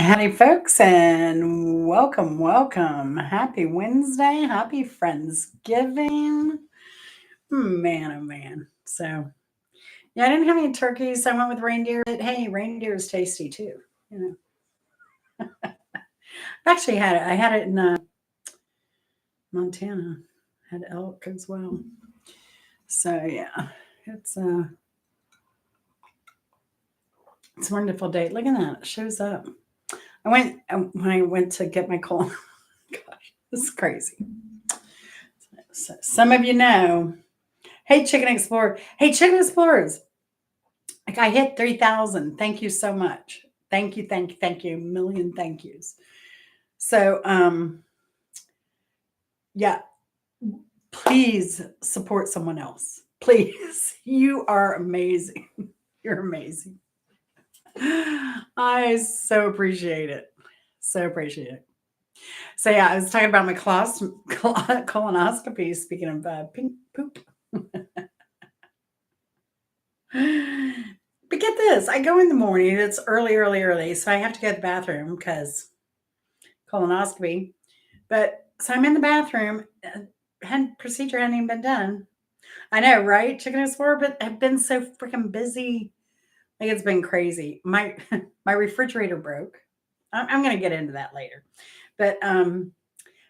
Howdy, folks, and welcome, welcome. Happy Wednesday. Happy Friendsgiving. Man, oh man. So, yeah, I didn't have any turkeys, so I went with reindeer. But hey, reindeer is tasty too. You know, I actually had it. I had it in Montana. Had elk as well. So yeah, it's uh, it's a wonderful day. Look at that. It shows up. When I went to get my colon. Gosh, this is crazy. So, some of you know. Hey, Chicken Explorer. Hey, Chicken Explorers. Like I hit 3,000. Thank you so much. Thank you, thank you, thank you. A million thank yous. So, yeah, please support someone else. Please. You are amazing. You're amazing. I so appreciate it. So appreciate it. So, yeah, I was talking about my colonoscopy. Speaking of pink poop. But get this, I go in the morning. It's early, early, early. So I have to go to the bathroom because colonoscopy. But so I'm in the bathroom. Procedure hadn't even been done. I know, right? Chicken Explorer, but I've been so freaking busy. Like it's been crazy. My my refrigerator broke. I'm gonna get into that later. But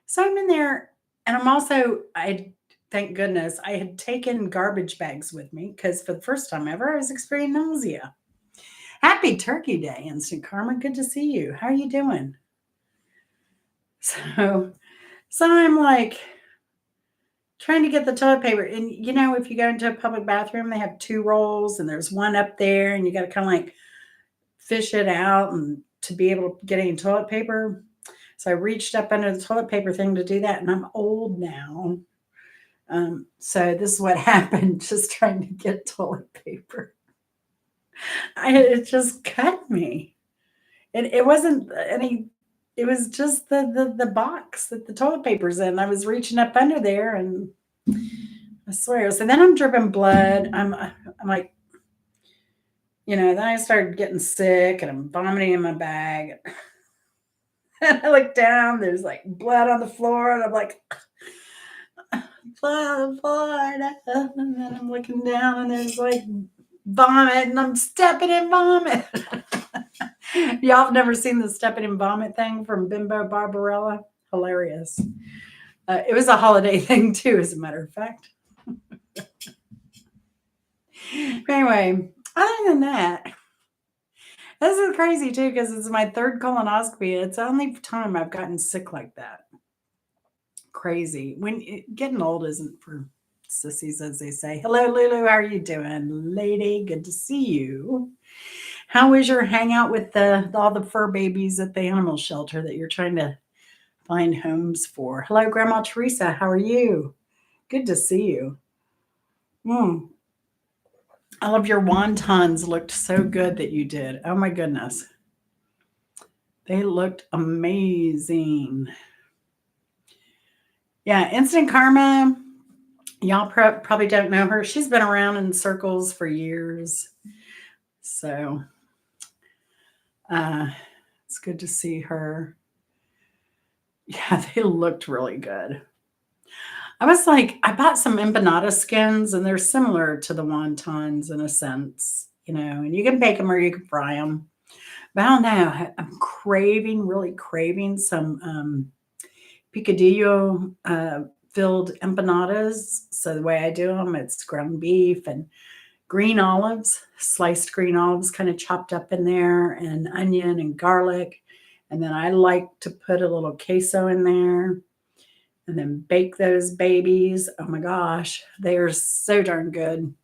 so I'm in there, and I'm also I thank goodness I had taken garbage bags with me because for the first time ever I was experiencing nausea. Happy Turkey Day, Instant Karma. Good to see you. How are you doing? So, so I'm like trying to get the toilet paper. And you know, if you go into a public bathroom, they have two rolls and there's one up there, and you got to kind of like fish it out and to be able to get any toilet paper. So I reached up under the toilet paper thing to do that, and I'm old now. So this is what happened just trying to get toilet paper. It just cut me. It wasn't any, it was just the box that the toilet paper's in. I was reaching up under there and I swear. So then I'm dripping blood. I'm like, then I started getting sick and I'm vomiting in my bag. And I look down, there's like blood on the floor, and I'm like, blood on the floor. And then I'm looking down and there's like vomit, and I'm stepping in vomit. Y'all have never seen the stepping in vomit thing from Bimbo Barbarella? Hilarious. It was a holiday thing too, as a matter of fact. Anyway, other than that, this is crazy too because it's my third colonoscopy. It's the only time I've gotten sick like that. Crazy. Getting old isn't for sissies, as they say. Hello, Lulu. How are you doing, lady? Good to see you. How was your hangout with all the fur babies at the animal shelter that you're trying to find homes for? Hello, Grandma Teresa. How are you? Good to see you. Mm, all of your wontons looked so good that you did. Oh my goodness. They looked amazing. Yeah, Instant Karma. Y'all probably don't know her. She's been around in circles for years. So uh, it's good to see her. Yeah, they looked really good. I was like, I bought some empanada skins, and they're similar to the wontons in a sense, and you can bake them or you can fry them. But I don't know. I'm really craving some picadillo filled empanadas. So the way I do them, it's ground beef and green olives, sliced green olives, kind of chopped up in there, and onion and garlic. And then I like to put a little queso in there and then bake those babies. Oh my gosh, they are so darn good.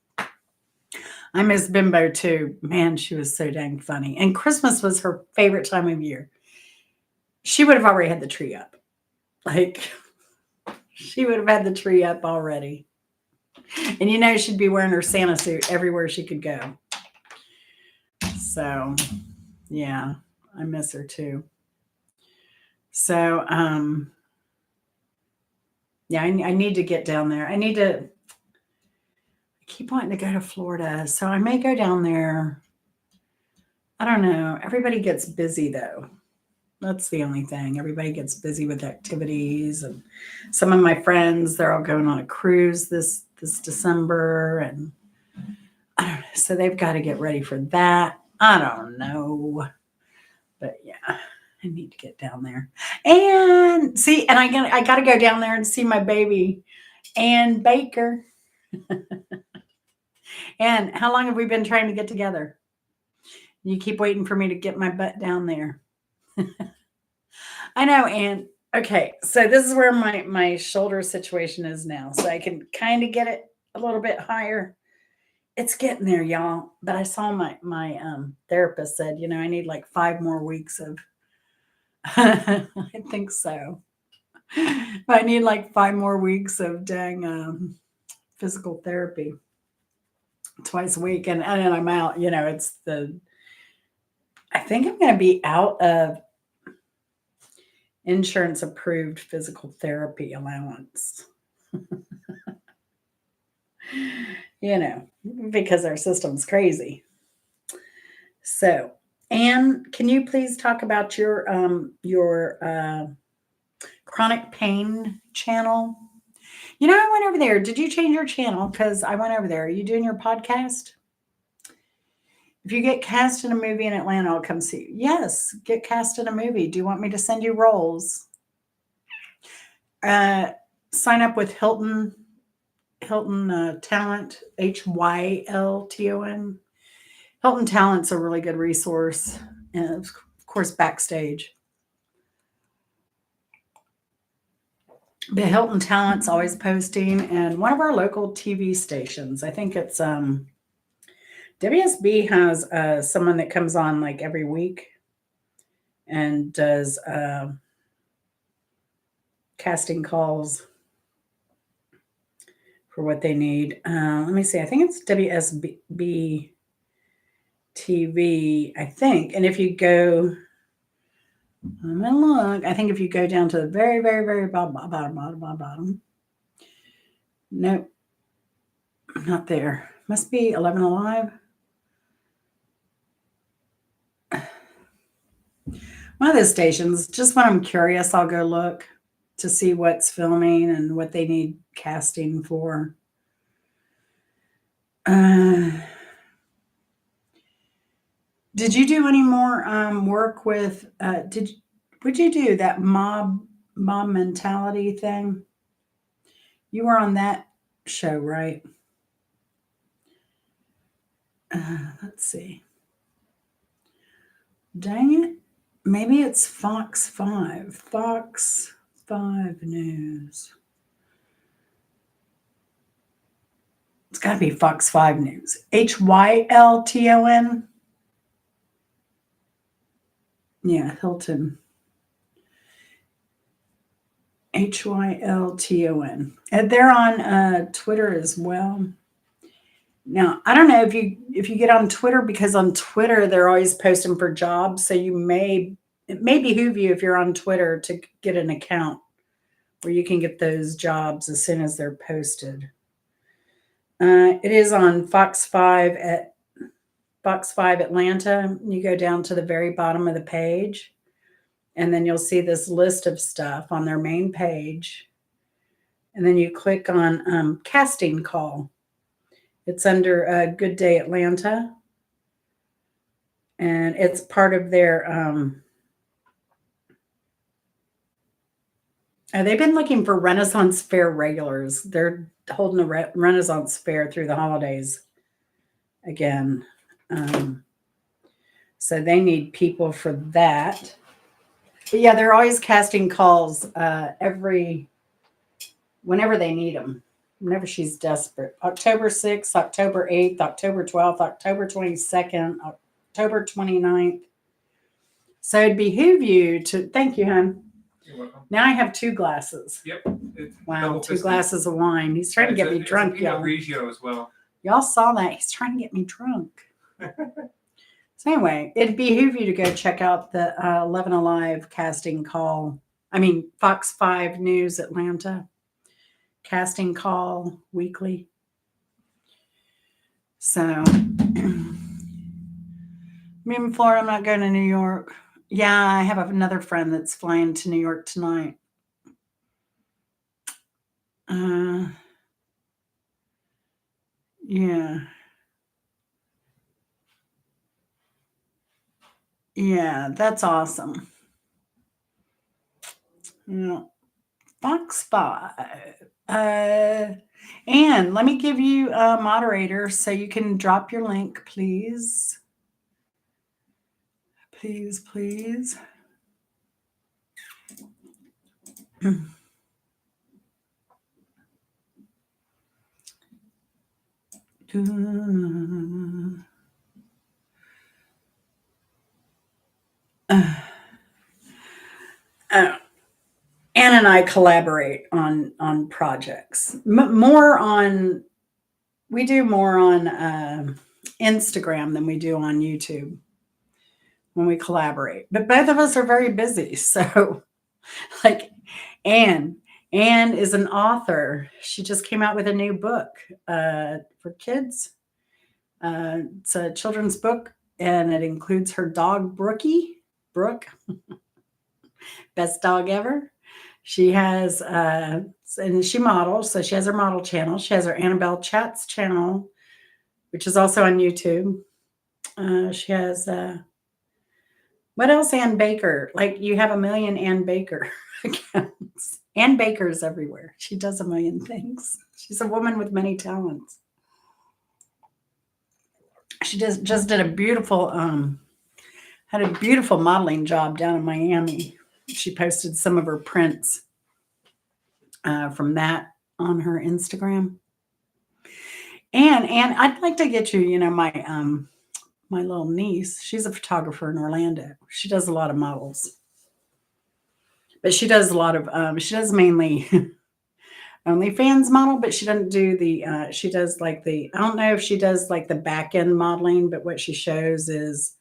I miss Bimbo too. Man, she was so dang funny. And Christmas was her favorite time of year. She would have already had the tree up. Like, she would have had the tree up already. And she'd be wearing her Santa suit everywhere she could go. So, yeah, I miss her too. So, yeah, I need to get down there. I keep wanting to go to Florida. So I may go down there. I don't know. Everybody gets busy though. That's the only thing. Everybody gets busy with activities, and some of my friends, they're all going on a cruise this December, and I don't know. So they've got to get ready for that. I don't know, but yeah, I need to get down there and see. And I got to go down there and see my baby, Ann Baker. And how long have we been trying to get together? You keep waiting for me to get my butt down there. I know, and okay, so this is where my shoulder situation is now. So I can kind of get it a little bit higher. It's getting there, y'all. But I saw my therapist said, I need like 5 more weeks of. I think so. I need like 5 more weeks of dang physical therapy twice a week, and then I'm out. It's the. I think I'm going to be out of insurance approved physical therapy allowance. Because our system's crazy. So, Anne, can you please talk about your chronic pain channel? I went over there. Did you change your channel? Because I went over there. Are you doing your podcast? If you get cast in a movie in Atlanta, I'll come see you. Yes, get cast in a movie. Do you want me to send you roles? Sign up with Hilton Talent, Hylton. Hilton Talent's a really good resource, and of course, backstage. But Hilton Talent's always posting, and one of our local TV stations, I think it's WSB has someone that comes on like every week and does casting calls for what they need. Let me see. I think it's WSB TV, I think. And if you go, I'm going to look. I think if you go down to the very, very, very bottom. Nope. Not there. Must be 11 Alive. One of those stations, just when I'm curious, I'll go look to see what's filming and what they need casting for. Did you do any more work with? Would you do that mob mentality thing? You were on that show, right? Let's see. Dang it! Maybe it's Fox 5. Fox 5 News. It's got to be Fox 5 News. Hylton. Yeah, Hilton. Hylton. And they're on Twitter as well. Now, I don't know if you get on Twitter, because on Twitter they're always posting for jobs. So it may behoove you, if you're on Twitter, to get an account where you can get those jobs as soon as they're posted. It is on Fox 5 Atlanta. You go down to the very bottom of the page, and then you'll see this list of stuff on their main page. And then you click on casting call. It's under Good Day Atlanta. And it's part of their... they've been looking for Renaissance Fair regulars. They're holding a Renaissance Fair through the holidays again. So they need people for that. But yeah, they're always casting calls whenever they need them, whenever she's desperate. October 6th, October 8th, October 12th, October 22nd, October 29th. So it'd behoove you to... Thank you, hon. You're welcome. Now I have 2 glasses. Yep. Wow, 2 glasses of wine. He's trying to get me drunk, y'all. Grigio as well. Y'all saw that. He's trying to get me drunk. So anyway, it'd behoove you to go check out the 11 Alive casting call. I mean, Fox 5 News Atlanta casting call weekly. So, I'm in Florida. I'm not going to New York. Yeah, I have another friend that's flying to New York tonight. Uh, yeah, yeah, that's awesome. Yeah, Fox 5. Uh, and let me give you a moderator so you can drop your link, please. Please, please. Uh, Anne and I collaborate on projects. More on we do more on Instagram than we do on YouTube when we collaborate. But both of us are very busy, so like Anne. Anne is an author. She just came out with a new book for kids. It's a children's book, and it includes her dog Brookie. Brooke, best dog ever. She has, and she models, so she has her model channel. She has her Annabelle Chats channel, which is also on YouTube. She has, what else? Ann Baker. Like you have a million Ann Baker accounts. Ann Baker's everywhere. She does a million things. She's a woman with many talents. She just did a beautiful, had a beautiful modeling job down in Miami. She posted some of her prints from that on her Instagram. And I'd like to get you, my little niece. She's a photographer in Orlando. She does a lot of models, but she does a lot of she does mainly OnlyFans model, but she doesn't do the she does like the I don't know if she does like the back end modeling, but what she shows is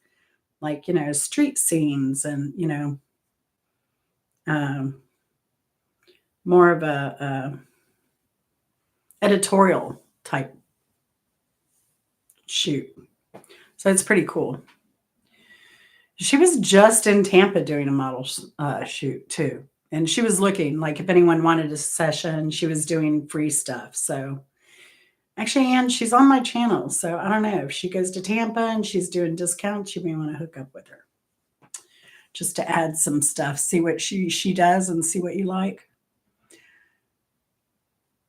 like street scenes and um, more of a editorial type shoot. So it's pretty cool. She was just in Tampa doing a model shoot too. And she was looking like if anyone wanted a session, she was doing free stuff. So actually, Anne, she's on my channel. So I don't know if she goes to Tampa and she's doing discounts, you may want to hook up with her just to add some stuff, see what she does and see what you like.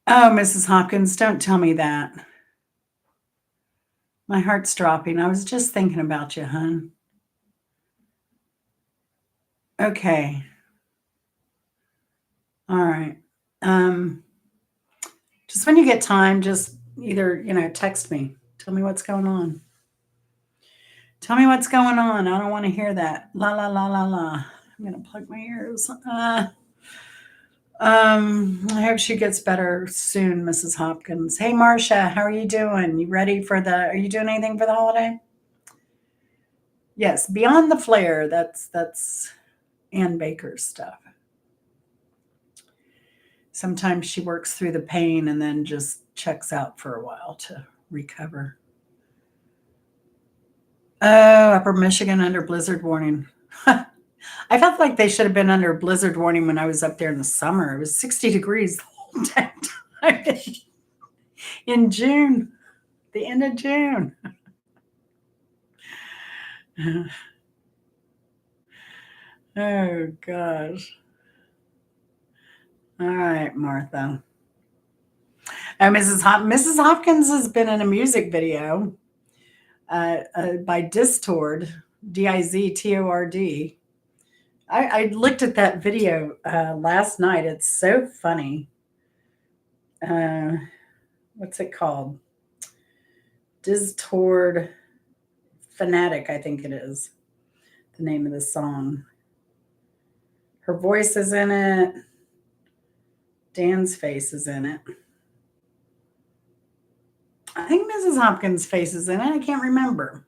Oh, Mrs. Hopkins, don't tell me that. My heart's dropping. I was just thinking about you, hon. Okay. All right. Um, just when you get time, just either, text me. Tell me what's going on. Tell me what's going on. I don't want to hear that. La la la la la. I'm gonna plug my ears. I hope she gets better soon, Mrs. Hopkins. Hey Marcia, how are you doing? You ready for are you doing anything for the holiday? Yes, Beyond the Flare. That's Ann Baker's stuff. Sometimes she works through the pain and then just checks out for a while to recover. Oh, Upper Michigan under blizzard warning. I felt like they should have been under blizzard warning when I was up there in the summer. It was 60 degrees the whole time in June, the end of June. Oh, gosh. All right, Martha. Oh, Mrs. Hopkins has been in a music video by Distord, Diztord. I looked at that video last night. It's so funny. What's it called? Distord Fanatic, I think it is the name of the song. Her voice is in it. Dan's face is in it. I think Mrs. Hopkins' face is in it. I can't remember.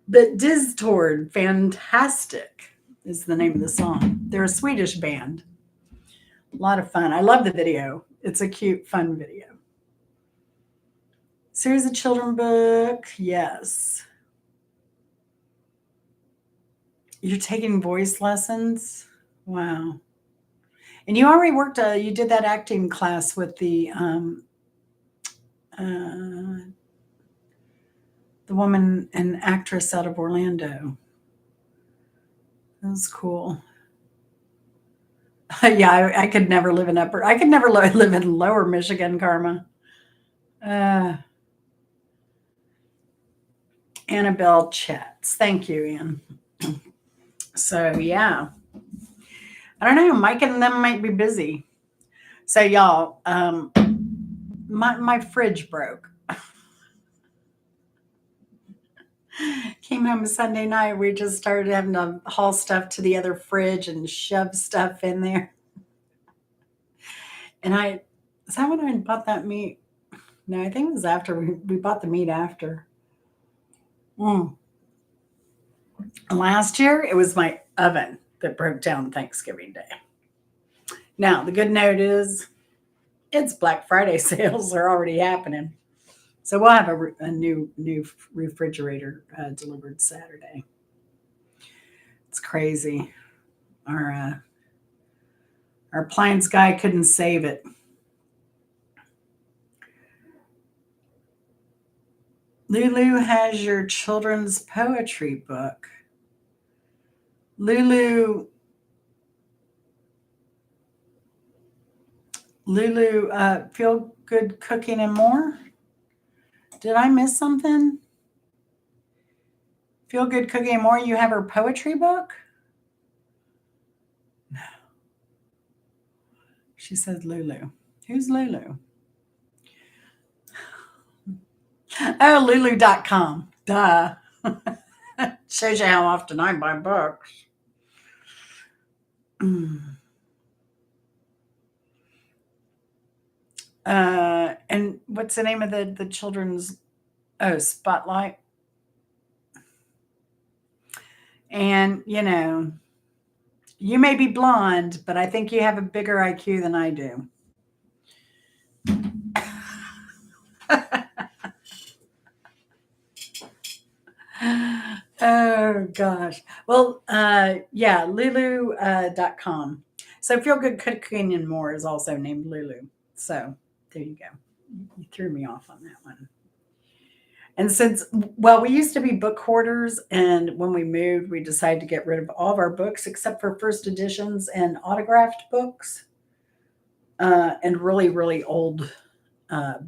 But Distord Fantastic is the name of the song. They're a Swedish band. A lot of fun. I love the video. It's a cute, fun video. Series of children book. Yes. You're taking voice lessons? Wow. And you already worked, you did that acting class with uh, the woman and actress out of Orlando. That was cool. Yeah, I could never live in I could never live in lower Michigan, Karma. Uh, Annabelle chats. Thank you, Ann. So, yeah. I don't know. Mike and them might be busy. So, y'all, my fridge broke. Came home Sunday night. We just started having to haul stuff to the other fridge and shove stuff in there. And is that when I bought that meat? No, I think it was after we bought the meat after. Mm. Last year, it was my oven that broke down Thanksgiving Day. Now, the good note is it's Black Friday sales are already happening. So we'll have a new refrigerator delivered Saturday. It's crazy. Our appliance guy couldn't save it. Lulu has your children's poetry book. Lulu, feel good cooking and more. Did I miss something? Feel good cooking and more. You have her poetry book. She says Lulu. Who's Lulu? Oh, Lulu.com. Duh. Shows you how often I buy books. And what's the name of the children's? Oh, Spotlight. And, you may be blonde, but I think you have a bigger IQ than I do. Oh gosh. Well, yeah, Lulu.com. So Feel Good Cooking and More is also named Lulu. So there you go. You threw me off on that one. And we used to be book hoarders, and when we moved, we decided to get rid of all of our books except for first editions and autographed books, and really, really old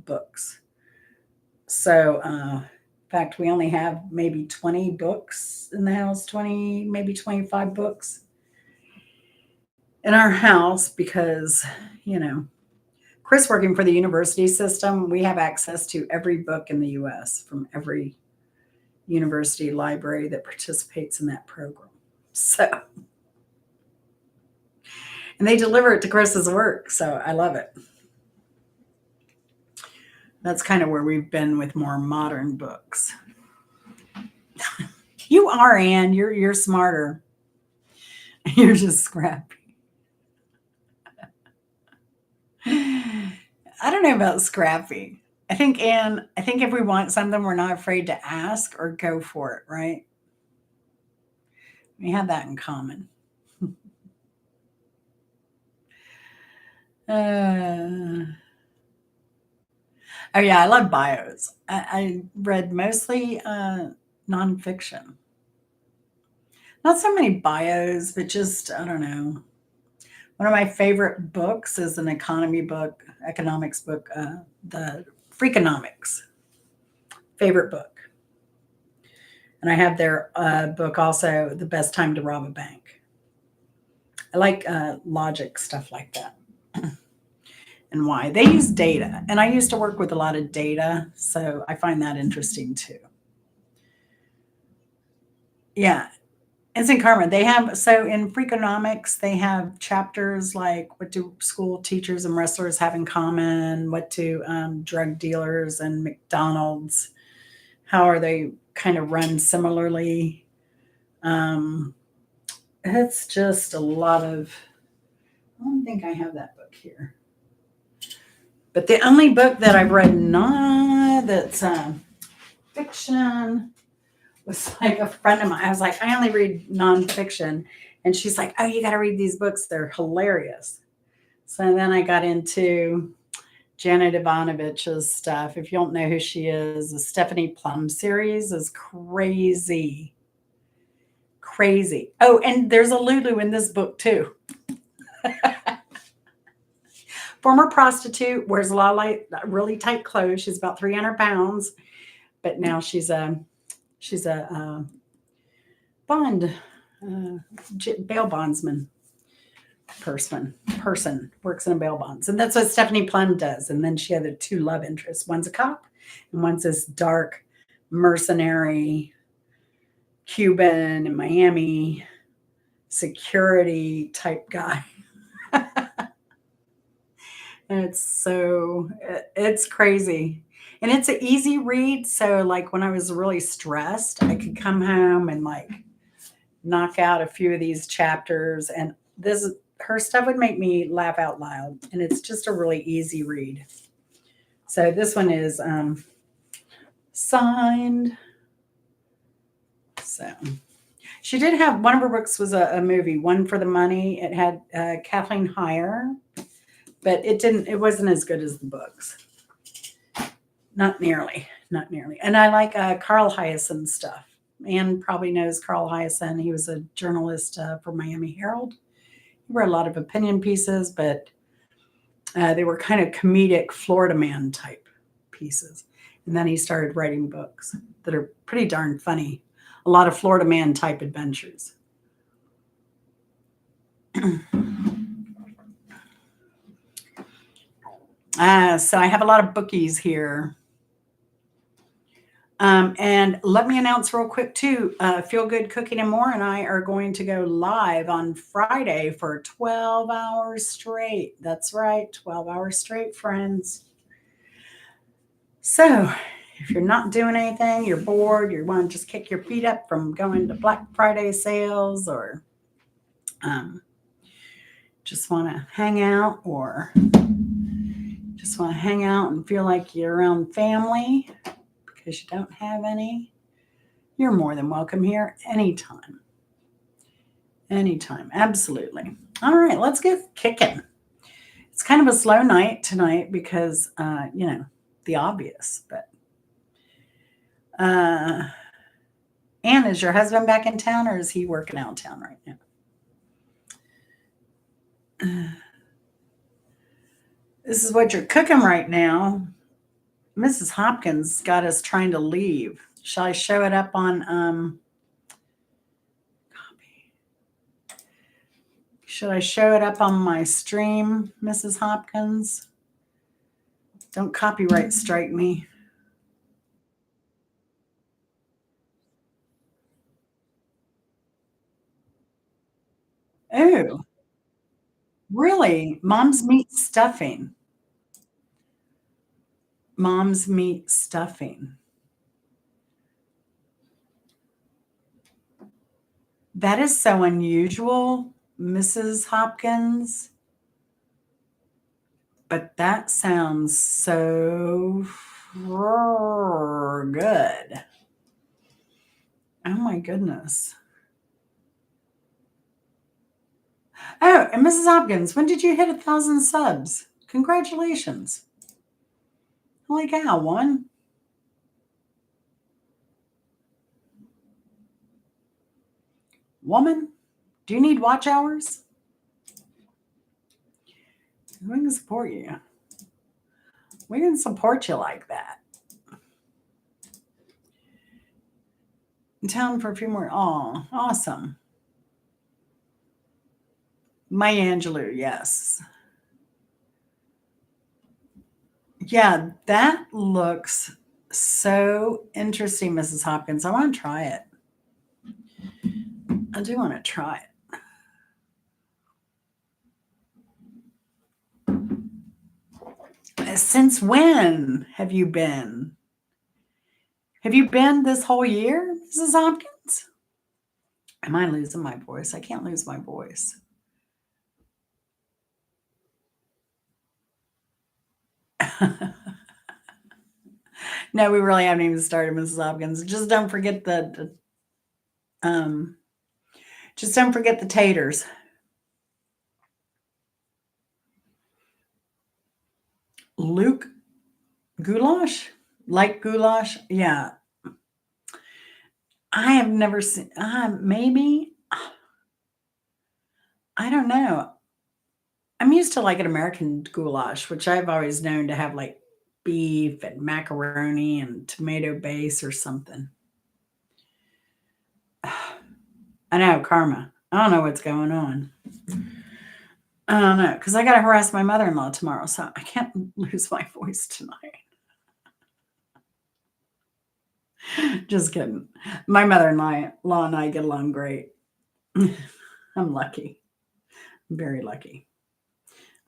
books. So, in fact, we only have maybe 20 books in the house, 20, maybe 25 books in our house because, Chris working for the university system, we have access to every book in the US from every university library that participates in that program. So, and they deliver it to Chris's work. So I love it. That's kind of where we've been with more modern books. You are, Anne. You're smarter. You're just scrappy. I don't know about scrappy. Anne, I think if we want something, we're not afraid to ask or go for it, right? We have that in common. Oh yeah, I love bios. I read mostly nonfiction. Not so many bios, but just I don't know. One of my favorite books is an economics book, the Freakonomics. Favorite book. And I have their book also, The Best Time to Rob a Bank. I like logic, stuff like that. And why. They use data. And I used to work with a lot of data, so I find that interesting too. Yeah. It's in Karma. So in Freakonomics, they have chapters like what do school teachers and wrestlers have in common? What do drug dealers and McDonald's, how are they kind of run similarly? It's just a lot of, I don't think I have that book here. But the only book that I've read that's fiction was like a friend of mine. I was like, I only read nonfiction. And she's like, oh, you got to read these books. They're hilarious. So then I got into Janet Ivanovich's stuff. If you don't know who she is, the Stephanie Plum series is crazy. Crazy. Oh, and there's a Lulu in this book too. Former prostitute, wears a lot of really tight clothes. She's about 300 pounds, but now she's a bond bail bondsman person works in a bail bonds, and that's what Stephanie Plum does. And then she had the two love interests. One's a cop, and one's this dark mercenary Cuban in Miami security type guy. And it's crazy. And it's an easy read. So like when I was really stressed, I could come home and like knock out a few of these chapters. And this her stuff would make me laugh out loud. And it's just a really easy read. So this one is signed. So she did have one of her books was a movie, One for the Money. It had Kathleen Heyer, but it wasn't as good as the books. Not nearly. And I like Carl Hyacin stuff. Anne probably knows Carl Hyacin. He was a journalist for Miami Herald. He wrote a lot of opinion pieces, but they were kind of comedic Florida man type pieces. And then he started writing books that are pretty darn funny. A lot of Florida man type adventures. So I have a lot of bookies here. And let me announce real quick too, Feel Good Cooking and More and I are going to go live on Friday for 12 hours straight. That's right, 12 hours straight, friends. So if you're not doing anything, you're bored, you want to just kick your feet up from going to Black Friday sales, or just want to hang out, or just want to hang out and feel like you're around family because you don't have any, you're more than welcome here anytime. Anytime, absolutely. All right, let's get kicking. It's kind of a slow night tonight because, the obvious, but Anne, is your husband back in town or is he working out of town right now? This is what you're cooking right now. Mrs. Hopkins got us trying to leave. Shall I show it up on copy? Should I show it up on my stream, Mrs. Hopkins? Don't copyright strike me. Oh, really? Mom's meat stuffing. Mom's meat stuffing. That is so unusual, Mrs. Hopkins. But that sounds so good. Oh my goodness. Oh, and Mrs. Hopkins, when did you hit 1,000 subs? Congratulations. Holy cow, one. Woman, do you need watch hours? We can support you. We can support you like that. In town for a few more. Oh, awesome. Maya Angelou, yes. Yeah, that looks so interesting, Mrs. Hopkins. I want to try it. I do want to try it. Since when have you been? Have you been this whole year, Mrs. Hopkins? Am I losing my voice? I can't lose my voice. No, we really haven't even started, Mrs. Hopkins. Um, just don't forget the taters. Luke goulash, like goulash. Yeah, I have never seen. Maybe I don't know. I'm used to like an American goulash, which I've always known to have like beef and macaroni and tomato base or something. I know, karma. I don't know what's going on. I don't know because I got to harass my mother-in-law tomorrow, so I can't lose my voice tonight. Just kidding. My mother-in-law and I get along great. I'm lucky. I'm very lucky.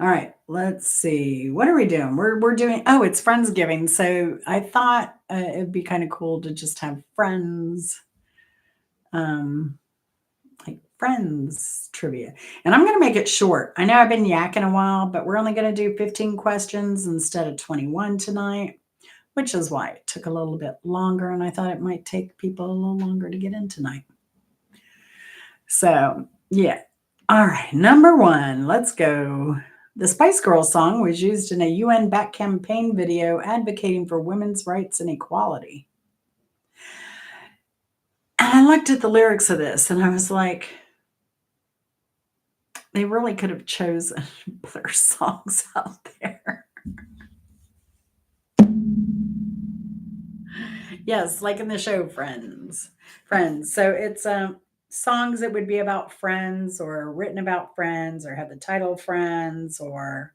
All right, let's see. What are we doing? We're doing. Oh, it's Friendsgiving. So I thought it'd be kind of cool to just have friends, um, like friends trivia. And I'm going to make it short. I know I've been yakking a while, but we're only going to do 15 questions instead of 21 tonight, which is why it took a little bit longer. And I thought it might take people a little longer to get in tonight. So yeah. All right, number one. Let's go. The Spice Girls song was used in a UN-backed campaign video advocating for women's rights and equality. And I looked at the lyrics of this and I was like, they really could have chosen better songs out there. Yes, like in the show Friends. Friends. So it's songs that would be about friends or written about friends or have the title Friends or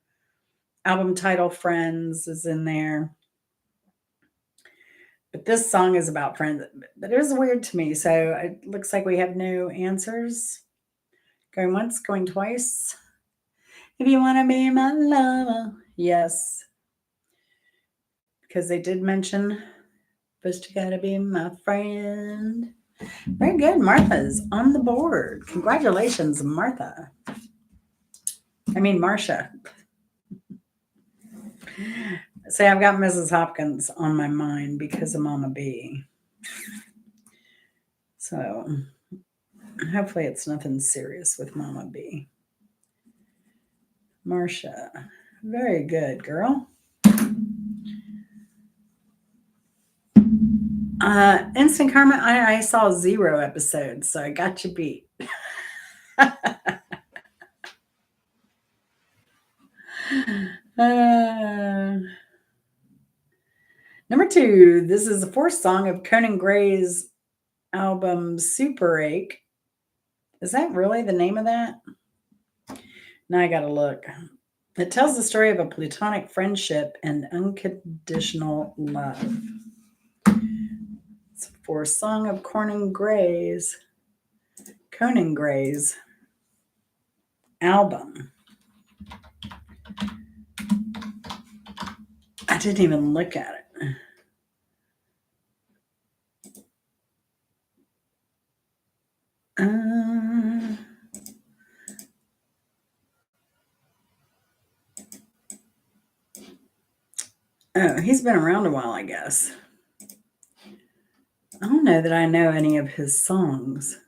album title Friends is in there. But this song is about friends. But it was weird to me. So it looks like we have no answers. Going once, going twice. If you want to be my lover. Yes. Because they did mention, first you got to be my friend. Very good. Martha's on the board. Congratulations, Martha. I mean, Marcia. Say, I've got Mrs. Hopkins on my mind because of Mama B. So hopefully it's nothing serious with Mama B. Marcia. Very good, girl. Instant Karma, I saw 0 episodes, so I got you beat. Number 2, this is the 4th song of Conan Gray's album Super Ache. Is that really the name of that? Now I gotta look. It tells the story of a platonic friendship and unconditional love. It's for a song of Conan Gray's album. I didn't even look at it. Oh, he's been around a while, I guess. I don't know that I know any of his songs.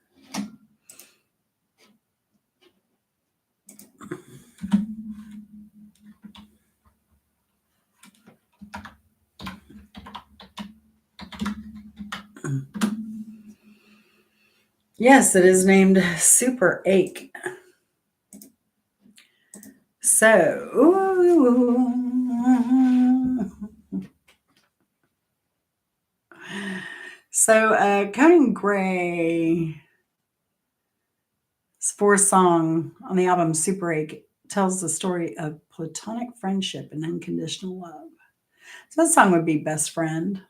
Yes, it is named Super Ache. So, Conan Gray's 4th song on the album Super Ache tells the story of platonic friendship and unconditional love. So that song would be Best Friend.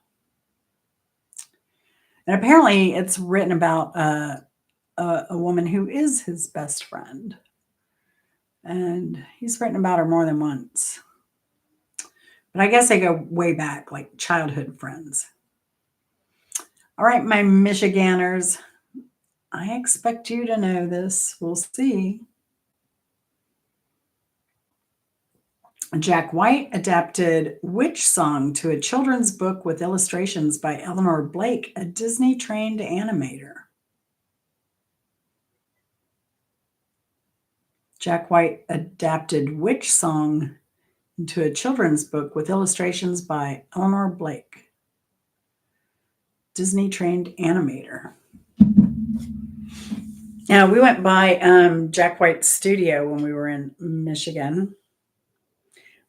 And apparently it's written about a woman who is his best friend. And he's written about her more than once. But I guess they go way back, like childhood friends. All right, my Michiganders. I expect you to know this. We'll see. Jack White adapted which song to a children's book with illustrations by Eleanor Blake, a Disney trained animator? Jack White adapted which song into a children's book with illustrations by Eleanor Blake, Disney trained animator? Now, we went by Jack White's studio when we were in Michigan.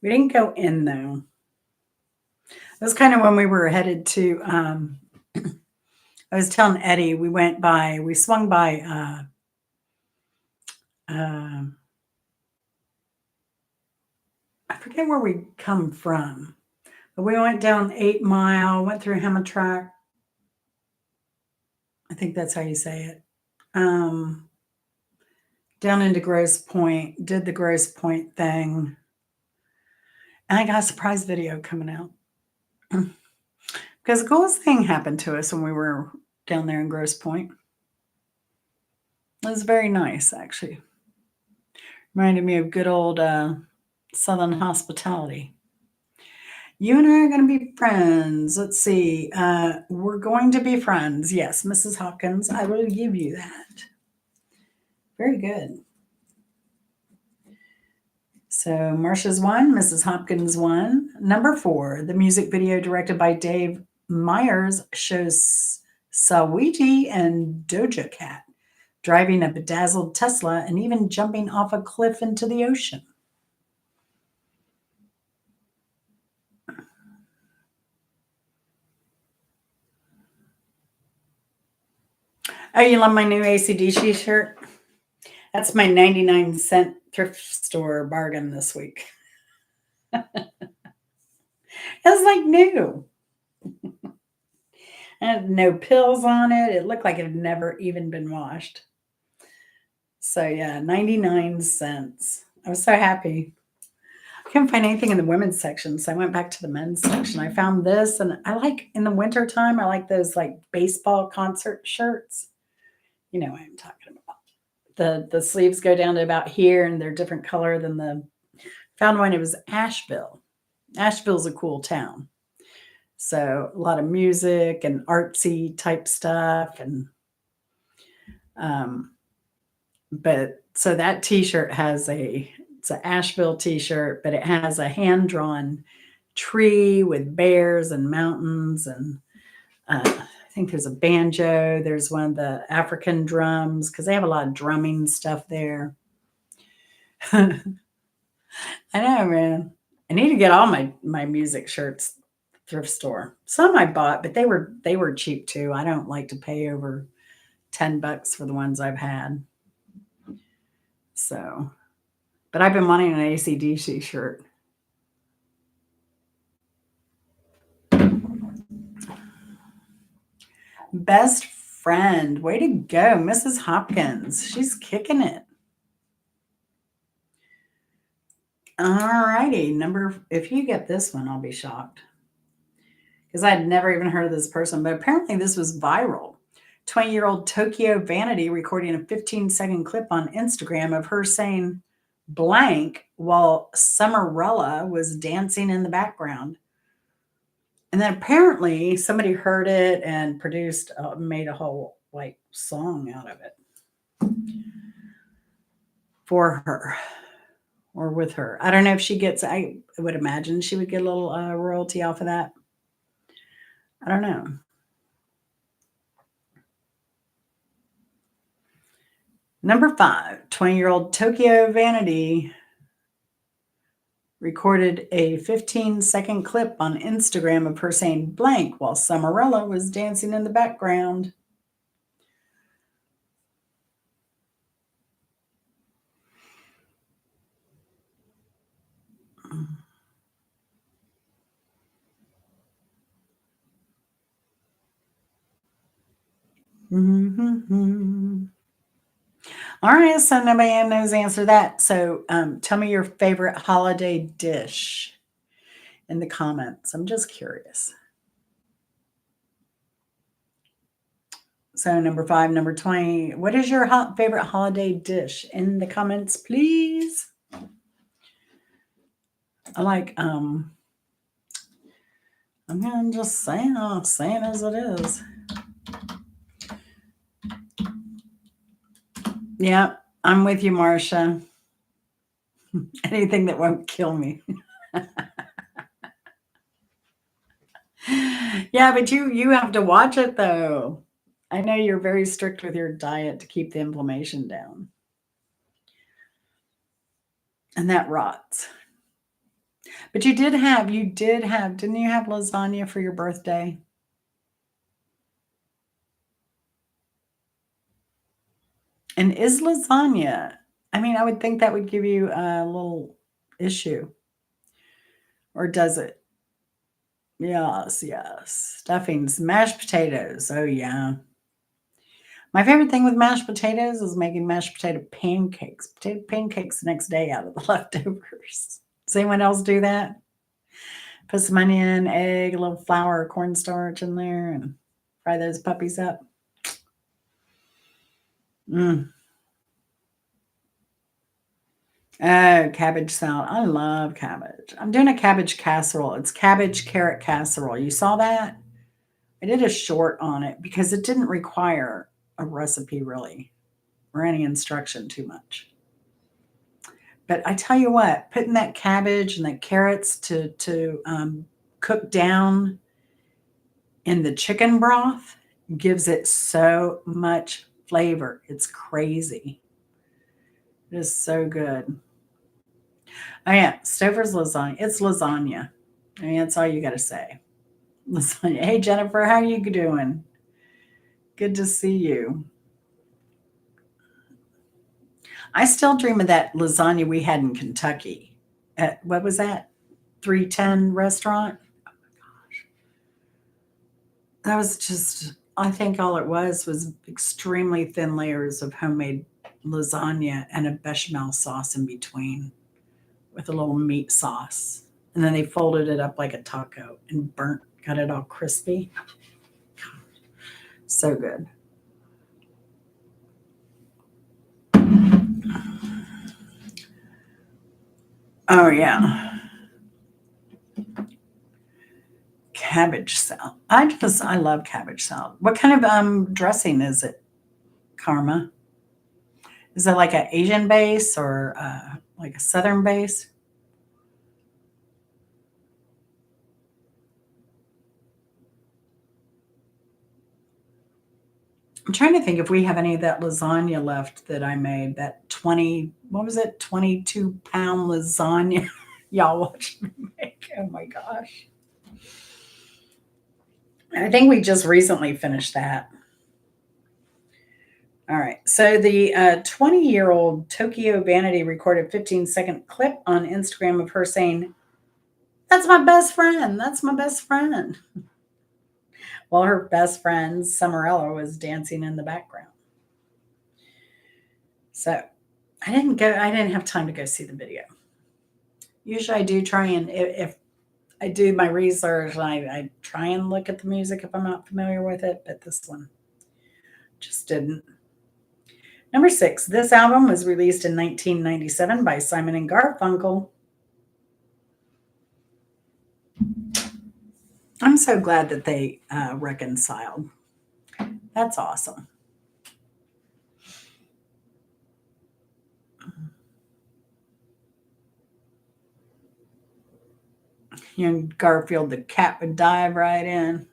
We didn't go in though. It was kind of when we were headed to, I was telling Eddie, we swung by, uh, I forget where we come from, but we went down 8 Mile, went through Hammertrack. I think that's how you say it. Down into Grosse Point, did the Grosse Point thing. And I got a surprise video coming out. Because the coolest thing happened to us when we were down there in Grosse Point. It was very nice, actually. Reminded me of good old Southern hospitality. You and I are going to be friends. Let's see. We're going to be friends. Yes, Mrs. Hopkins, I will give you that. Very good. So Marsha's 1, Mrs. Hopkins 1. Number 4, the music video directed by Dave Myers shows Saweetie and Doja Cat driving a bedazzled Tesla and even jumping off a cliff into the ocean. Oh, you love my new ACDC shirt? That's my 99-cent thrift store bargain this week. It was like new. It had no pills on it. It looked like it had never even been washed. So yeah, 99 cents. I was so happy. I couldn't find anything in the women's section, so I went back to the men's section. I found this, and I like in the winter time, I like those like baseball concert shirts. You know what I'm talking about. The sleeves go down to about here, and they're different color than the. Found one. It was Asheville. Asheville's a cool town, so a lot of music and artsy type stuff, and but so that T-shirt has it's an Asheville T-shirt, but it has a hand drawn tree with bears and mountains, and I think there's a banjo. There's one of the African drums because they have a lot of drumming stuff there. I know, man. I need to get all my music shirts thrift store. Some I bought, but they were cheap too. I don't like to pay over $10 for the ones I've had. So, but I've been wanting an ACDC shirt. Best friend. Way to go, Mrs. Hopkins. She's kicking it. All righty. If you get this one, I'll be shocked. Because I had never even heard of this person, but apparently this was viral. 20-year-old Tokyo Vanity recording a 15-second clip on Instagram of her saying blank while Summerella was dancing in the background. And then apparently somebody heard it and made a whole like song out of it for her or with her. I don't know if she gets, I would imagine she would get a little royalty off of that. I don't know. Number 5, 20-year-old Tokyo Vanity recorded a 15-second clip on Instagram of her saying blank while Summerella was dancing in the background. Mm-hmm. All right, so nobody knows the answer to that. So tell me your favorite holiday dish in the comments. I'm just curious. So number 5, number 20. What is your favorite holiday dish in the comments, please? I like, I'm gonna just say it as it is. Yeah, I'm with you, Marcia. Anything that won't kill me. Yeah, but you have to watch it though. I know you're very strict with your diet to keep the inflammation down. And that rots. But didn't you have lasagna for your birthday? And is lasagna, I mean, I would think that would give you a little issue. Or does it? Yes, yes. Stuffings, mashed potatoes. Oh, yeah. My favorite thing with mashed potatoes is making mashed potato pancakes. Potato pancakes the next day out of the leftovers. Does anyone else do that? Put some onion, egg, a little flour, cornstarch in there, and fry those puppies up. Mm. Oh, cabbage salad. I love cabbage. I'm doing a cabbage casserole. It's cabbage carrot casserole. You saw that? I did a short on it because it didn't require a recipe really or any instruction too much. But I tell you what, putting that cabbage and the carrots to cook down in the chicken broth gives it so much flavor. It's crazy. It is so good. Oh yeah, Stouffer's lasagna. It's lasagna. I mean, that's all you got to say. Lasagna. Hey Jennifer, how are you doing? Good to see you. I still dream of that lasagna we had in Kentucky. At what was that? 310 restaurant. That was just, I think all it was extremely thin layers of homemade lasagna and a bechamel sauce in between with a little meat sauce. And then they folded it up like a taco and got it all crispy. So good. Oh, yeah. Cabbage salad. I love cabbage salad. What kind of dressing is it, Karma? Is it like an Asian base or like a Southern base? I'm trying to think if we have any of that lasagna left that I made. That 20, what was it? 22-pound lasagna. Y'all watched me make. Oh my gosh. I think we just recently finished that. All right. So the 20-year-old Tokyo Vanity recorded a 15-second clip on Instagram of her saying, "That's my best friend. That's my best friend." While her best friend, Summerella, was dancing in the background. So I didn't have time to go see the video. Usually I do try and, if I do my research, I try and look at the music if I'm not familiar with it, but this one just didn't. Number 6, this album was released in 1997 by Simon and Garfunkel. I'm so glad that they reconciled. That's awesome. You know, Garfield, the cat would dive right in.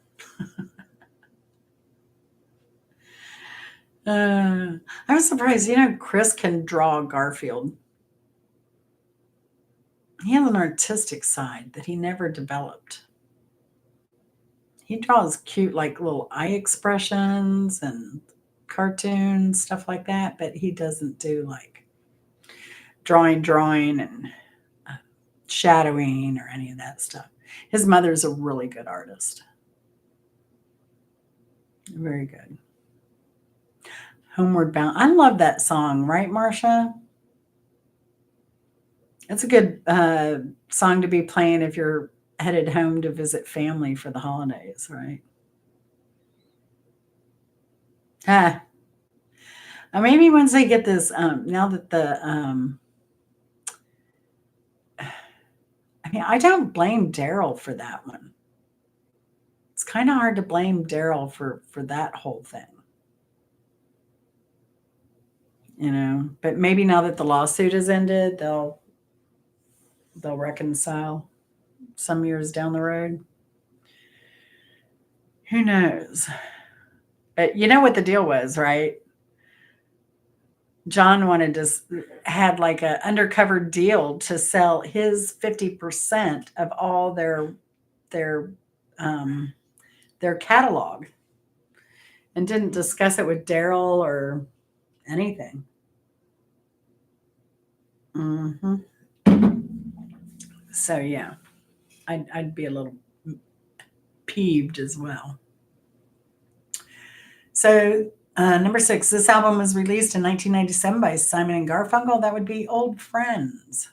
I was surprised. You know, Chris can draw Garfield. He has an artistic side that he never developed. He draws cute, like little eye expressions and cartoons, stuff like that, but he doesn't do like drawing and uh, shadowing or any of that stuff. His mother's a really good artist. Very good. Homeward Bound. I love that song, right, Marcia? It's a good song to be playing if you're headed home to visit family for the holidays, right? Ah, maybe once they get this, now that the, I mean, I don't blame Daryl for that one. It's kind of hard to blame Daryl for that whole thing, you know. But maybe now that the lawsuit has ended, they'll reconcile some years down the road. Who knows? But you know what the deal was, right? John wanted to had like a undercover deal to sell his 50% of all their um, their catalog, and didn't discuss it with Daryl or anything. Hmm. So yeah, I'd be a little peeved as well. So number 6, this album was released in 1997 by Simon and Garfunkel. That would be Old Friends.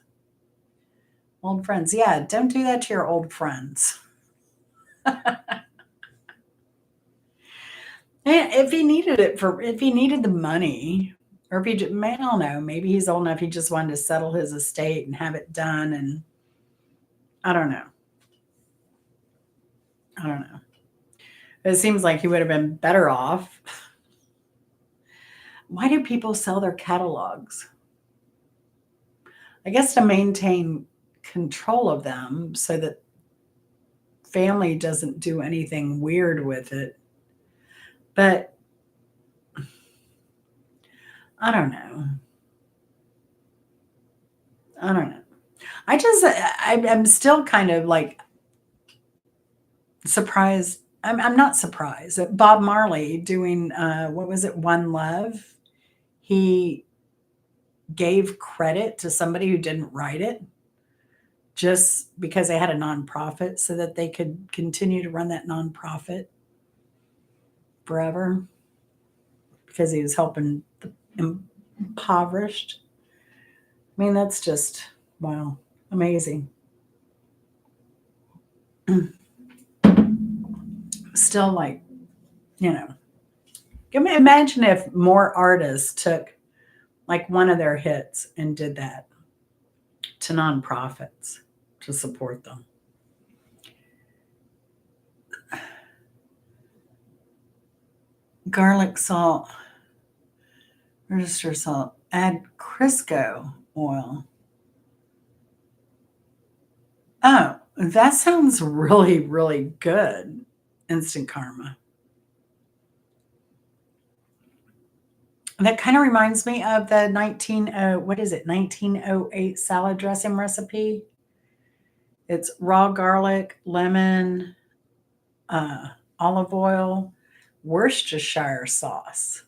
Old Friends. Yeah, don't do that to your old friends. If he needed it if he needed the money, or if he, I don't know, maybe he's old enough, he just wanted to settle his estate and have it done. And I don't know. I don't know. It seems like he would have been better off. Why do people sell their catalogs? I guess to maintain control of them so that family doesn't do anything weird with it. But I don't know. I don't know. I'm still kind of like surprised. I'm not surprised that Bob Marley doing, what was it, One Love? He gave credit to somebody who didn't write it just because they had a nonprofit so that they could continue to run that nonprofit forever because he was helping the impoverished. I mean, that's just, wow, amazing. Still, like, you know, imagine if more artists took like one of their hits and did that to nonprofits to support them. Garlic salt, register salt, add Crisco oil. Oh, that sounds really, really good. Instant Karma. That kind of reminds me of the 1908 salad dressing recipe. It's raw garlic, lemon, uh, olive oil, Worcestershire sauce,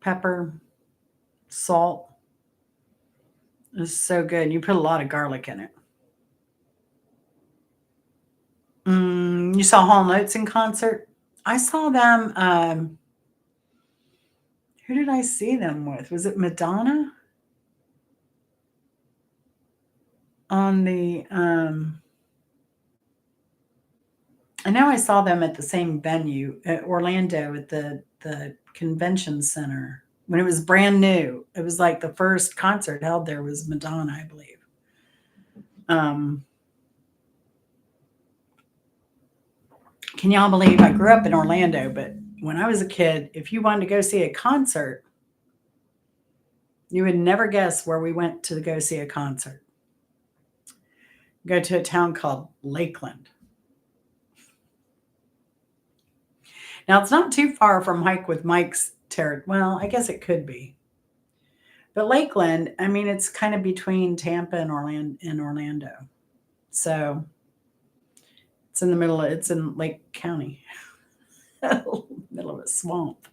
pepper, salt. It's so good. You put a lot of garlic in it. You saw Hall Notes in concert? I saw them. Who did I see them with? Was it Madonna? On the I know I saw them at the same venue at Orlando at the convention center when it was brand new. It was like the first concert held there was Madonna, I believe. Um, can y'all believe I grew up in Orlando, but when I was a kid, if you wanted to go see a concert, you would never guess where we went to go see a concert. Go to a town called Lakeland. Now it's not too far from Hike with Mike's territory. Well, I guess it could be. But Lakeland, I mean, it's kind of between Tampa and Orlando. So it's in the middle it's in Lake County. Middle of a swamp.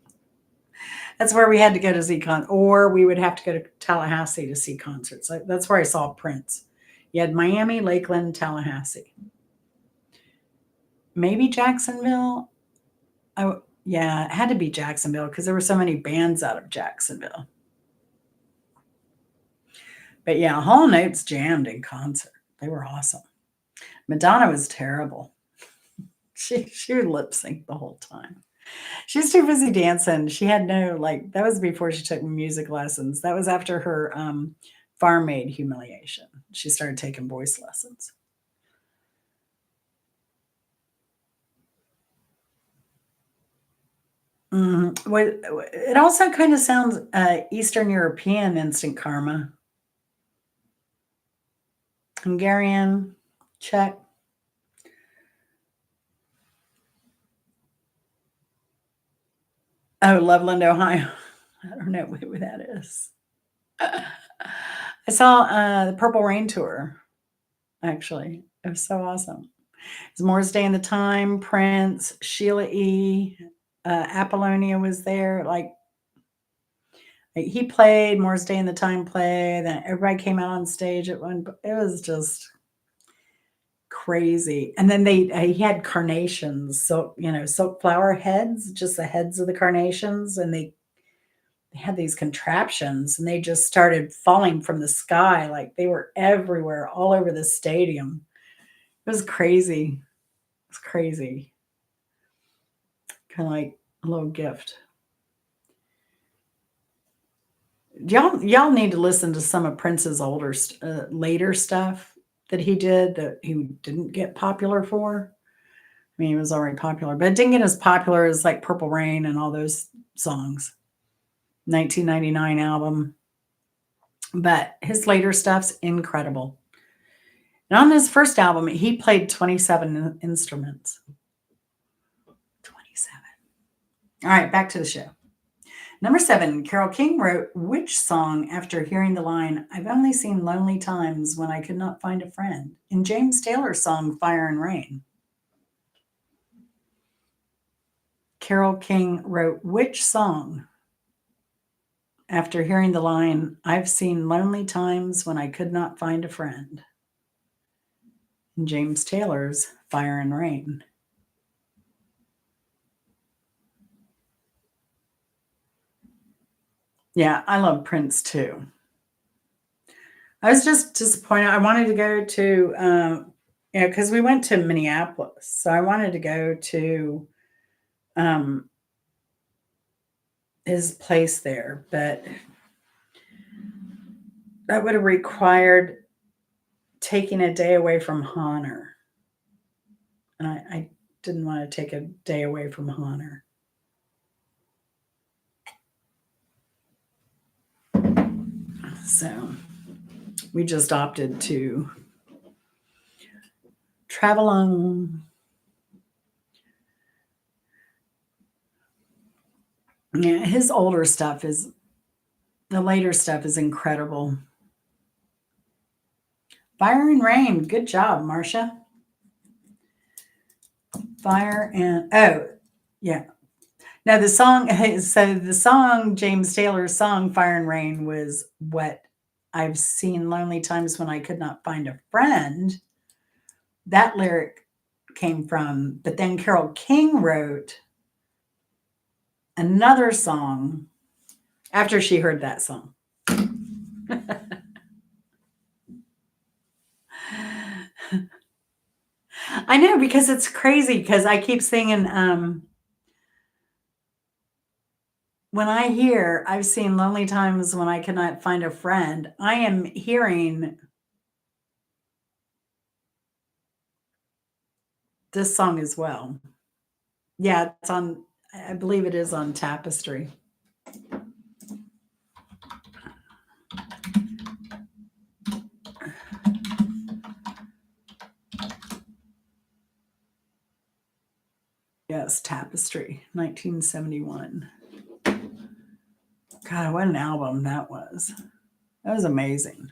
That's where we had to go to see or we would have to go to Tallahassee to see concerts. That's where I saw Prince. You had Miami, Lakeland, Tallahassee. Maybe Jacksonville. Oh, yeah, it had to be Jacksonville because there were so many bands out of Jacksonville. But yeah, Hall & Oates jammed in concert. They were awesome. Madonna was terrible. She would lip sync the whole time. She was too busy dancing. She had no, like, that was before she took music lessons. That was after her farm maid humiliation. She started taking voice lessons. It also kind of sounds Eastern European instant karma, Hungarian, Czech. Oh, Loveland, Ohio. I don't know who that is. I saw the Purple Rain tour. Actually, it was so awesome. It's Morris Day and the Time, Prince, Sheila E. Apollonia was there. Like, he played, Morris Day and the Time played, then everybody came out on stage at one. It was just crazy. And then he had carnations, so silk flower heads, just the heads of the carnations, and they had these contraptions, and they just started falling from the sky, like they were everywhere, all over the stadium. It was crazy. It's crazy. Kind of like a little gift. Y'all need to listen to some of Prince's later stuff that he did that he didn't get popular for. I mean, he was already popular, but it didn't get as popular as like Purple Rain and all those songs. 1999 album. But his later stuff's incredible. And on his first album, he played 27 instruments. 27. All right, back to the show. Number 7, Carole King wrote which song after hearing the line, "I've only seen lonely times when I could not find a friend," in James Taylor's song Fire and Rain? Carole King wrote which song after hearing the line, "I've seen lonely times when I could not find a friend," in James Taylor's Fire and Rain? Yeah, I love Prince too. I was just disappointed. I wanted to go to, because we went to Minneapolis, so I wanted to go to um, his place there, but that would have required taking a day away from Honor, and I didn't want to take a day away from Honor. So we just opted to travel on. Yeah, his older stuff is the later stuff is incredible. Fire and Rain. Good job, Marcia. Fire and yeah. Now the song so the song James Taylor's song Fire and Rain was what I've seen lonely times when I could not find a friend. That lyric came from, but then Carole King wrote another song after she heard that song. I know, because it's crazy, because I keep singing when I hear I've seen lonely times when I cannot find a friend, I am hearing this song as well. Yeah, it's on, I believe it is on Tapestry. Yes, Tapestry, 1971. God, what an album that was. That was amazing.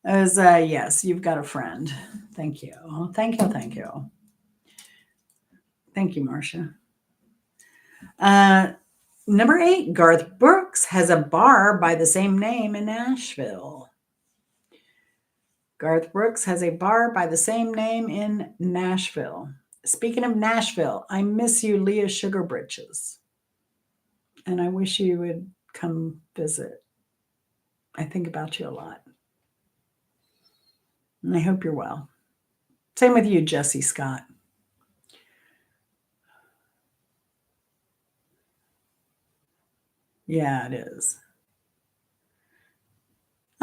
It was, yes, you've got a friend. Thank you. Thank you. Thank you. Thank you, Marcia. Number 8, Garth Brooks has a bar by the same name in Nashville. Garth Brooks has a bar by the same name in Nashville. Speaking of Nashville, I miss you, Leah Sugarbritches. And I wish you would come visit. I think about you a lot. And I hope you're well. Same with you, Jesse Scott. Yeah, it is.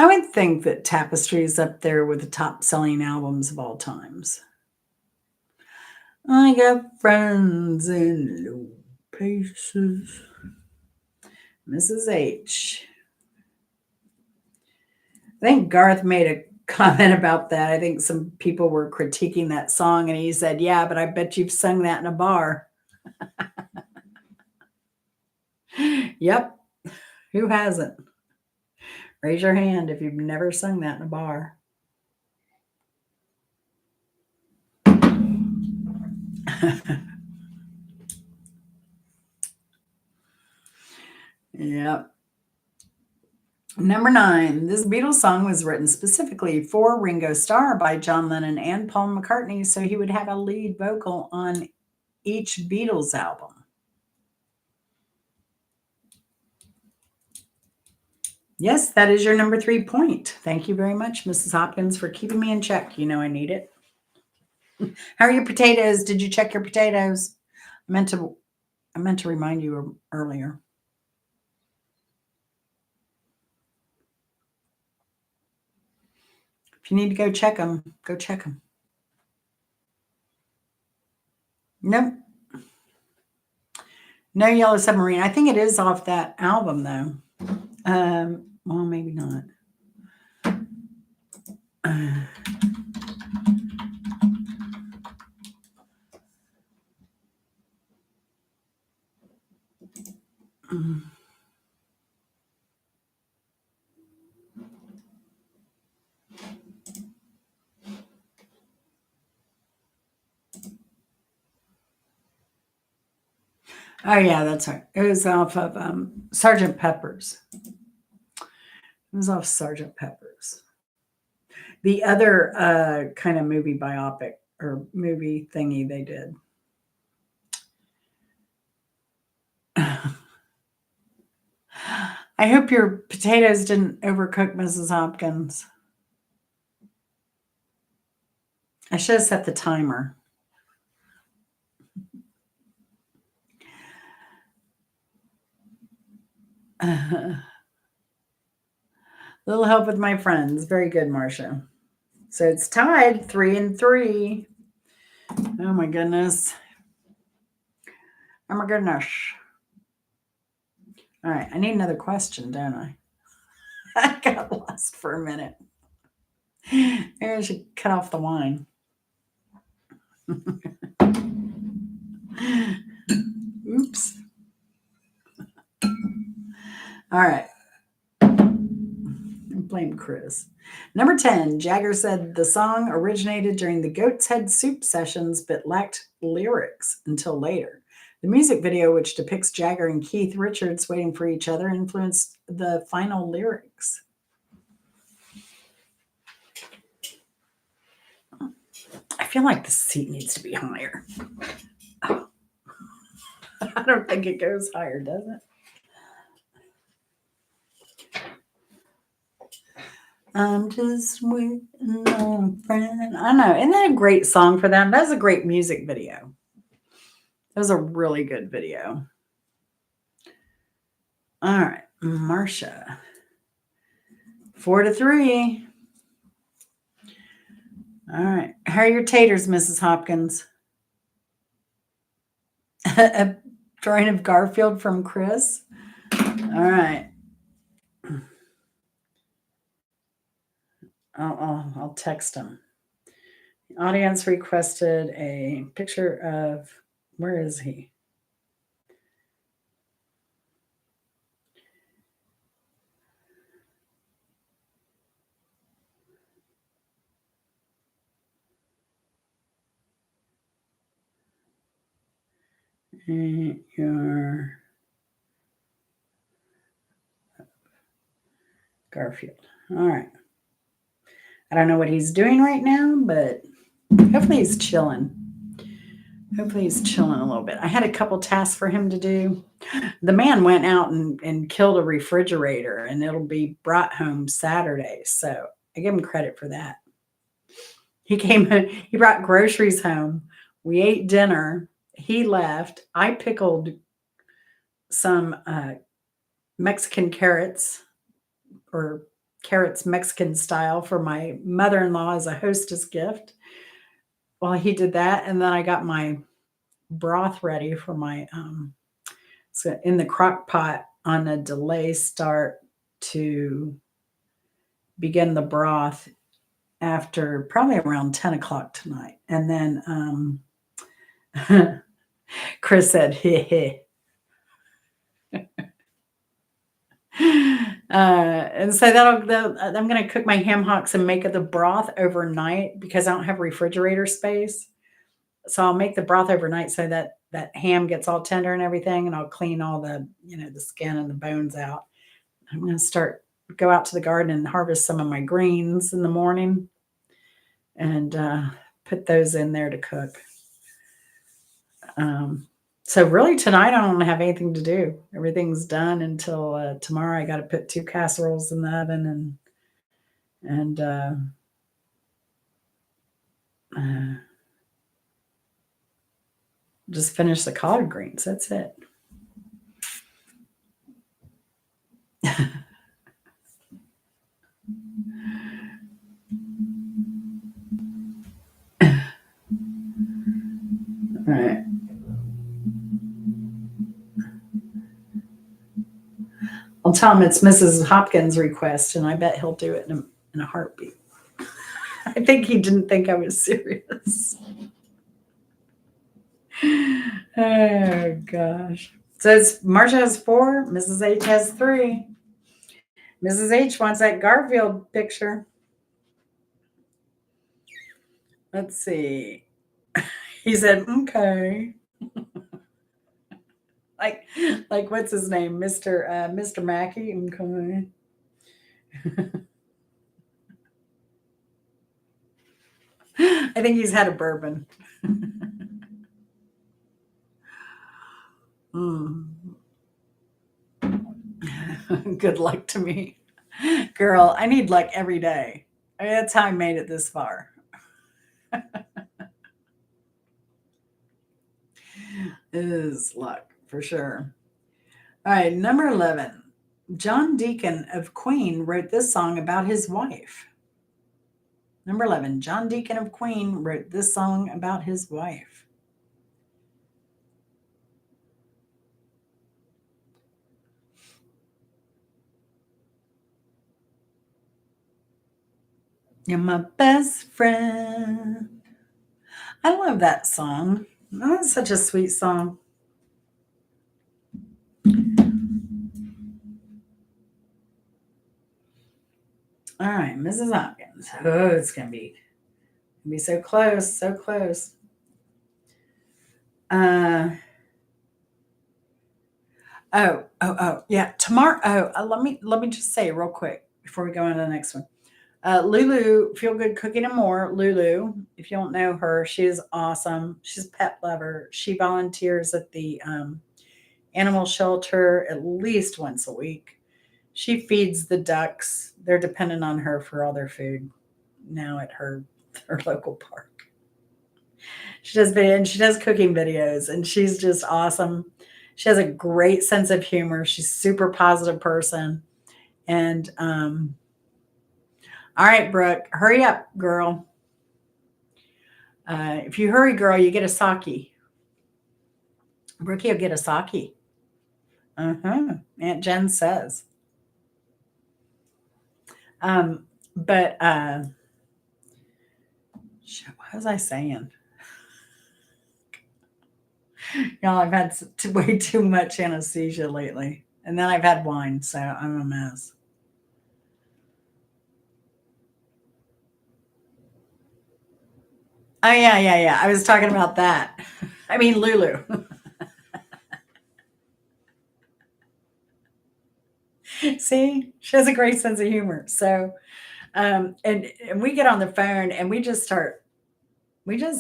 I would think that Tapestry is up there with the top selling albums of all times. I got friends in low places. Mrs. H. I think Garth made a comment about that. I think some people were critiquing that song, and he said, "Yeah, but I bet you've sung that in a bar." Yep. Who hasn't? Raise your hand if you've never sung that in a bar. Yep. Number 9. This Beatles song was written specifically for Ringo Starr by John Lennon and Paul McCartney, so he would have a lead vocal on each Beatles album. Yes, that is your number 3 point. Thank you very much, Mrs. Hopkins, for keeping me in check. You know I need it. How are your potatoes? Did you check your potatoes? I meant to remind you earlier. If you need to go check them, go check them. Nope. No Yellow Submarine. I think it is off that album, though. Well, maybe not. Oh yeah, that's right. It was off of Sergeant Pepper's. It was off Sergeant Pepper's. The other kind of movie biopic or movie thingy they did. I hope your potatoes didn't overcook, Mrs. Hopkins. I should have set the timer. Little help with my friends. Very good, Marcia. So it's tied 3-3. Oh my goodness. Oh my goodness. All right. I need another question, don't I? I got lost for a minute. Maybe I should cut off the wine. Oops. All right. Blame Chris. Number 10, Jagger said the song originated during the Goat's Head Soup sessions but lacked lyrics until later. The music video, which depicts Jagger and Keith Richards waiting for each other, influenced the final lyrics. I feel like the seat needs to be higher. Oh. I don't think it goes higher, does it? I'm just waiting on a friend. I know. Isn't that a great song for them? That's a great music video. That was a really good video. All right, Marcia. 4-3. All right. How are your taters, Mrs. Hopkins? A drawing of Garfield from Chris. All right. I'll text him. The audience requested a picture of, where is he? Your Garfield. All right. I don't know what he's doing right now, but hopefully he's chilling. Hopefully he's chilling a little bit. I had a couple tasks for him to do. The man went out and killed a refrigerator, and it'll be brought home Saturday. So I give him credit for that. He brought groceries home. We ate dinner. He left. I pickled some Mexican carrots or carrots Mexican style for my mother-in-law as a hostess gift. Well, he did that, and then I got my broth ready for my so in the crock pot on a delay start to begin the broth after probably around 10 o'clock tonight. And then Chris said, heh heh. And so I'm going to cook my ham hocks and make the broth overnight because I don't have refrigerator space. So I'll make the broth overnight so that that ham gets all tender and everything, and I'll clean all the, the skin and the bones out. I'm going to go out to the garden and harvest some of my greens in the morning and put those in there to cook. So really tonight I don't have anything to do. Everything's done until tomorrow. I got to put 2 casseroles in the oven and just finish the collard greens. That's it. All right. I'll tell him it's Mrs. Hopkins' request, and I bet he'll do it in a heartbeat. I think he didn't think I was serious. Oh, gosh. So Marsha has 4, Mrs. H has 3. Mrs. H wants that Garfield picture. Let's see. He said, okay. like what's his name? Mr. Mackey. Okay. I think he's had a bourbon. Good luck to me. Girl, I need luck every day. I mean, that's how I made it this far. Is luck for sure. All right, number 11. John Deacon of Queen wrote this song about his wife. Number 11. John Deacon of Queen wrote this song about his wife. You're my best friend. I love that song. That's such a sweet song. All right, Mrs. Hopkins. Oh, it's gonna be so close, so close. Yeah. Tomorrow. Let me just say real quick before we go on to the next one. Lulu, Feel Good Cooking and More. Lulu, if you don't know her, she is awesome. She's a pet lover. She volunteers at the animal shelter at least once a week. She feeds the ducks. They're dependent on her for all their food now at her local park. She does cooking videos, and she's just awesome. She has a great sense of humor. She's a super positive person. And all right, Brooke, hurry up, girl. If you hurry, girl, you get a sake. Brookie will get a sake. Aunt Jen says. But what was I saying? Y'all, I've had way too much anesthesia lately. And then I've had wine, so I'm a mess. Oh, yeah. I was talking about that. I mean, Lulu. See, she has a great sense of humor. So, and we get on the phone and we just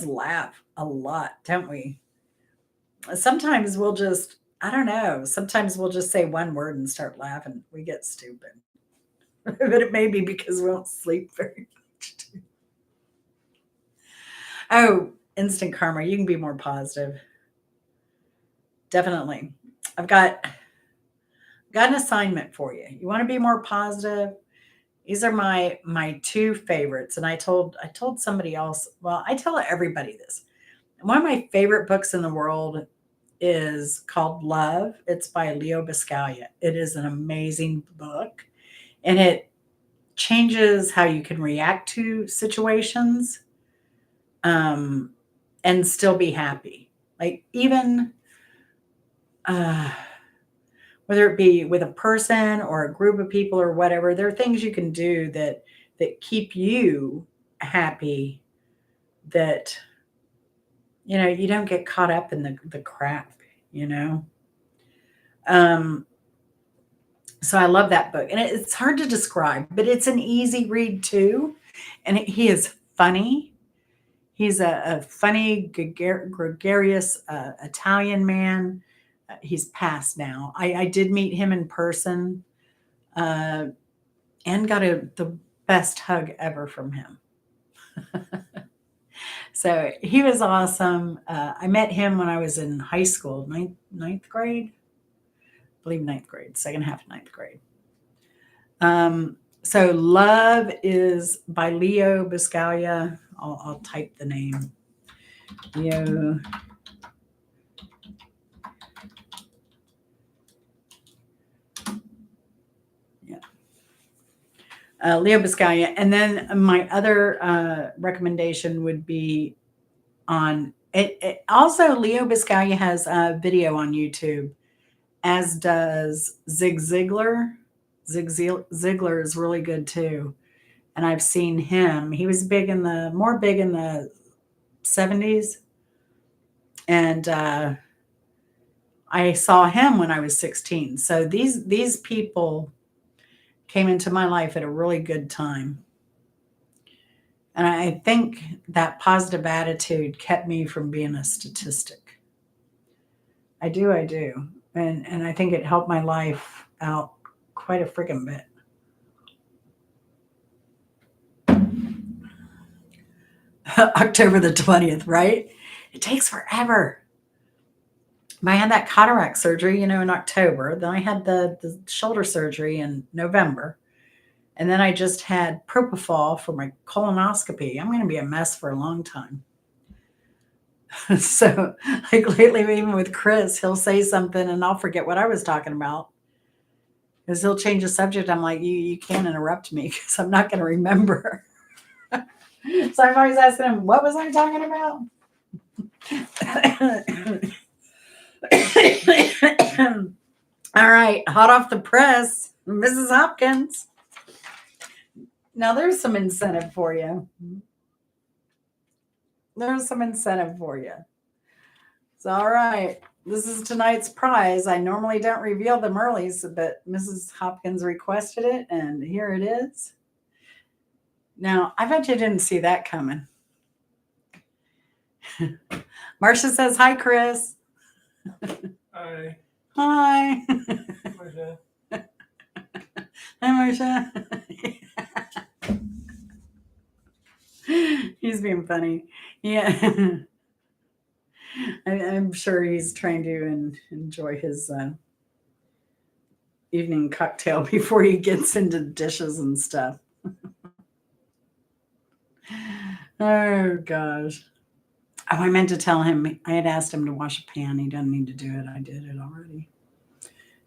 laugh a lot, don't we? Sometimes I don't know, sometimes we'll just say one word and start laughing. We get stupid. But it may be because we don't sleep very much. Oh, instant karma. You can be more positive. Definitely. I've got an assignment for you. You want to be more positive? These are my two favorites. And I told somebody else, well, I tell everybody this. One of my favorite books in the world is called Love. It's by Leo Biscaglia. It is an amazing book, and it changes how you can react to situations, um, and still be happy. Like even uh, whether it be with a person or a group of people or whatever, there are things you can do that keep you happy. That you don't get caught up in the crap. You know. Um, so I love that book, and it's hard to describe, but it's an easy read too, and he is funny. He's a funny, gregarious Italian man. He's passed now. I did meet him in person, uh, and got the best hug ever from him. So he was awesome. I met him when I was in high school, ninth grade, I believe ninth grade, second half of ninth grade. So Love is by Leo Biscaglia. I'll type the name. Leo. Yeah. Leo Biscaglia. And then my other recommendation would be on it. Also, Leo Biscaglia has a video on YouTube, as does Zig Ziglar. Ziglar is really good too. And I've seen him. He was more big in the 70s. And I saw him when I was 16. So these people came into my life at a really good time. And I think that positive attitude kept me from being a statistic. I do. And I think it helped my life out quite a freaking bit. October the 20th, right? It takes forever. I had that cataract surgery, in October. Then I had the shoulder surgery in November. And then I just had propofol for my colonoscopy. I'm going to be a mess for a long time. So, like lately, even with Chris, he'll say something and I'll forget what I was talking about because he'll change the subject. I'm like, you can't interrupt me because I'm not going to remember. So I'm always asking him, what was I talking about? All right, hot off the press, Mrs. Hopkins. Now there's some incentive for you. There's some incentive for you. So, all right. This is tonight's prize. I normally don't reveal them early, but Mrs. Hopkins requested it, and here it is. Now, I bet you didn't see that coming. Marcia says, hi, Chris. Hi. Hi. Marcia. Hi, Marcia. He's being funny. Yeah. I'm sure he's trying to enjoy his evening cocktail before he gets into dishes and stuff. Oh, gosh. Oh, I meant to tell him. I had asked him to wash a pan. He doesn't need to do it. I did it already.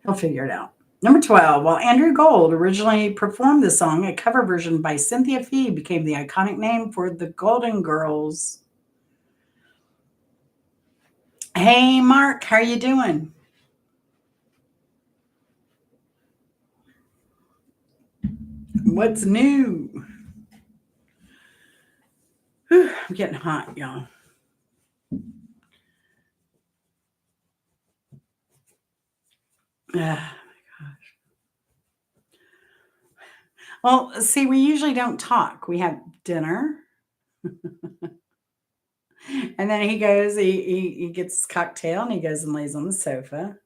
He'll figure it out. Number 12. While Andrew Gold originally performed the song, a cover version by Cynthia Fee became the iconic name for the Golden Girls. Hey, Mark, how are you doing? What's new? Whew, I'm getting hot, y'all. Oh, my gosh. Well, see, we usually don't talk. We have dinner. And then he goes, he gets his cocktail and he goes and lays on the sofa.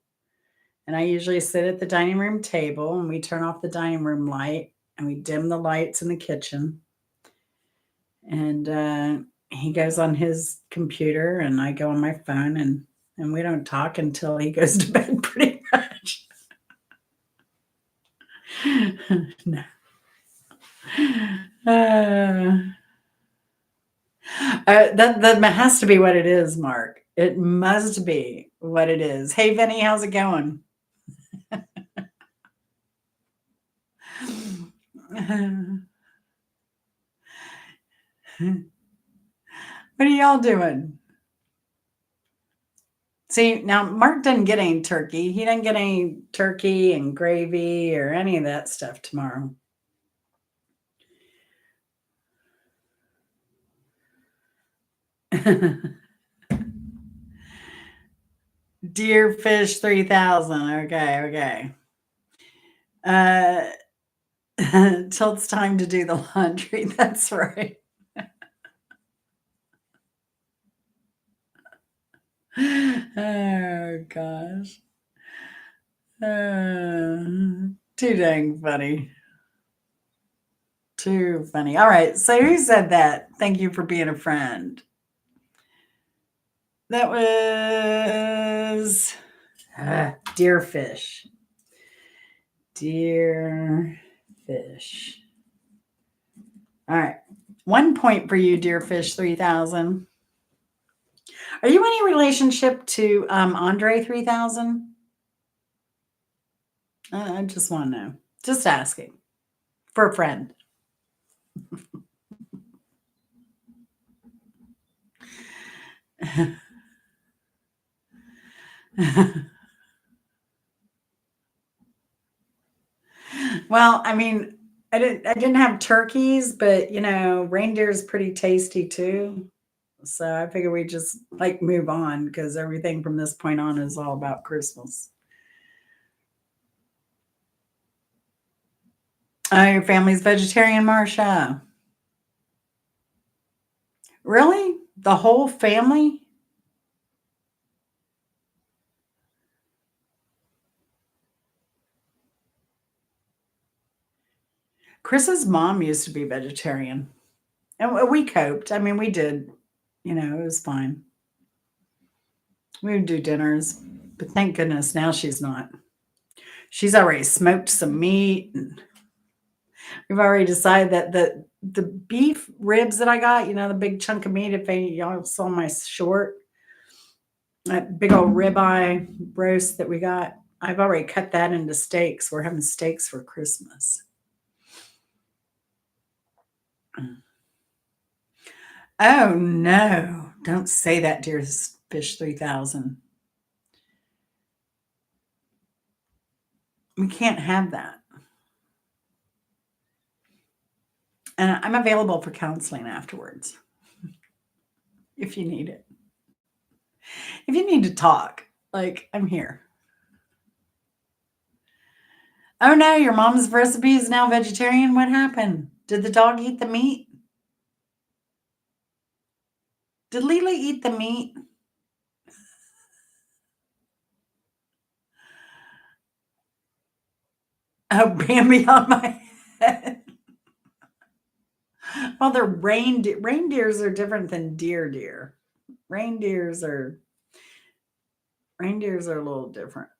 And I usually sit at the dining room table and we turn off the dining room light and we dim the lights in the kitchen. And he goes on his computer and I go on my phone and we don't talk until he goes to bed pretty much. No. That has to be what it is, Mark. It must be what it is. Hey, Vinny, how's it going? What are y'all doing? See, now Mark doesn't get any turkey. He doesn't get any turkey and gravy or any of that stuff tomorrow. Deer fish 3000. Okay, okay. Till it's time to do the laundry. That's right. Oh gosh. Too dang funny. Too funny. All right. So who said that? Thank you for being a friend. That was deer fish. Deer fish. All right. 1 point for you, deer fish 3000. Are you any relationship to Andre 3000? I just want to know. Just asking for a friend. Well, I mean, I didn't have turkeys, but reindeer is pretty tasty too. So I figure we just like move on because everything from this point on is all about Christmas. Oh, your family's vegetarian, Marcia. Really? The whole family? Chris's mom used to be vegetarian. And we coped. I mean, we did, it was fine. We would do dinners, but thank goodness now she's not. She's already smoked some meat, and we've already decided that the beef ribs that I got, the big chunk of meat, if y'all saw my short, that big old ribeye roast that we got, I've already cut that into steaks. We're having steaks for Christmas. Oh no, don't say that, dear Fish 3000. We can't have that. And I'm available for counseling afterwards if you need it. If you need to talk, like, I'm here. Oh no, your mom's recipe is now vegetarian. What happened? Did the dog eat the meat? Did Lila eat the meat? Oh, Bambi on my head. Well, they're reindeer. Reindeers are different than deer. Reindeers are reindeers are a little different.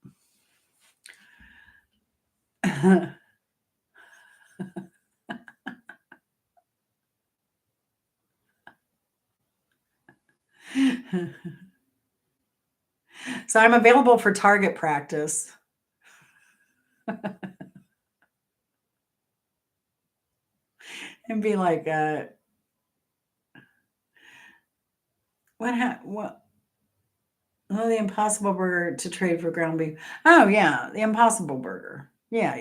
So I'm available for target practice. And be like, what? Oh, the Impossible Burger to trade for ground beef. Oh yeah, the Impossible Burger. Yeah.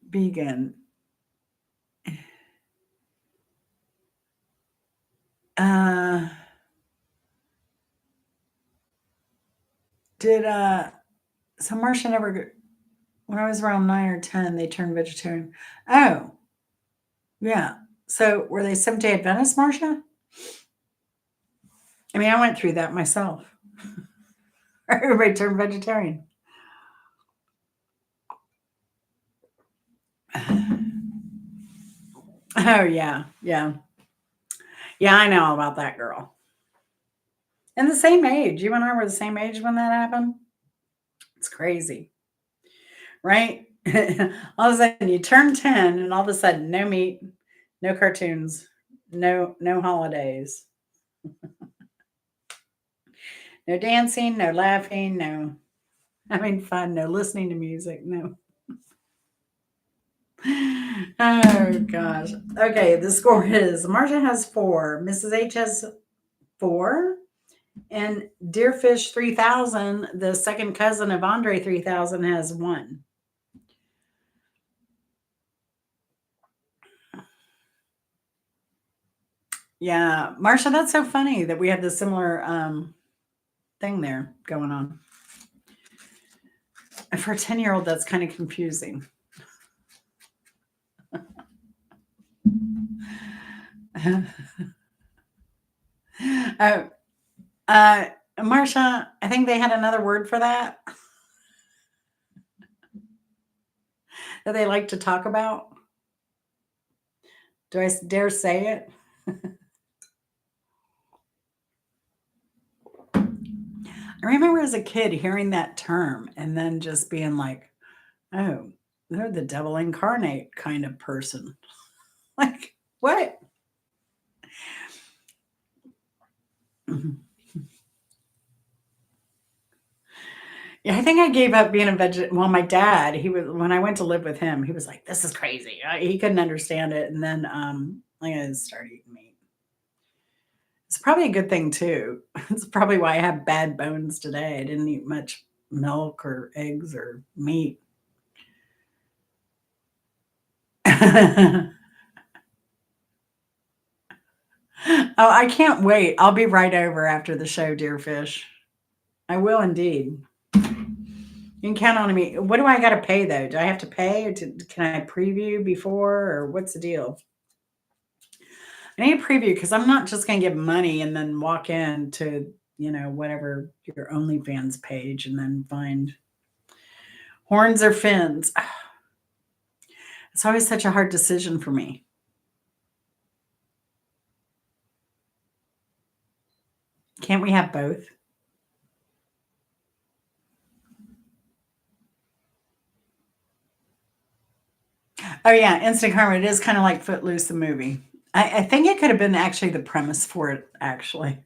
Vegan. Uh, did so Marcia never when I was around 9 or 10, they turned vegetarian. Oh, yeah. So were they Seventh Day Adventist, Marcia? I mean, I went through that myself. Everybody turned vegetarian. Oh yeah. Yeah, I know all about that girl. And the same age. You and I were the same age when that happened. It's crazy. Right? All of a sudden you turn 10 and all of a sudden no meat, no cartoons, no holidays, no dancing, no laughing, no having fun, no listening to music, no. Oh gosh. Okay, the score is Marsha has 4, Mrs. H has 4, and Deerfish 3000, the second cousin of Andre 3000, has 1. Yeah, Marsha, that's so funny that we had the similar thing there going on. And for a 10-year-old, that's kind of confusing. uh, Marsha, I think they had another word for that that they like to talk about. Do I dare say it? I remember as a kid hearing that term and then just being like, oh, they're the devil incarnate kind of person. Like, what? Yeah, I think I gave up being a vegetarian. Well, my dad, he was when I went to live with him, he was like, "This is crazy." He couldn't understand it, and then I just started eating meat. It's probably a good thing too. It's probably why I have bad bones today. I didn't eat much milk or eggs or meat. Oh, I can't wait. I'll be right over after the show, dear fish. I will indeed. You can count on me. What do I got to pay though? Do I have to pay, or can I preview before, or what's the deal? I need a preview because I'm not just going to give money and then walk into whatever your OnlyFans page and then find horns or fins. It's always such a hard decision for me. Can't we have both? Oh yeah, Instant Karma. It is kind of like Footloose, the movie. I think it could have been actually the premise for it. Actually,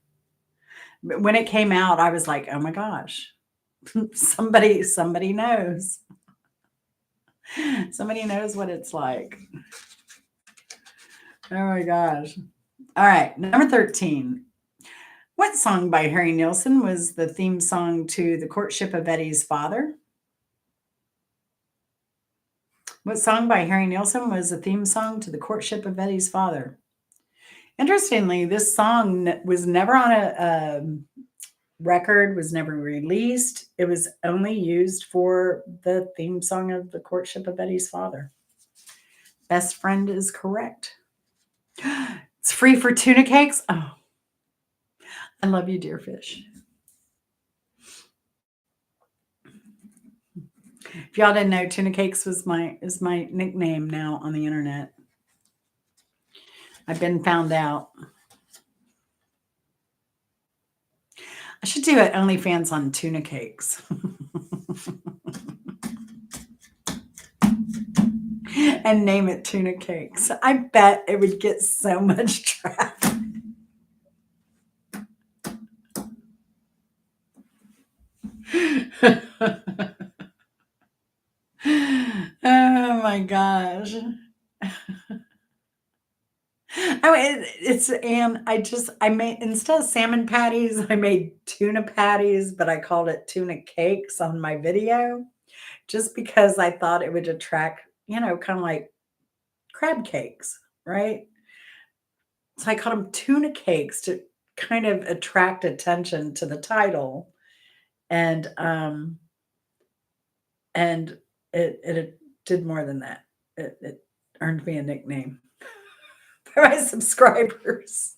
but when it came out, I was like, "Oh my gosh, somebody knows. Somebody knows what it's like." Oh my gosh! All right, number 13. What song by Harry Nilsson was the theme song to The Courtship of Eddie's Father? What song by Harry Nilsson was the theme song to The Courtship of Eddie's Father? Interestingly, this song was never on a record, was never released. It was only used for the theme song of The Courtship of Eddie's Father. Best friend is correct. It's free for tuna cakes. Oh, I love you, dear fish. If y'all didn't know, tuna cakes is my nickname now on the internet. I've been found out. I should do it OnlyFans on tuna cakes. And name it tuna cakes. I bet it would get so much traffic. Oh my gosh. Oh, it's and I made instead of salmon patties, I made tuna patties, but I called it tuna cakes on my video just because I thought it would attract, kind of like crab cakes, right? So I called them tuna cakes to kind of attract attention to the title, and and it did more than that. It earned me a nickname by my subscribers,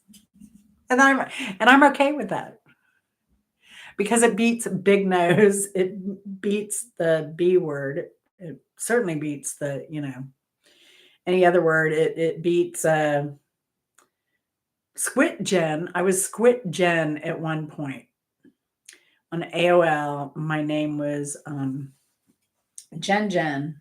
and I'm okay with that because it beats big nose. It beats the B word. It certainly beats the any other word. It beats Squit Gen. I was Squit Gen at one point on AOL. My name was Jen Jen,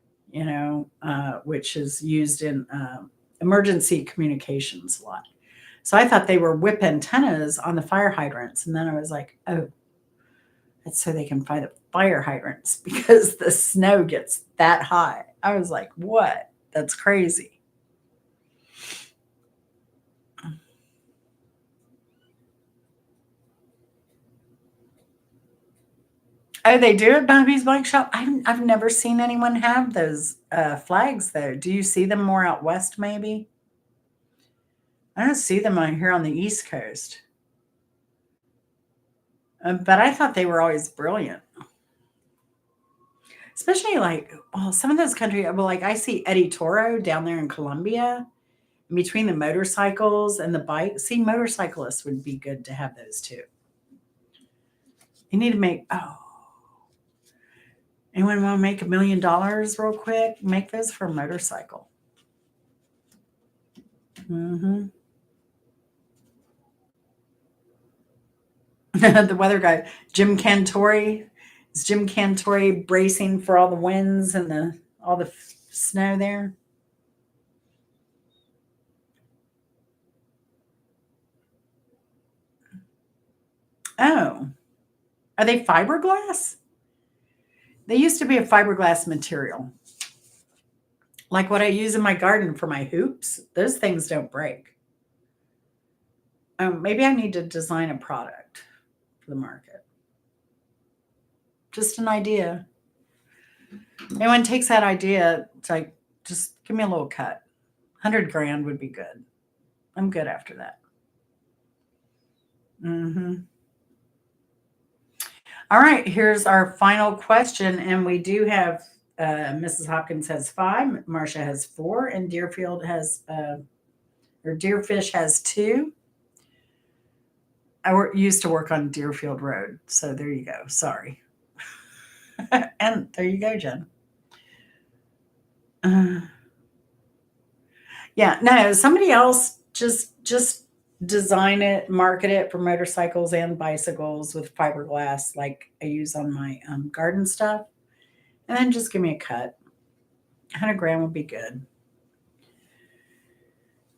which is used in emergency communications a lot. So I thought they were whip antennas on the fire hydrants. And then I was like, oh, that's so they can find the fire hydrants because the snow gets that high. I was like, what? That's crazy. Oh, they do at Bobby's Bike Shop? I've never seen anyone have those flags, though. Do you see them more out west, maybe? I don't see them on here on the East Coast. But I thought they were always brilliant. Especially some of those countries, well, like I see Eddie Toro down there in Colombia between the motorcycles and the bikes. See, motorcyclists would be good to have those too. You need to anyone want to make $1 million real quick? Make those for a motorcycle. Mm-hmm. The weather guy, Jim Cantori. Is Jim Cantori bracing for all the winds and all the snow there? Oh, are they fiberglass? They used to be a fiberglass material. Like what I use in my garden for my hoops. Those things don't break. Maybe I need to design a product for the market. Just an idea. Anyone takes that idea, it's like, just give me a little cut. 100 grand would be good. I'm good after that. Mm-hmm. All right, here's our final question. And we do have Mrs. Hopkins has 5, Marcia has 4, and Deerfield has, or Deerfish has 2. I used to work on Deerfield Road. So there you go. Sorry. And there you go, Jen. Yeah, no, somebody else just design it, market it for motorcycles and bicycles with fiberglass like I use on my garden stuff. And then just give me a cut. 100 grand would be good.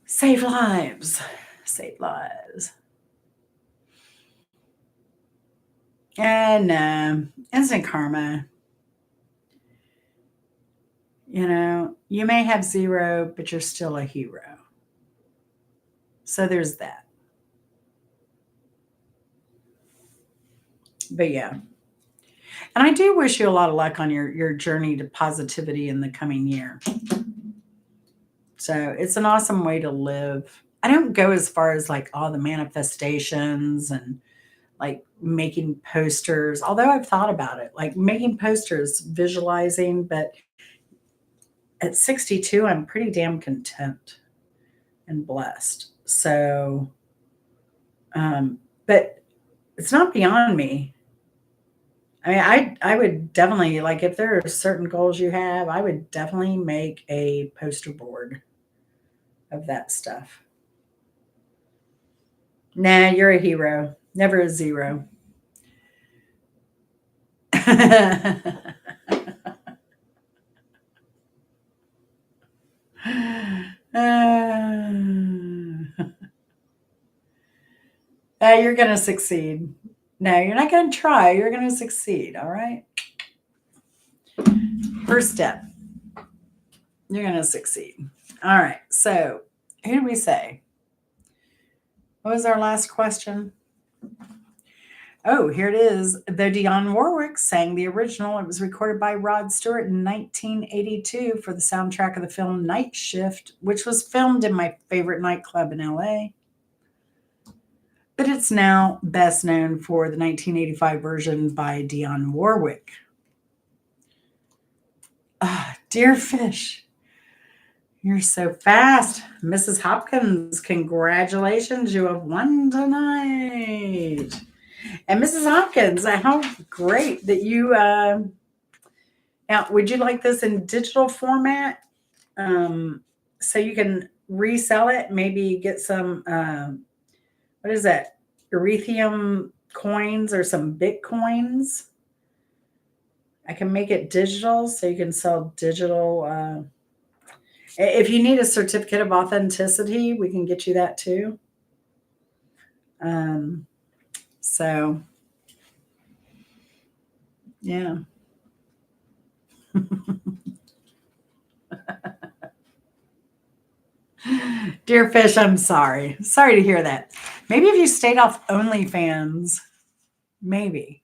Save lives. Save lives. And instant karma. You may have 0, but you're still a hero. So there's that. But yeah. And I do wish you a lot of luck on your journey to positivity in the coming year. So it's an awesome way to live. I don't go as far as like all the manifestations and like making posters, although I've thought about it, like making posters, visualizing, but at 62, I'm pretty damn content and blessed. So, but it's not beyond me. I mean, I would definitely, like, if there are certain goals you have, I would definitely make a poster board of that stuff. Nah, you're a hero, never a 0. You're going to succeed. No, you're not going to try. You're going to succeed. All right. First step. You're going to succeed. All right. So, who did we say? What was our last question? Oh, here it is. Though Dionne Warwick sang the original, it was recorded by Rod Stewart in 1982 for the soundtrack of the film Night Shift, which was filmed in my favorite nightclub in LA. But it's now best known for the 1985 version by Dionne Warwick. Dear Fish, you're so fast. Mrs. Hopkins, congratulations. You have won tonight. And Mrs. Hopkins, how great that you, now, would you like this in digital format? So you can resell it, maybe get some, what is that? Ethereum coins or some Bitcoins. I can make it digital so you can sell digital. If you need a certificate of authenticity, we can get you that too. Um, so, yeah. Dear Fish, I'm sorry. Sorry to hear that. Maybe if you stayed off OnlyFans, maybe.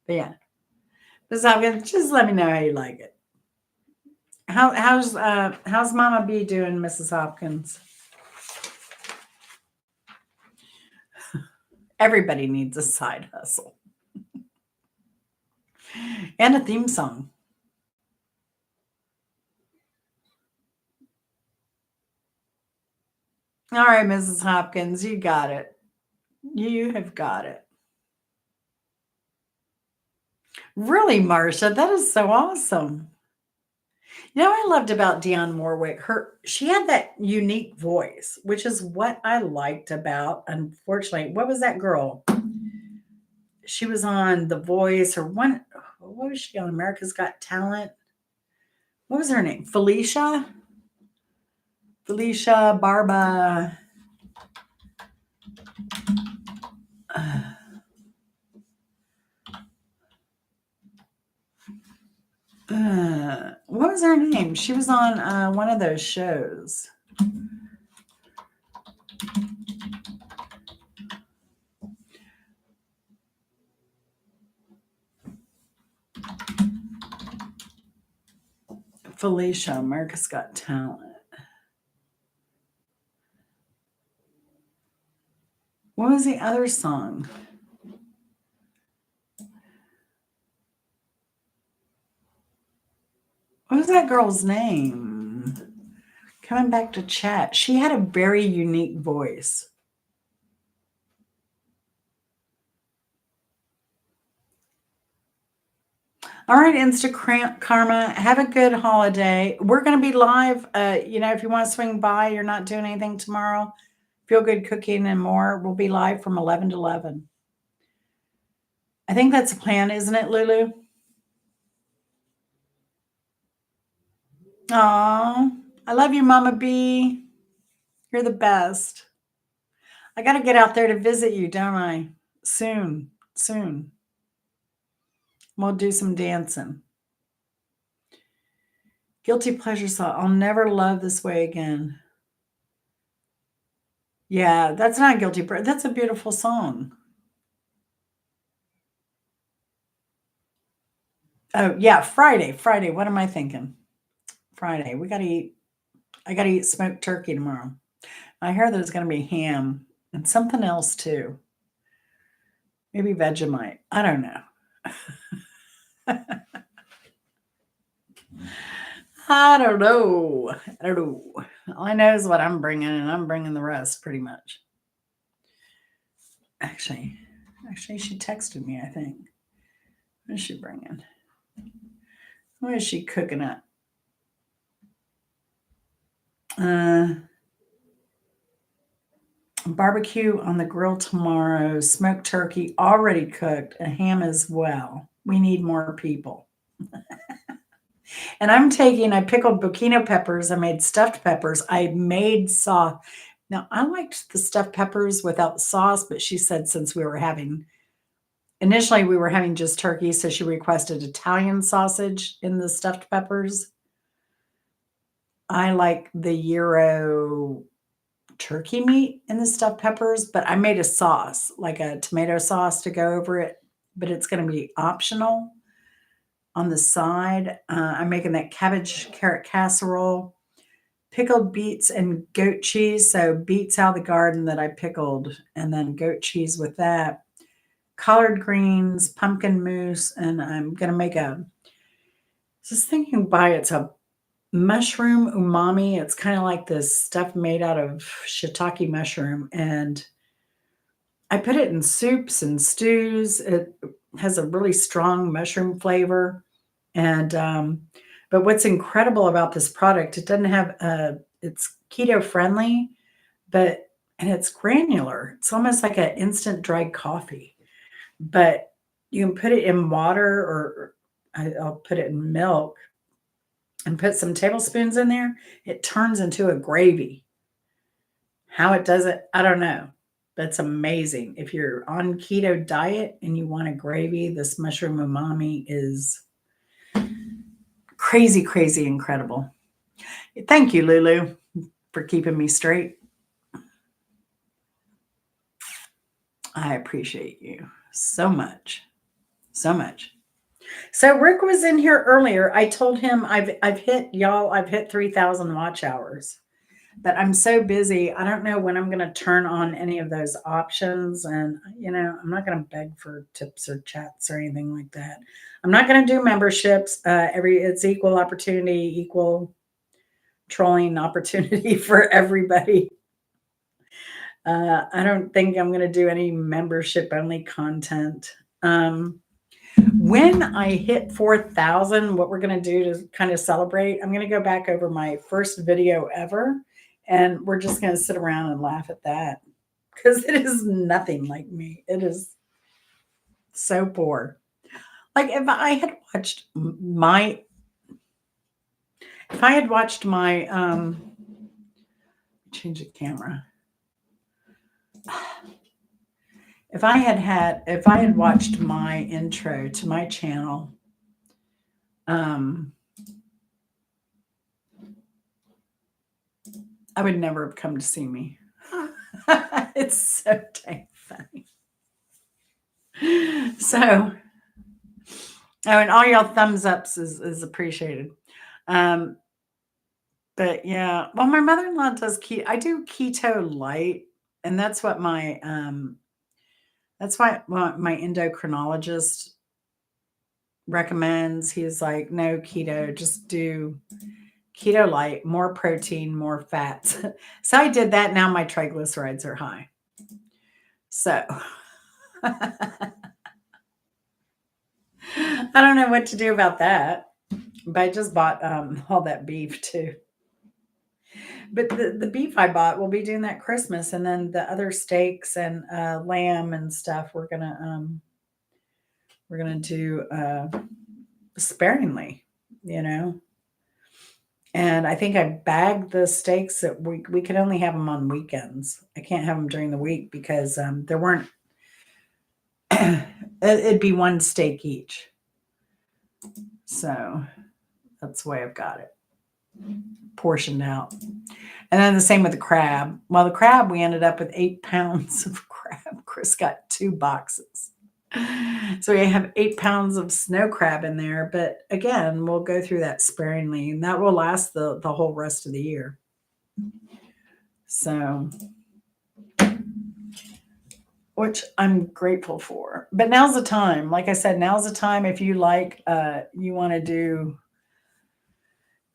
But yeah. Just let me know how you like it. How's Mama B doing, Mrs. Hopkins? Everybody needs a side hustle and a theme song. All right, Mrs. Hopkins, you got it. You have got it. Really, Marcia, that is so awesome. You know what I loved about Dionne Warwick? She had that unique voice, which is what I liked about, unfortunately, what was that girl? She was on The Voice or one, what was she on? America's Got Talent. What was her name? Felicia Barba. What was her name? She was on one of those shows. Felicia, America's Got Talent. What was the other song? What was that girl's name? Coming back to chat. She had a very unique voice. All right, Instagram Karma, have a good holiday. We're going to be live. If you want to swing by, you're not doing anything tomorrow. Feel Good Cooking and More. We'll be live from 11 to 11. I think that's the plan, isn't it, Lulu? Aw, I love you, Mama B. You're the best. I got to get out there to visit you, don't I? Soon, soon. We'll do some dancing. Guilty pleasure song. I'll never love this way again. Yeah, that's not guilty. That's a beautiful song. Oh yeah, Friday. Friday. What am I thinking? Friday. We got to eat. I got to eat smoked turkey tomorrow. I hear there's going to be ham and something else too. Maybe Vegemite. I don't know. I don't know. I don't know. All I know is what I'm bringing, and I'm bringing the rest pretty much. Actually, she texted me, I think. What is she bringing? What is she cooking up? Barbecue on the grill tomorrow, smoked turkey already cooked, a ham as well. We need more people. And I pickled bocchino peppers. I made stuffed peppers. I made sauce. Now, I liked the stuffed peppers without sauce, but she said since initially we were having just turkey, so she requested Italian sausage in the stuffed peppers. I like the gyro turkey meat in the stuffed peppers, but I made a sauce, like a tomato sauce to go over it, but it's going to be optional on the side. I'm making that cabbage carrot casserole, pickled beets and goat cheese. So beets out of the garden that I pickled, and then goat cheese with that. Collard greens, pumpkin mousse, and I'm going to make just thinking by it's a mushroom umami. It's kind of like this stuff made out of shiitake mushroom, and I put it in soups and stews. It has a really strong mushroom flavor, and but what's incredible about this product, it doesn't have it's keto friendly, and it's granular. It's almost like an instant dried coffee. but you can put it in water or I'll put it in milk and put some tablespoons in there. It turns into a gravy. How it does it, I don't know. That's amazing. If you're on keto diet and you want a gravy, this mushroom umami is crazy, crazy incredible. Thank you, Lulu, for keeping me straight. I appreciate you so much. So much. So Rick was in here earlier. I told him I've hit y'all, I've hit 3,000 watch hours. But I'm so busy. I don't know when I'm going to turn on any of those options. And, I'm not going to beg for tips or chats or anything like that. I'm not going to do memberships. It's equal opportunity, equal trolling opportunity for everybody. I don't think I'm going to do any membership only content. When I hit 4,000, what we're going to do to kind of celebrate, I'm going to go back over my first video ever. And we're just going to sit around and laugh at that because it is nothing like me. It is so poor. Like if I had watched my, change the camera. If I had watched my intro to my channel, I would never have come to see me. It's so dang funny. So, and all y'all thumbs ups is appreciated. But yeah, well, my mother-in-law does keto. I do keto light, and that's what my endocrinologist recommends. He's like, no keto, just do keto light, more protein, more fats. So I did that. Now my triglycerides are high. So I don't know what to do about that. But I just bought all that beef too. But the beef I bought, we'll be doing that Christmas, and then the other steaks and lamb and stuff. We're gonna do sparingly, And I think I bagged the steaks that we could only have them on weekends. I can't have them during the week because there weren't. It'd be one steak each. So that's the way I've got it portioned out. And then the same with the crab. Well, the crab, we ended up with 8 pounds of crab. Chris got 2 boxes. So we have 8 pounds of snow crab in there. But again, we'll go through that sparingly, and that will last the whole rest of the year. So, which I'm grateful for. But now's the time. Like I said, now's the time if you you want to do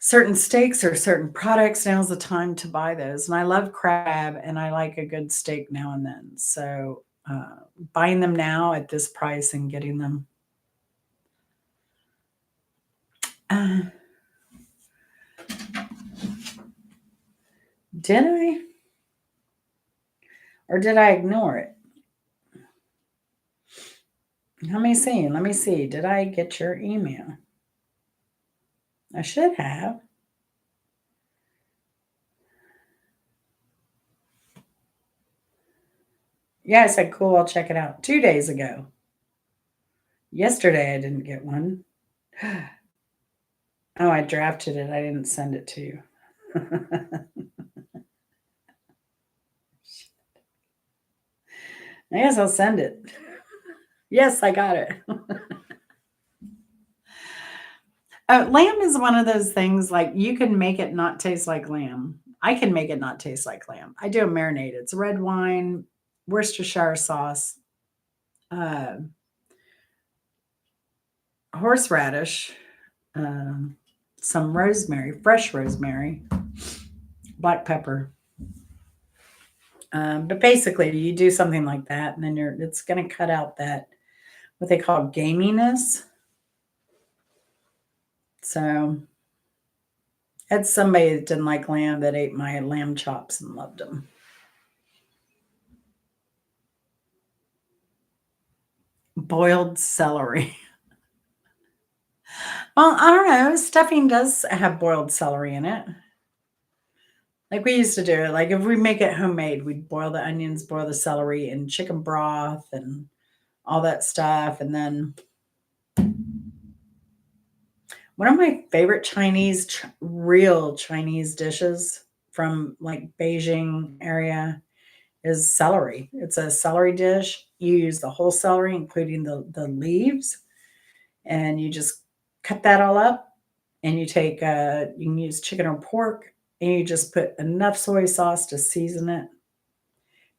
certain steaks or certain products, now's the time to buy those. And I love crab, and I like a good steak now and then. So buying them now at this price and getting them. Did I? Or did I ignore it? Let me see. Did I get your email? I should have. Yeah, I said, cool, I'll check it out 2 days ago. Yesterday, I didn't get one. Oh, I drafted it. I didn't send it to you. I guess I'll send it. Yes, I got it. Lamb is one of those things, like you can make it not taste like lamb. I can make it not taste like lamb. I do a marinade. It's red wine, Worcestershire sauce, horseradish, some rosemary, fresh rosemary, black pepper. But basically, you do something like that, and then it's going to cut out that what they call gaminess. So, had somebody that didn't like lamb that ate my lamb chops and loved them. Boiled celery. Well, I don't know. Stuffing does have boiled celery in it. Like we used to do it. Like if we make it homemade, we'd boil the onions, boil the celery, and chicken broth and all that stuff. And then one of my favorite real Chinese dishes from like Beijing area is celery. It's a celery dish. You use the whole celery, including the leaves, and you just cut that all up. And you take you can use chicken or pork, and you just put enough soy sauce to season it.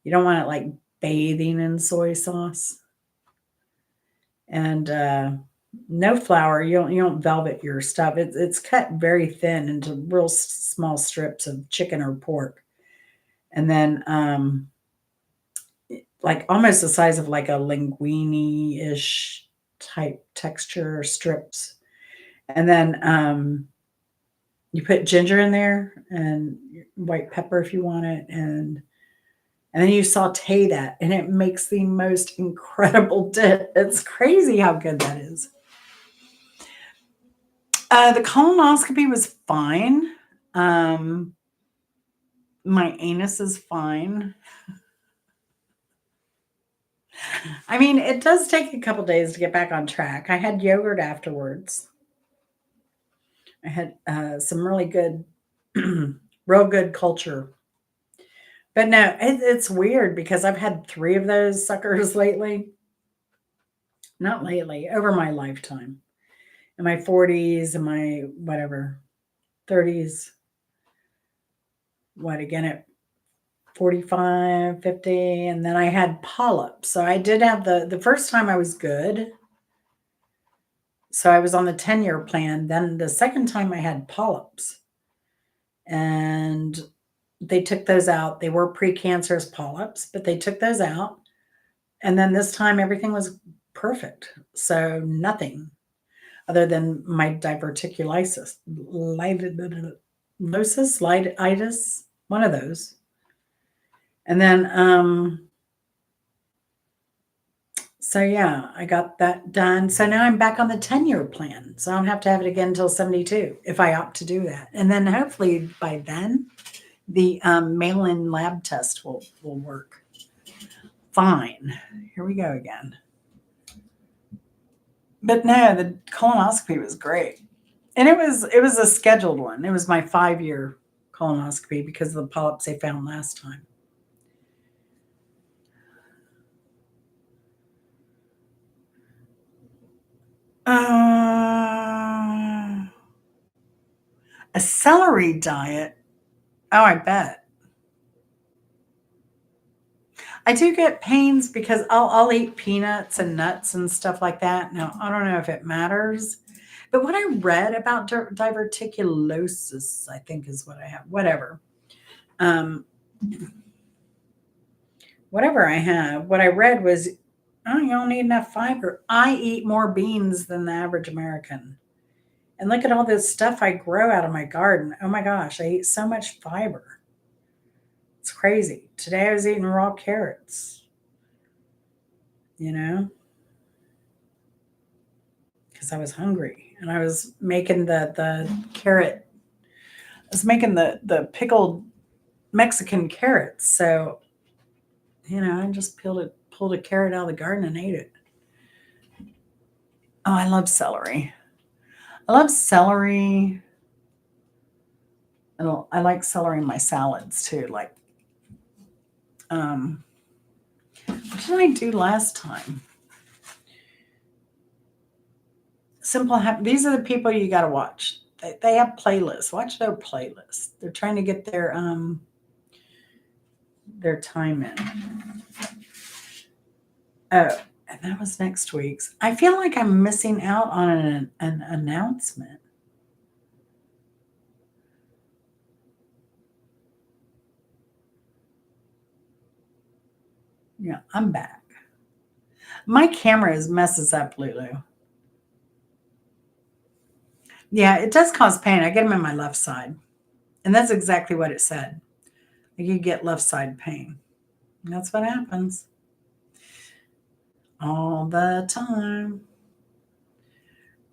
You don't want it like bathing in soy sauce, and no flour. You don't velvet your stuff. It's cut very thin into real small strips of chicken or pork, and then like almost the size of like a linguine ish type texture strips, and then you put ginger in there and white pepper if you want it, and then you saute that, and it makes the most incredible dish. It's crazy how good that is. The colonoscopy was fine. Um, my anus is fine. I mean, it does take a couple days to get back on track. I had yogurt afterwards. I had some really good, real good culture. But no, it's weird because I've had three of those suckers lately. Not lately, over my lifetime. In my 40s and my whatever, 30s. What again at 45, 50, and then I had polyps. So I did have the first time I was good. So I was on the 10-year plan. Then the second time I had polyps. And they took those out. They were precancerous polyps, but they took those out. And then this time everything was perfect. So nothing other than my diverticulitis, liditis, one of those. And then so yeah, I got that done. So now I'm back on the 10-year plan. So I don't have to have it again until 72 if I opt to do that. And then hopefully by then the mail-in lab test will work fine. Here we go again. But no, the colonoscopy was great. And it was a scheduled one. It was my 5-year colonoscopy because of the polyps they found last time. A celery diet. Oh, I bet. I do get pains because I'll eat peanuts and nuts and stuff like that. Now, I don't know if it matters, but what I read about diverticulosis, I think is what I have. Um, whatever I have, what I read was, oh, you don't need enough fiber. I eat more beans than the average American. And look at all this stuff I grow out of my garden. Oh my gosh, I eat so much fiber. It's crazy. Today I was eating raw carrots, you know, because I was hungry and I was making the carrot. I was making the pickled Mexican carrots. So, I just pulled a carrot out of the garden and ate it. Oh, I love celery. I love celery. And I like celery in my salads too. Like, what did I do last time? These are the people you got to watch. They have playlists. Watch their playlists. They're trying to get their time in. Oh, and that was next week's. I feel like I'm missing out on an announcement. Yeah, I'm back. My camera messes up, Lulu. Yeah, it does cause pain. I get them in my left side. And that's exactly what it said. Like you get left side pain. And that's what happens. all the time.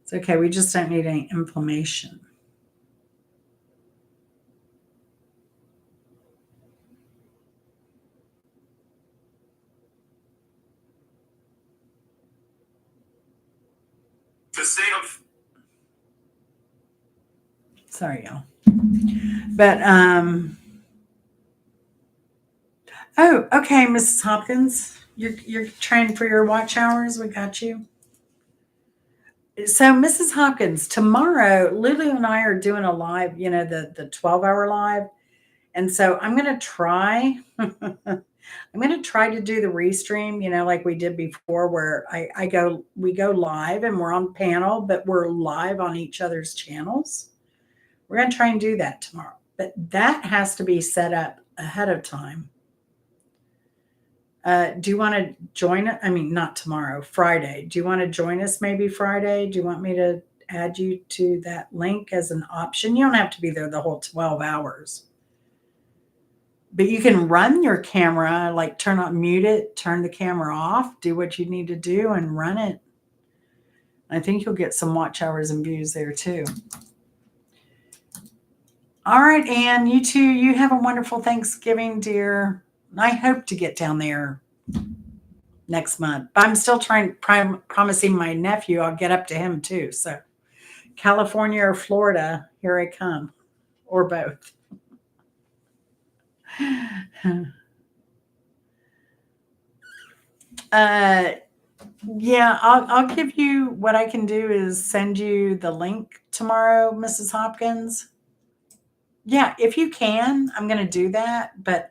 It's okay. We just don't need any inflammation. To say Sorry, y'all. But oh, okay, Mrs. Hopkins, you're trying for your watch hours. We got you. So, Mrs. Hopkins, tomorrow Lulu and I are doing a live. The 12-hour live, and so I'm gonna try. I'm gonna try to do the restream. Like we did before, where we go live and we're on panel, but we're live on each other's channels. We're gonna try and do that tomorrow, but that has to be set up ahead of time. Do you want to join it? I mean, not tomorrow, Friday. Do you want to join us maybe Friday? Do you want me to add you to that link as an option? You don't have to be there the whole 12 hours. But you can run your camera, like mute it, turn the camera off, do what you need to do and run it. I think you'll get some watch hours and views there too. All right, Anne, you too. You have a wonderful Thanksgiving, dear. I hope to get down there next month. But I'm still promising my nephew I'll get up to him too. So California or Florida, here I come, or both. Yeah, I'll give you what I can do is send you the link tomorrow, Mrs. Hopkins. Yeah, if you can, I'm going to do that. But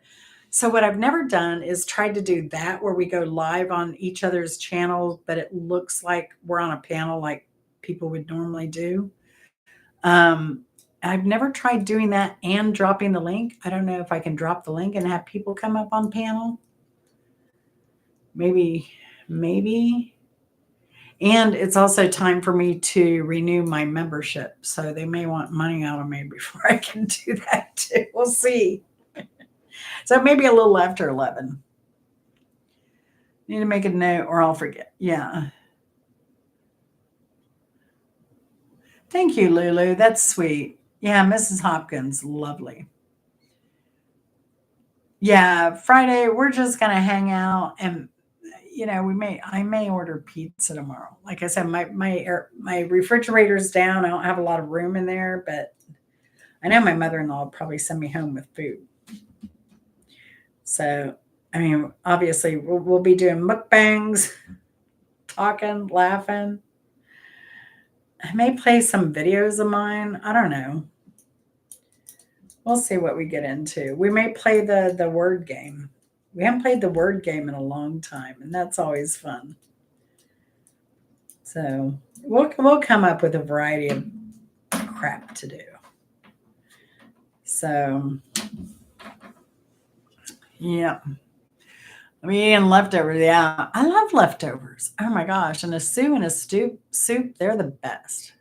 so what I've never done is tried to do that where we go live on each other's channels, but it looks like we're on a panel like people would normally do. I've never tried doing that and dropping the link. I don't know if I can drop the link and have people come up on panel. Maybe. And it's also time for me to renew my membership. So they may want money out of me before I can do that too. We'll see. So maybe a little after 11. Need to make a note or I'll forget. Yeah. Thank you, Lulu. That's sweet. Yeah, Mrs. Hopkins, lovely. Yeah, Friday, we're just going to hang out and I may order pizza tomorrow. Like I said, my refrigerator's down. I don't have a lot of room in there, but I know my mother-in-law will probably send me home with food. So, I mean, obviously we'll be doing mukbangs, talking, laughing. I may play some videos of mine. I don't know. We'll see what we get into. We may play the word game. We haven't played the word game in a long time, and that's always fun. So we'll come up with a variety of crap to do. So yeah. I mean, eating leftovers. Yeah, I love leftovers. Oh my gosh. And a stew and a soup, they're the best.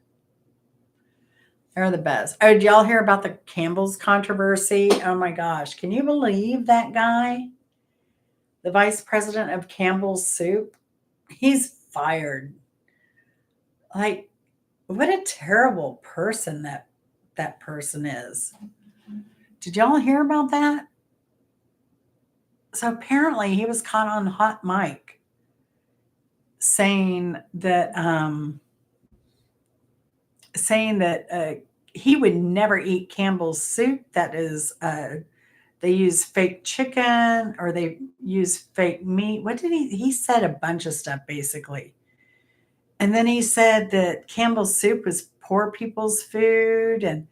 They're the best. Oh, did y'all hear about the Campbell's controversy? Oh my gosh. Can you believe that guy? The vice president of Campbell's Soup? He's fired. Like, what a terrible person that person is. Did y'all hear about that? So apparently he was caught on hot mic saying that he would never eat Campbell's soup. That is, they use fake chicken or they use fake meat. What did he said a bunch of stuff basically. And then he said that Campbell's soup was poor people's food. And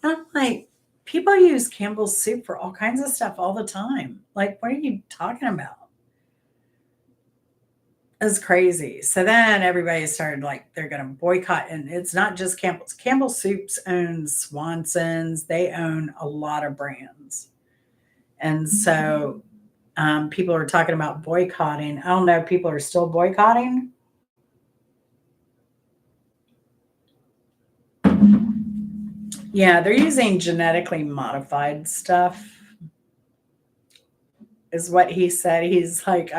I'm like, people use Campbell's soup for all kinds of stuff all the time. Like, what are you talking about? It's crazy. So then everybody started like, they're going to boycott. And it's not just Campbell's. Campbell's Soups owns Swanson's. They own a lot of brands. And so people are talking about boycotting. I don't know if people are still boycotting. Yeah, they're using genetically modified stuff, is what he said. He's like,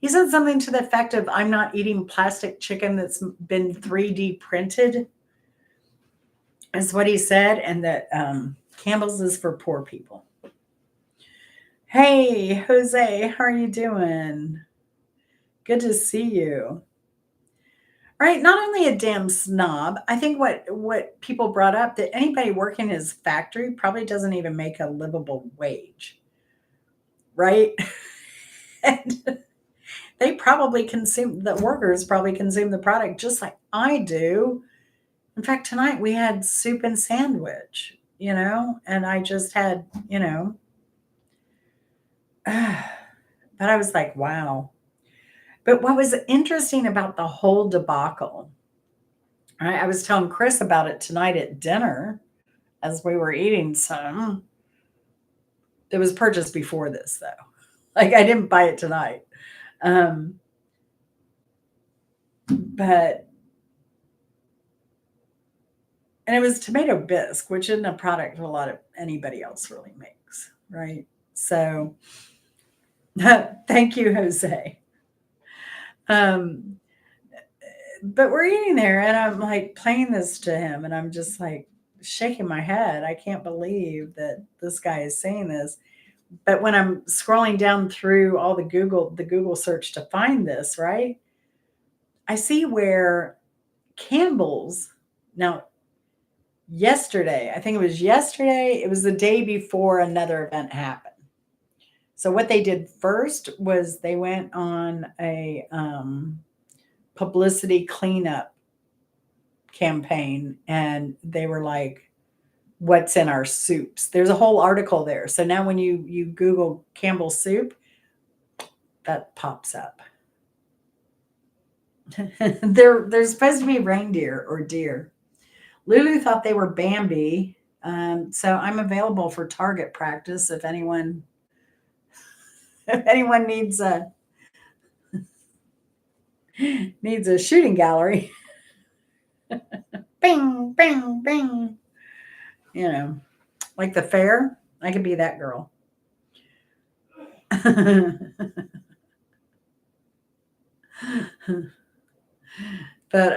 He said something to the effect of, I'm not eating plastic chicken that's been 3D printed, is what he said, and that Campbell's is for poor people. Hey, Jose, how are you doing? Good to see you. Right, not only a damn snob, I think what people brought up, that anybody working in his factory probably doesn't even make a livable wage, right? And they probably consume, the workers probably consume the product just like I do. In fact, tonight we had soup and sandwich, and I just had, but I was like, wow. But what was interesting about the whole debacle, I was telling Chris about it tonight at dinner as we were eating some. It was purchased before this, though. Like, I didn't buy it tonight. Um, but, and it was tomato bisque, which isn't a product a lot of anybody else really makes, right? So, thank you, Jose. Um, but we're eating there, and I'm like playing this to him, and I'm just like shaking my head. I can't believe that this guy is saying this. But when I'm scrolling down through all the Google search to find this, right? I see where Campbell's, now yesterday, I think it was yesterday, it was the day before another event happened. So what they did first was they went on a publicity cleanup campaign, and they were like, what's in our soups? There's a whole article there. So now when you Google Campbell's soup, that pops up. They're supposed to be reindeer or deer. Lulu thought they were Bambi. So I'm available for target practice if anyone needs a shooting gallery. Bing, bing, bing. Like the fair. I could be that girl. But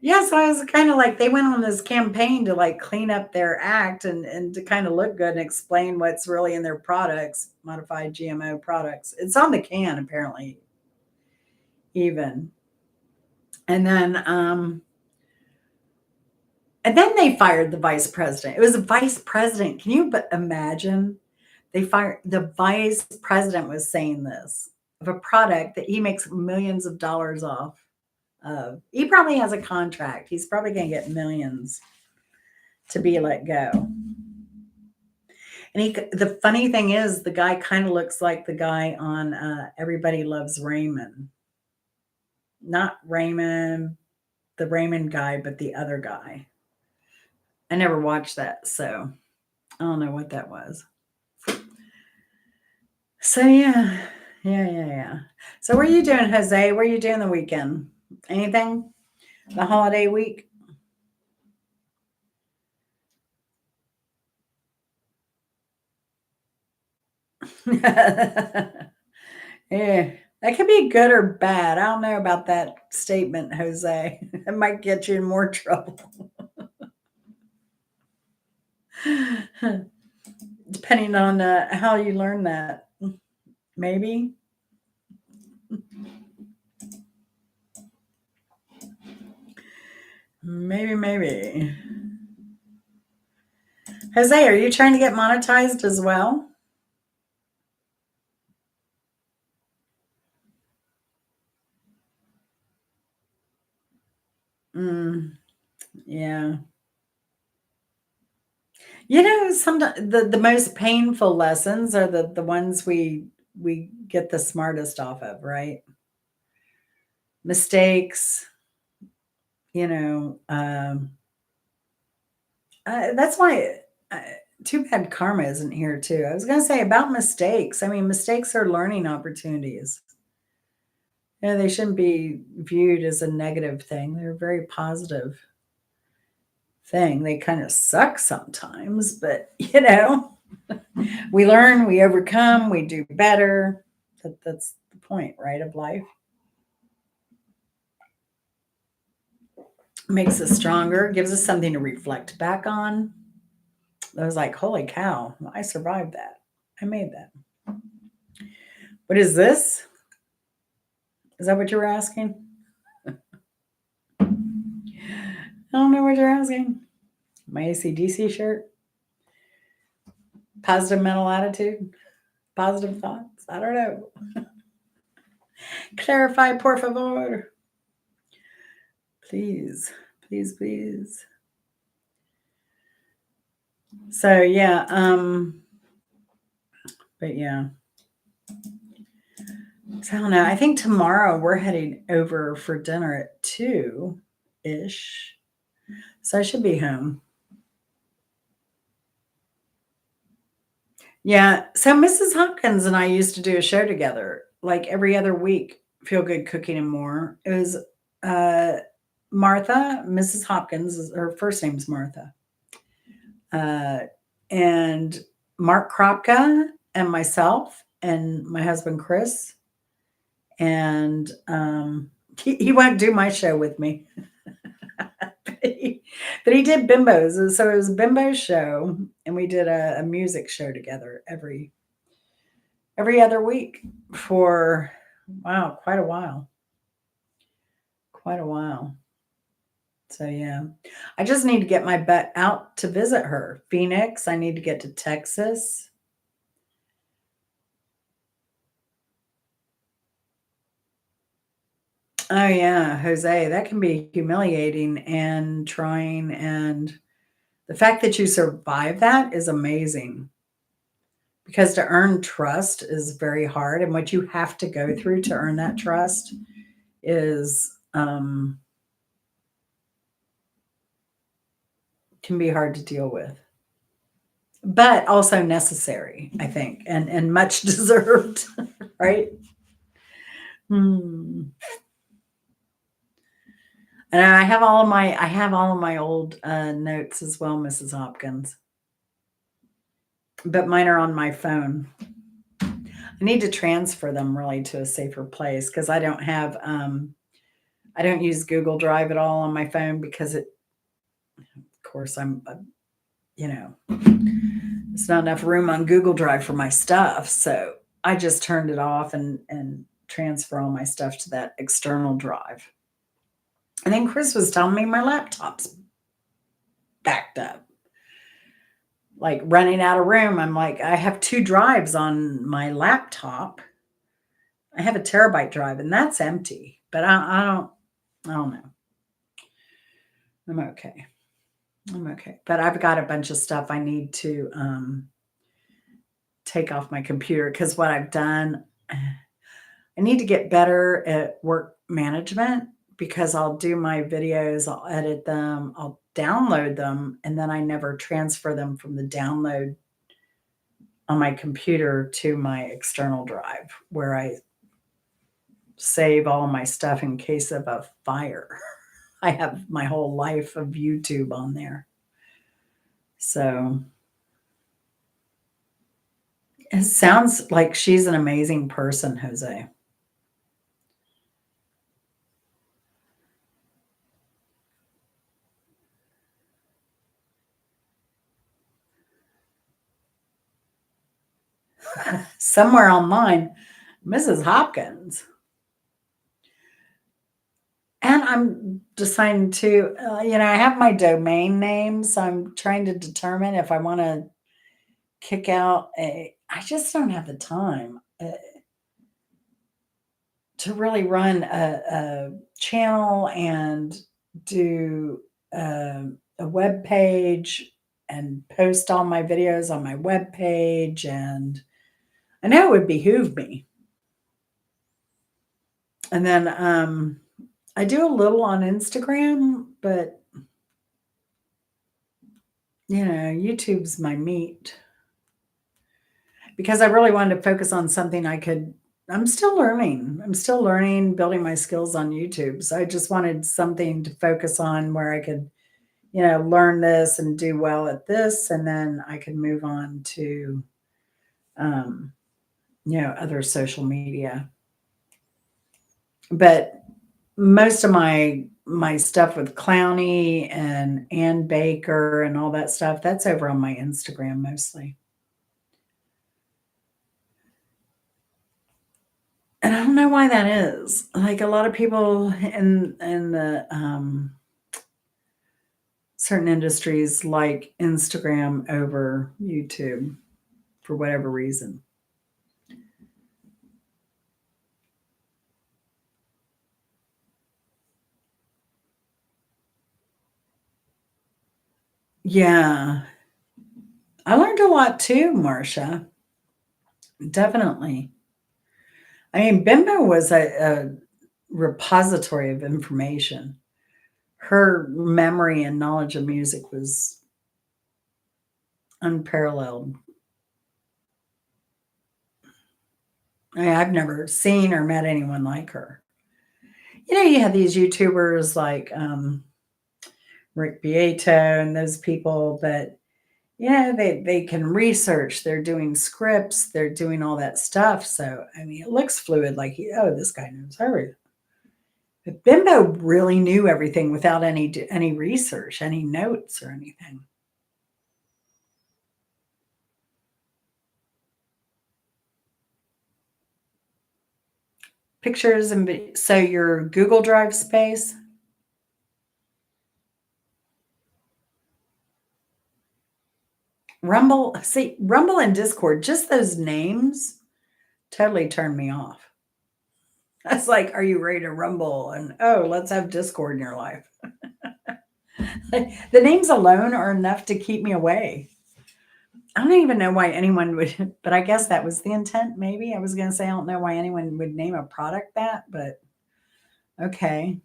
yeah, so I was kind of like, they went on this campaign to like clean up their act and to kind of look good and explain what's really in their products, modified GMO products. It's on the can apparently, even. And then they fired the vice president. It was a vice president. Can you imagine? They fired the vice president was saying this of a product that he makes millions of dollars off. He probably has a contract. He's probably going to get millions to be let go. And the funny thing is, the guy kind of looks like the guy on Everybody Loves Raymond. Not Raymond, the Raymond guy, but the other guy. I never watched that, so I don't know what that was. So yeah. So what are you doing, Jose? What are you doing the weekend? Anything? The holiday week? Yeah, that could be good or bad. I don't know about that statement, Jose. It might get you in more trouble. Depending on how you learn that. Maybe. Maybe. Jose, are you trying to get monetized as well? Yeah. Sometimes the most painful lessons are the ones we get the smartest off of, right? Mistakes, that's why too bad karma isn't here too. I was going to say about mistakes. I mean, mistakes are learning opportunities. They shouldn't be viewed as a negative thing. They're a very positive thing. They kind of suck sometimes, but we learn, we overcome, we do better. That's the point, right, of life. Makes us stronger, gives us something to reflect back on. I was like, holy cow, I survived that. I made that. What is this? Is that what you were asking? I don't know what you're asking. My ACDC shirt? Positive mental attitude? Positive thoughts? I don't know. Clarify, por favor. Please, please, please. So yeah, but yeah. So I don't know. I think tomorrow we're heading over for dinner at 2-ish. So I should be home. Yeah. So Mrs. Hopkins and I used to do a show together, like every other week. Feel Good Cooking and More. It was uh, Martha, Mrs. Hopkins. Her first name's Martha, uh, and Mark Kropka, and myself, and my husband Chris. And he won't do my show with me. But he did Bimbos. So it was a Bimbo show, and we did a music show together every other week for, wow, quite a while. Quite a while. So yeah, I just need to get my butt out to visit her. Phoenix. I need to get to Texas. Oh yeah, Jose, that can be humiliating and trying, and the fact that you survive that is amazing. Because to earn trust is very hard, and what you have to go through to earn that trust is can be hard to deal with, but also necessary, I think, and much deserved, right? Hmm. And I have all of my old notes as well, Mrs. Hopkins, but mine are on my phone. I need to transfer them really to a safer place because I don't use Google Drive at all on my phone because of course, you know, it's not enough room on Google Drive for my stuff. So I just turned it off and transfer all my stuff to that external drive. And then Chris was telling me my laptop's backed up, like running out of room. I'm like, I have 2 drives on my laptop. I have a terabyte drive and that's empty, but I don't know. I'm okay. I'm okay. But I've got a bunch of stuff I need to take off my computer because what I've done, I need to get better at work management because I'll do my videos, I'll edit them, I'll download them, and then I never transfer them from the download on my computer to my external drive where I save all my stuff in case of a fire. I have my whole life of YouTube on there. So it sounds like she's an amazing person, Jose. Somewhere online, Mrs. Hopkins. And I'm deciding to, I have my domain name, so I'm trying to determine if I want to kick out I just don't have the time to really run a channel and do a web page and post all my videos on my web page. And I know it would behoove me. And then I do a little on Instagram, but YouTube's my meat because I really wanted to focus on something I'm still learning. I'm still learning, building my skills on YouTube. So I just wanted something to focus on where I could, learn this and do well at this. And then I could move on to, other social media. But most of my stuff with Clowney and Ann Baker and all that stuff, that's over on my Instagram mostly. And I don't know why that is. Like a lot of people in the certain industries like Instagram over YouTube for whatever reason. Yeah. I learned a lot too, Marcia. Definitely. I mean, Bimbo was a repository of information. Her memory and knowledge of music was unparalleled. I've never seen or met anyone like her. You had these YouTubers like Rick Beato and those people that, they can research, they're doing scripts, they're doing all that stuff. So, I mean, it looks fluid, like, oh, this guy knows everything. But Bimbo really knew everything without any research, any notes or anything. Pictures and so your Google Drive space, Rumble. See, Rumble and Discord, just those names totally turned me off. That's like, are you ready to rumble? And oh, let's have Discord in your life. The names alone are enough to keep me away. I don't even know why anyone would, but I guess that was the intent. Maybe I was going to say, I don't know why anyone would name a product that, but okay.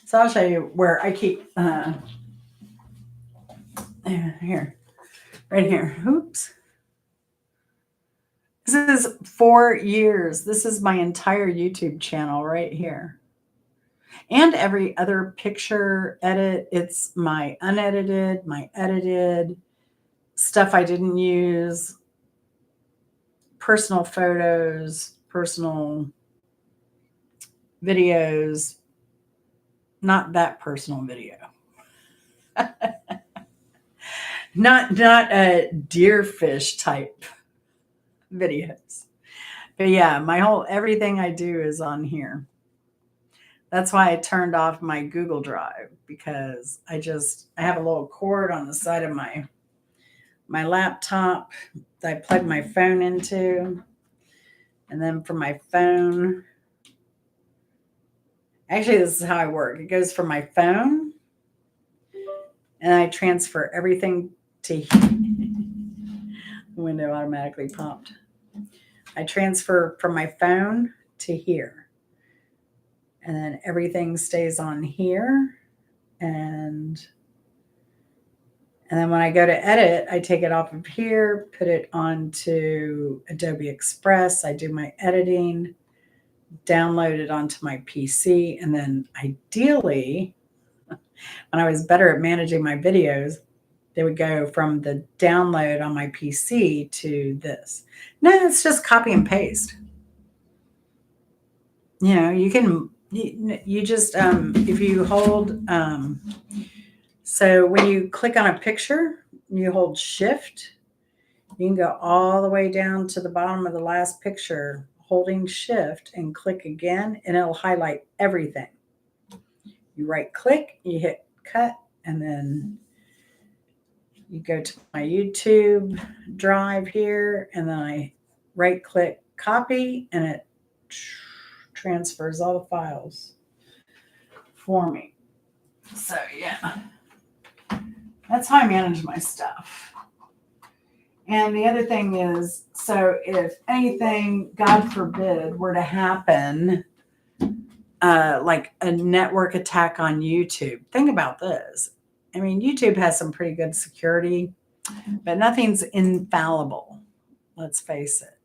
So I'll show you where I keep, here, right here. Oops. This is 4 years. This is my entire YouTube channel right here. And every other picture edit. It's my unedited, my edited, stuff I didn't use, personal photos, personal videos, not that personal video. Not a deer fish type videos. But yeah, my whole everything I do is on here. That's why I turned off my Google Drive because I have a little cord on the side of my laptop that I plug my phone into. And then from my phone, actually, this is how I work. It goes from my phone and I transfer everything to here. The window automatically popped. I transfer from my phone to here. And then everything stays on here. And then when I go to edit, I take it off of here, put it onto Adobe Express. I do my editing, download it onto my PC. And then ideally, when I was better at managing my videos, they would go from the download on my PC to this. No, it's just copy and paste. You can, you just, if you hold, so when you click on a picture, you hold shift, you can go all the way down to the bottom of the last picture, holding shift and click again, and it'll highlight everything. You right click, you hit cut, and then you go to my YouTube drive here, and then I right click copy, and it transfers all the files for me. So yeah, that's how I manage my stuff. And the other thing is, so if anything, God forbid, were to happen, like a network attack on YouTube, think about this. I mean, YouTube has some pretty good security, but nothing's infallible. Let's face it.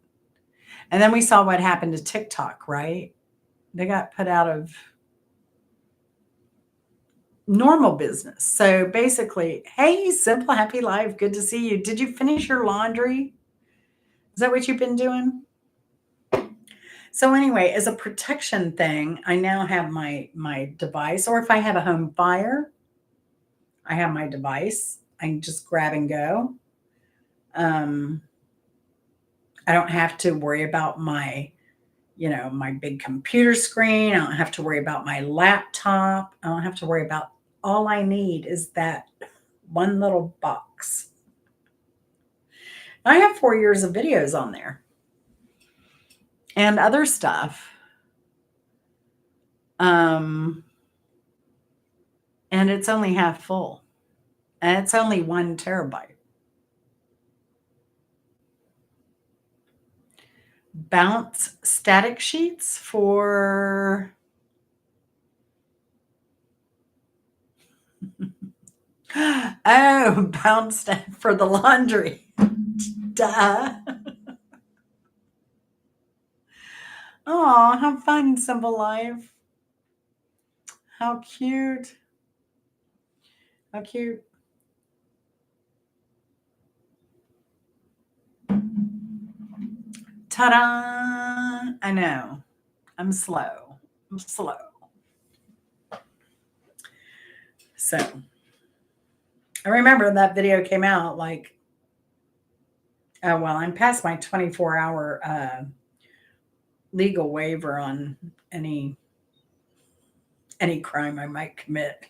And then we saw what happened to TikTok, right? They got put out of normal business. So basically, hey, simple, happy life. Good to see you. Did you finish your laundry? Is that what you've been doing? So anyway, as a protection thing, I now have my device, or if I have a home fire, I have my device. I can just grab and go. Um, I don't have to worry about my big computer screen. I don't have to worry about my laptop. I don't have to worry about all I need is that one little box. I have 4 years of videos on there and other stuff. Um, and it's only half full. And it's only 1 terabyte. Bounce static sheets for oh, bounce for the laundry. Duh. Oh, how fun, simple life. How cute. How cute. Ta-da! I know. I'm slow. I'm slow. So I remember that video came out like, well, I'm past my 24-hour legal waiver on any crime I might commit.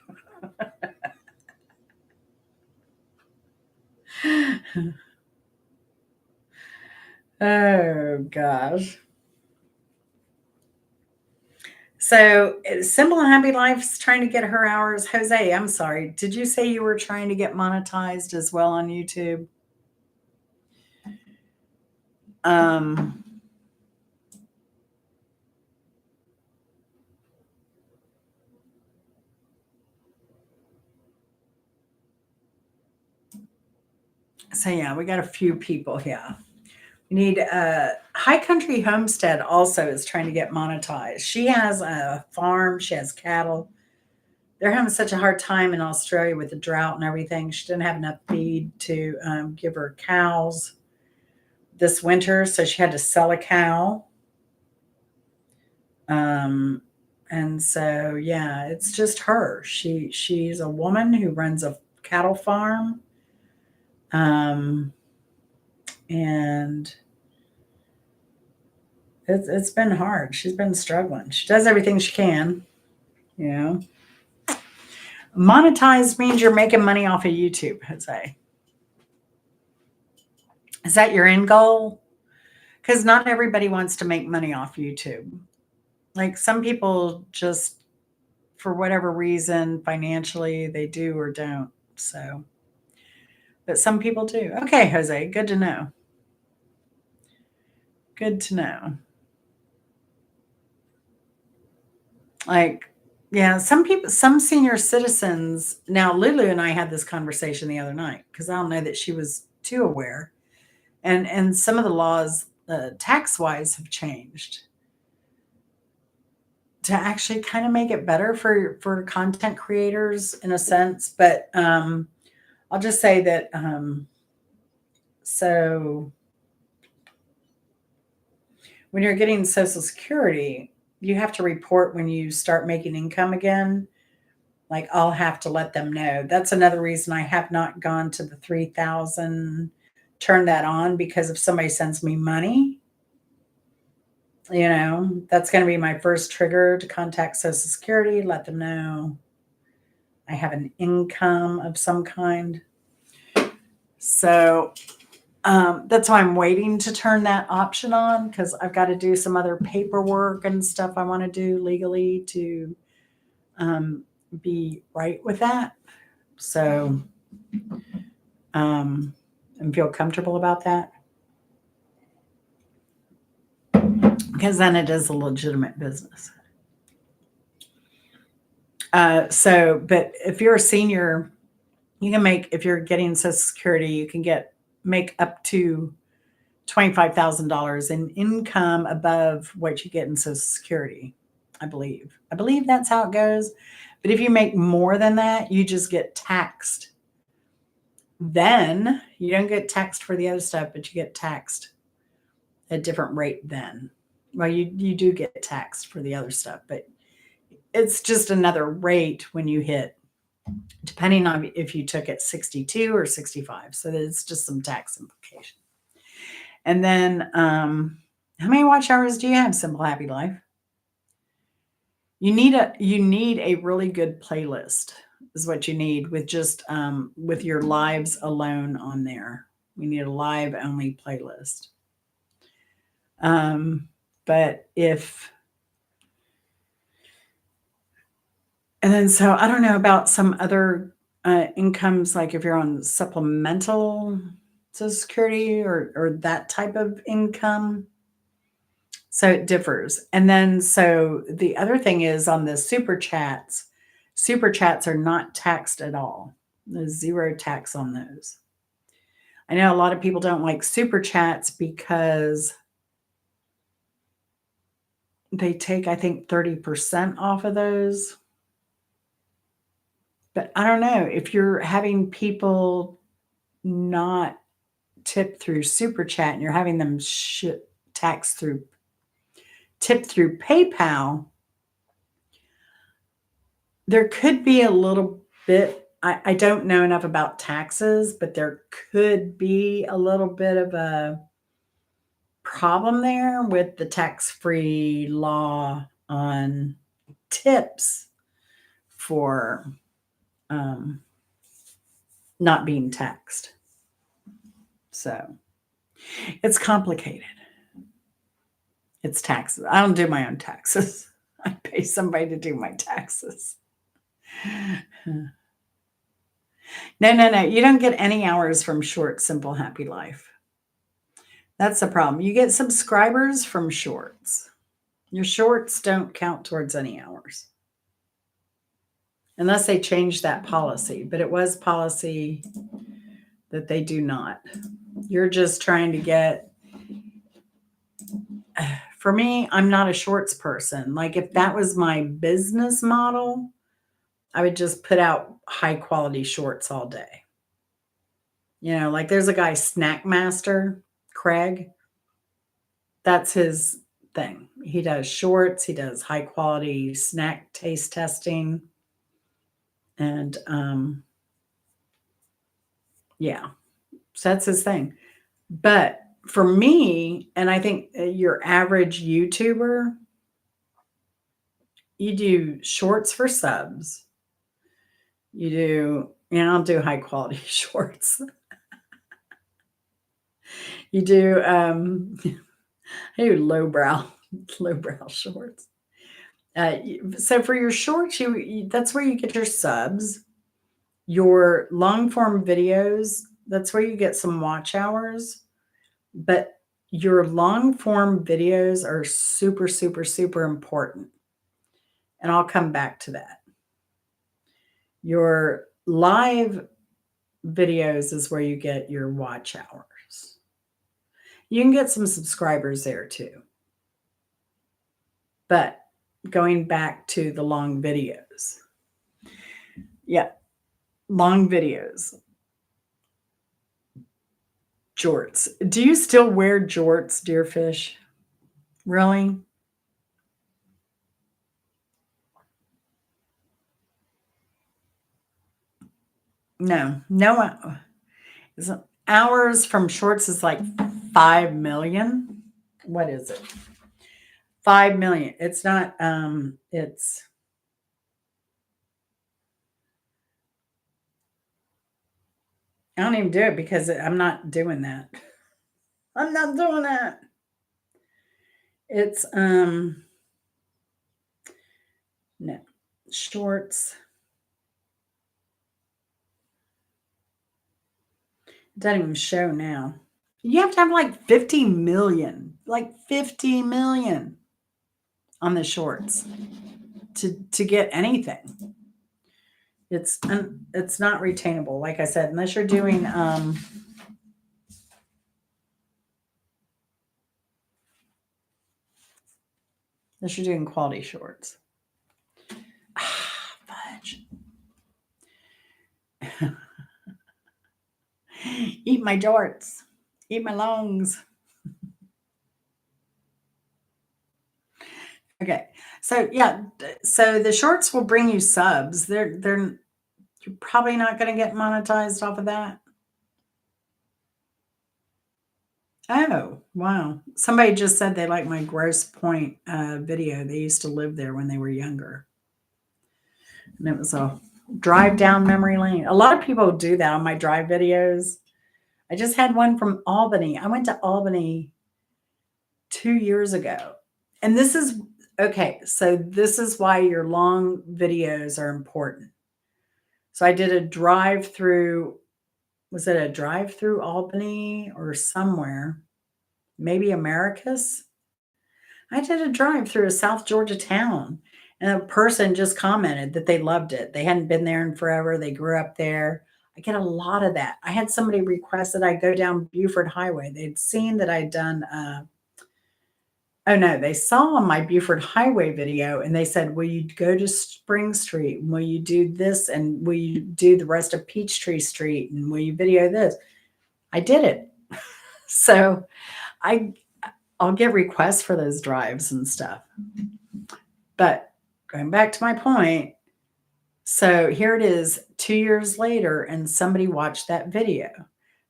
Oh gosh. So Simple and Happy Life's trying to get her hours. Jose, I'm sorry. Did you say you were trying to get monetized as well on YouTube? Um, so yeah, we got a few people here. We need High Country Homestead also is trying to get monetized. She has a farm, she has cattle. They're having such a hard time in Australia with the drought and everything. She didn't have enough feed to give her cows this winter, so she had to sell a cow. Um, and so yeah, it's just her. She's a woman who runs a cattle farm. Um, and it's been hard. She's been struggling. She does everything she can, you know. Monetized means you're making money off of YouTube, Jose. Is that your end goal? Because not everybody wants to make money off YouTube. Like some people just, for whatever reason, financially, they do or don't. So, but some people do. Okay, Jose, good to know. Good to know. Like, yeah, some people, some senior citizens. Now, Lulu and I had this conversation the other night because I don't know that she was too aware, and some of the laws, tax wise, have changed to actually kind of make it better for content creators in a sense. But I'll just say that so when you're getting Social Security, you have to report when you start making income again. Like I'll have to let them know. That's another reason I have not gone to the 3,000, turn that on because if somebody sends me money, that's going to be my first trigger to contact Social Security, let them know I have an income of some kind. So that's why I'm waiting to turn that option on because I've got to do some other paperwork and stuff I want to do legally to be right with that. So, and feel comfortable about that because then it is a legitimate business. But if you're a senior, you can make, if you're getting Social Security, you can make up to $25,000 in income above what you get in Social Security. I believe that's how it goes. But if you make more than that, you just get taxed. Then you don't get taxed for the other stuff, but you get taxed at a different rate then. Well, you do get taxed for the other stuff, but it's just another rate when you hit, depending on if you took it 62 or 65. So it's just some tax implication. And then, how many watch hours do you have, Simple Happy Life? You need a really good playlist is what you need with just with your lives alone on there. We need a live only playlist. Um, but if and then so I don't know about some other incomes, like if you're on supplemental Social Security or that type of income. So it differs. And then so the other thing is on the super chats are not taxed at all. There's zero tax on those. I know a lot of people don't like super chats because they take, I think, 30% off of those. But I don't know if you're having people not tip through super chat and you're having them tax through tip through PayPal, there could be a little bit. I don't know enough about taxes, but there could be a little bit of a problem there with the tax-free law on tips for um, not being taxed. So it's complicated. It's taxes. I don't do my own taxes. I pay somebody to do my taxes. No, no, no. You don't get any hours from Short Simple Happy Life. That's the problem. You get subscribers from shorts. Your shorts don't count towards any hours. Unless they change that policy, but it was policy that they do not. You're just trying to get, for me, I'm not a shorts person. Like if that was my business model, I would just put out high quality shorts all day. You know, like there's a guy, Snack Master, Craig. That's his thing. He does shorts, he does high quality snack taste testing. And yeah, so that's his thing. But for me, and I think your average YouTuber, you do shorts for subs. You do, and I'll do high quality shorts. You do, I do lowbrow shorts. So for your shorts, that's where you get your subs. Your long form videos, that's where you get some watch hours. But your long form videos are super, super, super important. And I'll come back to that. Your live videos is where you get your watch hours. You can get some subscribers there too. But going back to the long videos. Yeah, long videos. Jorts. Do you still wear jorts, dear fish? Really? No, no. Hours from shorts is like 5 million. What is it? 5 million. It's not, it's, I don't even do it because I'm not doing that. I'm not doing that. It's, no, shorts. It doesn't even show now. You have to have like 50 million, like 50 million on the shorts to get anything. It's not retainable, like I said, unless you're doing unless you're doing quality shorts. Fudge. Eat my jorts. Eat my lungs. Okay. So yeah, so the shorts will bring you subs. They're you're probably not going to get monetized off of that. Oh, wow. Somebody just said they like my Gross Point video. They used to live there when they were younger. And it was a drive down memory lane. A lot of people do that on my drive videos. I just had one from Albany. I went to Albany 2 years ago. And this is okay. So, this is why your long videos are important. So, I did a drive through, was it a drive through Albany or somewhere? Maybe Americus? I did a drive through a South Georgia town, and a person just commented that they loved it. They hadn't been there in forever. They grew up there. I get a lot of that. I had somebody request that I go down Buford Highway. They'd seen that I'd done, oh no, they saw my Buford Highway video and they said, will you go to Spring Street? And will you do this? And will you do the rest of Peachtree Street? And will you video this? I did it. So I, I'll get requests for those drives and stuff. But going back to my point, so here it is 2 years later, and somebody watched that video.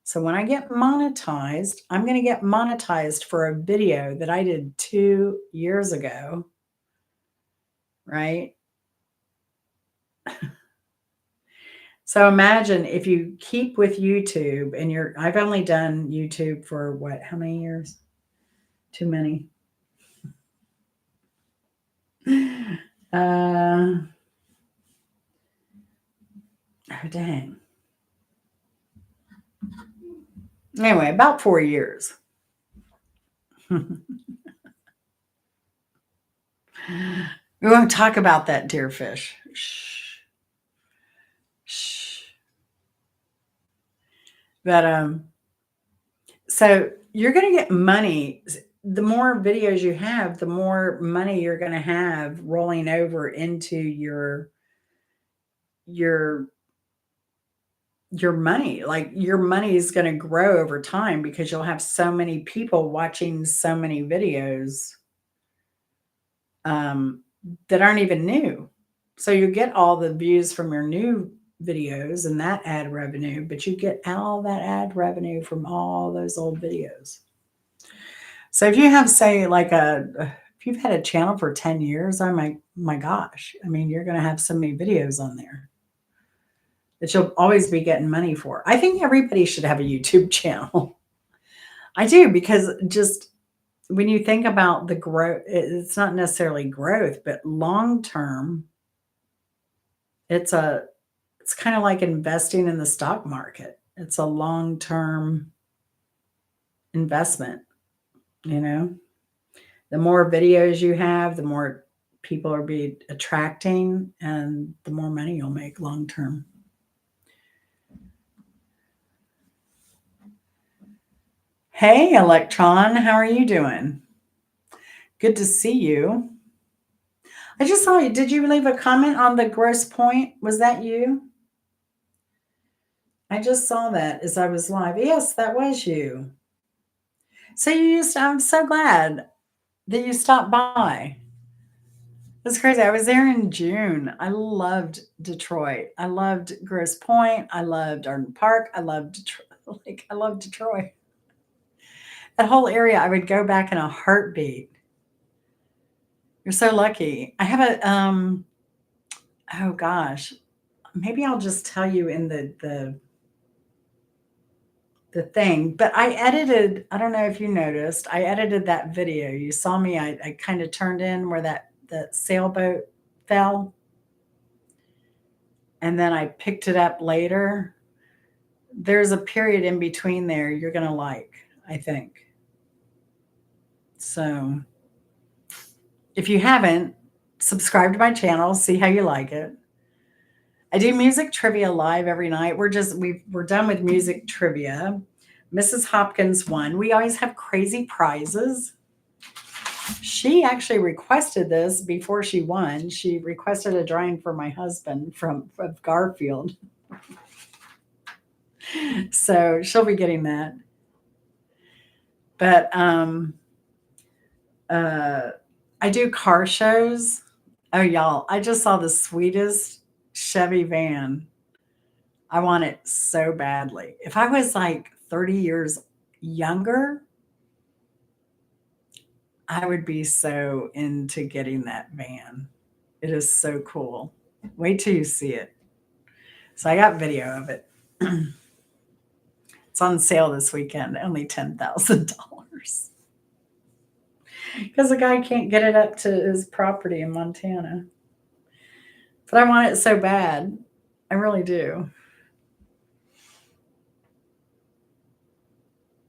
So when I get monetized, I'm going to get monetized for a video that I did 2 years ago, right? So imagine if you keep with YouTube and I've only done YouTube for what, how many years? Too many. Oh, dang. Anyway, about 4 years. We won't talk about that deer fish. Shh. Shh. But so you're going to get money. The more videos you have, the more money you're going to have rolling over into your your money. Like your money is going to grow over time because you'll have so many people watching so many videos um, that aren't even new. So you get all the views from your new videos and that ad revenue, but you get all that ad revenue from all those old videos. So if you have, say, like if you've had a channel for 10 years, oh my gosh, I mean, you're going to have so many videos on there that you'll always be getting money for. I think everybody should have a YouTube channel. I do, because just when you think about the growth, it's not necessarily growth, but long term, it's kind of like investing in the stock market. It's a long term investment, you know. The more videos you have, the more people are be attracting, and the more money you'll make long term. Hey, Electron, how are you doing? Good to see you. I just saw you. Did you leave a comment on the Gross Point? Was that you? I just saw that as I was live. Yes, that was you. So I'm so glad that you stopped by. That's crazy. I was there in June. I loved Detroit. I loved Grosse Point. I loved Arden Park. I loved Detroit. Like, I love Detroit. That whole area, I would go back in a heartbeat. You're so lucky. I have oh gosh, maybe I'll just tell you in the thing, but I edited, I don't know if you noticed, I edited that video. You saw me, I kind of turned in where that sailboat fell. And then I picked it up later. There's a period in between there you're going to like, I think. So if you haven't, subscribe to my channel, see how you like it. I do music trivia live every night. We're done with music trivia. Mrs. Hopkins won. We always have crazy prizes. She actually requested this before she won. She requested a drawing for my husband from Garfield. So she'll be getting that. But I do car shows. Oh, y'all, I just saw the sweetest Chevy van. I want it so badly. If I was like 30 years younger, I would be so into getting that van. It is so cool. Wait till you see it. So I got video of it. It's on sale this weekend, only $10,000 because the guy can't get it up to his property in Montana. But I want it so bad. I really do.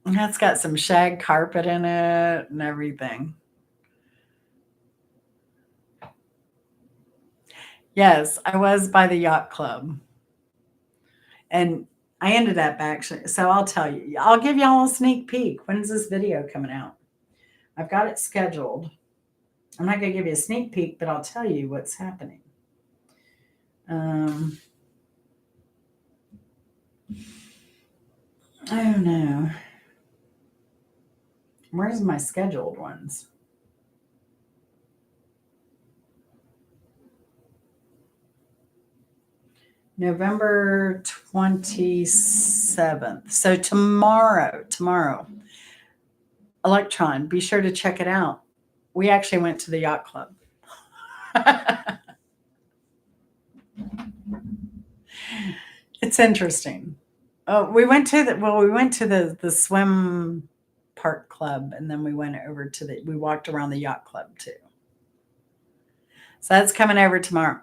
And it's got some shag carpet in it and everything. Yes, I was by the yacht club. And I ended up actually, so I'll tell you, I'll give y'all a sneak peek. When's this video coming out? I've got it scheduled. I'm not going to give you a sneak peek, but I'll tell you what's happening. Um, oh no. Where's my scheduled ones? November 27th. So tomorrow, Electron, be sure to check it out. We actually went to the yacht club. It's interesting. Oh, we went to the swim park club, and then we went over to we walked around the yacht club too. So that's coming over tomorrow.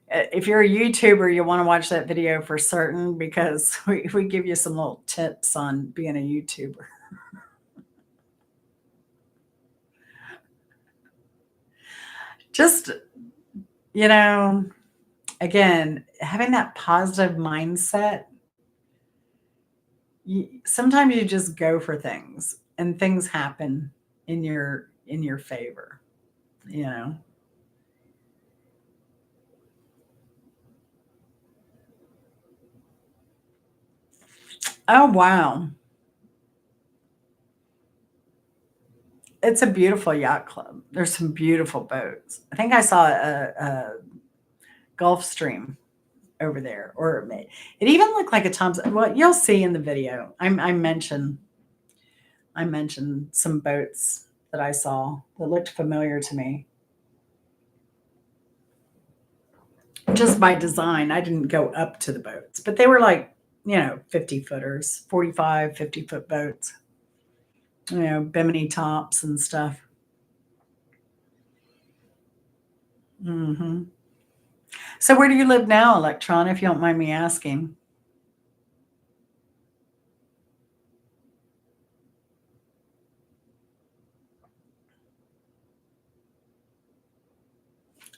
If you're a YouTuber, you'll want to watch that video for certain because we give you some little tips on being a YouTuber. Just, you know, again, having that positive mindset, sometimes you just go for things and things happen in your favor, you know. Oh wow. It's a beautiful yacht club. There's some beautiful boats. I think I saw a Gulf Stream over there, or it even looked like a Tom's. Well, you'll see in the video. I mentioned some boats that I saw that looked familiar to me just by design. I didn't go up to the boats, but they were like 50 footers, 45, 50-foot boats. Bimini tops and stuff. Hmm. So where do you live now, Electron? If you don't mind me asking.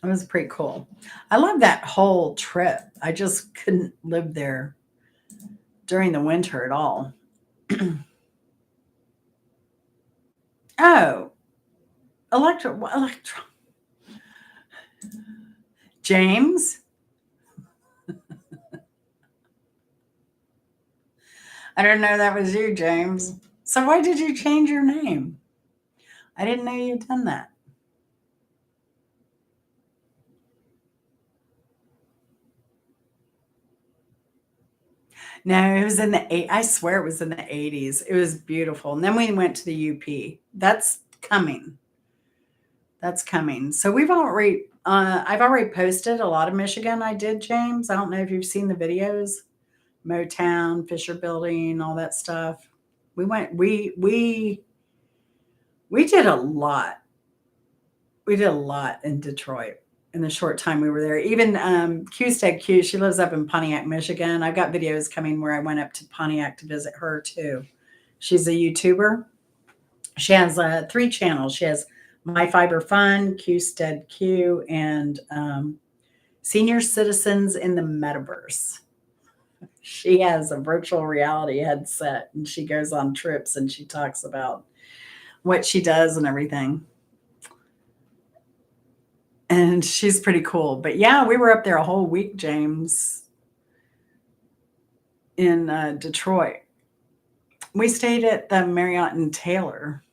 It was pretty cool. I love that whole trip. I just couldn't live there during the winter at all. Oh, Electron. James? I didn't know that was you, James. So why did you change your name? I didn't know you'd done that. No, it was in the eight. I swear it was in the 80s. It was beautiful. And then we went to the UP. That's coming. That's coming. So I've already posted a lot of Michigan. I did, James. I don't know if you've seen the videos. Motown, Fisher Building, all that stuff. We went. We did a lot. We did a lot in Detroit in the short time we were there. Even Q, she lives up in Pontiac, Michigan. I've got videos coming where I went up to Pontiac to visit her too. She's a YouTuber. She has 3 channels. She has My Fiber Fun, Q, and Senior Citizens in the Metaverse. She has a virtual reality headset and she goes on trips and she talks about what she does and everything. And she's pretty cool. But yeah, we were up there a whole week, James, in Detroit. We stayed at the Marriott in Taylor.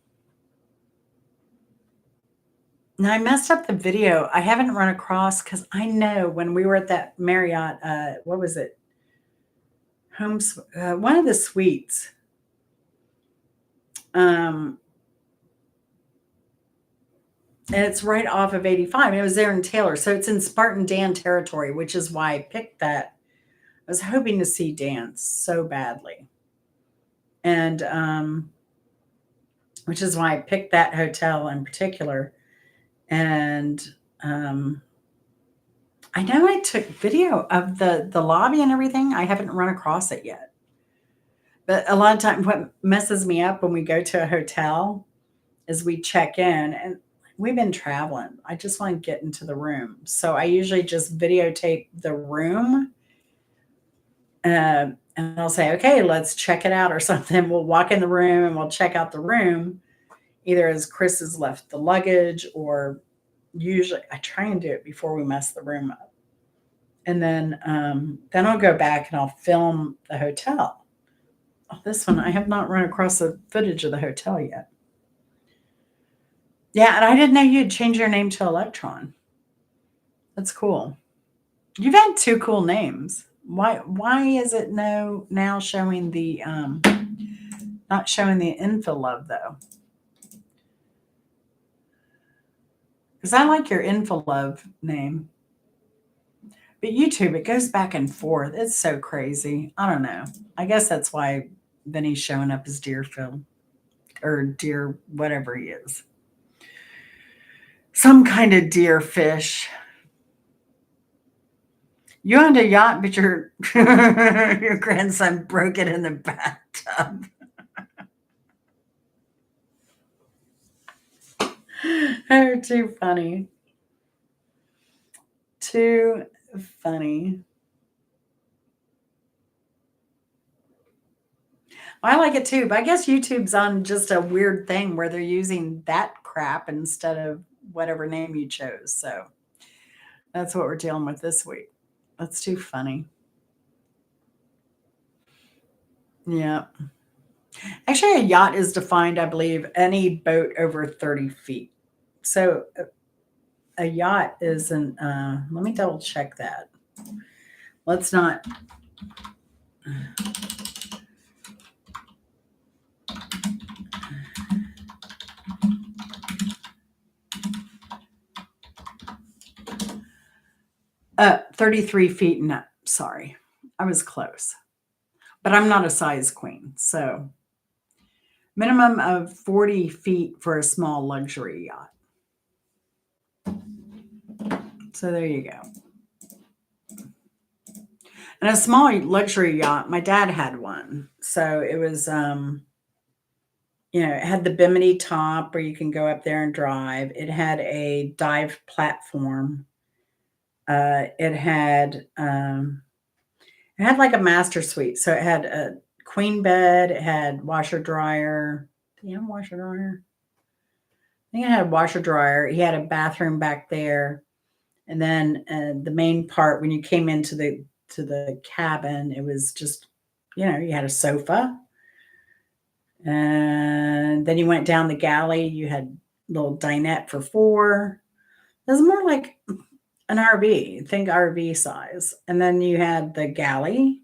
Now I messed up the video. I haven't run across because I know when we were at that Marriott, what was it? Homes, one of the suites. Um, and it's right off of 85. It was there in Taylor, so it's in Spartan Dan territory, which is why I picked that. I was hoping to see Dan so badly, and which is why I picked that hotel in particular. And um, I know I took video of the lobby and everything. I haven't run across it yet. But a lot of time, what messes me up when we go to a hotel is we check in and we've been traveling. I just want to get into the room. So I usually just videotape the room and I'll say, okay, let's check it out or something. We'll walk in the room and we'll check out the room either as Chris has left the luggage or usually I try and do it before we mess the room up. And then I'll go back and I'll film the hotel. Oh, this one I have not run across the footage of the hotel yet. Yeah, and I didn't know you'd change your name to Electron. That's cool. You've had two cool names. Why is it no now showing the not showing the info love though? Because I like your info love name. But YouTube, it goes back and forth. It's so crazy. I don't know. I guess that's why Vinny's showing up as Deerfield or deer, whatever he is. Some kind of deer fish. You owned a yacht, but your your grandson broke it in the bathtub. Oh, too funny. Too funny. I like it too, but I guess YouTube's on just a weird thing where they're using that crap instead of whatever name you chose. So that's what we're dealing with this week. That's too funny. Yeah. Actually, a yacht is defined, I believe, any boat over 30 feet. So a yacht is let me double check that. Let's not. 33 feet and up. Sorry. I was close. But I'm not a size queen. So minimum of 40 feet for a small luxury yacht. So there you go. And a small luxury yacht, my dad had one. So it was, it had the bimini top where you can go up there and drive. It had a dive platform. It had like a master suite. So it had a queen bed, it had washer dryer. Do you have a washer dryer? I think it had a washer dryer. He had a bathroom back there. And then the main part when you came into the cabin, it was just, you had a sofa. And then you went down the galley, you had a little dinette for four. It was more like an RV, think RV size. And then you had the galley.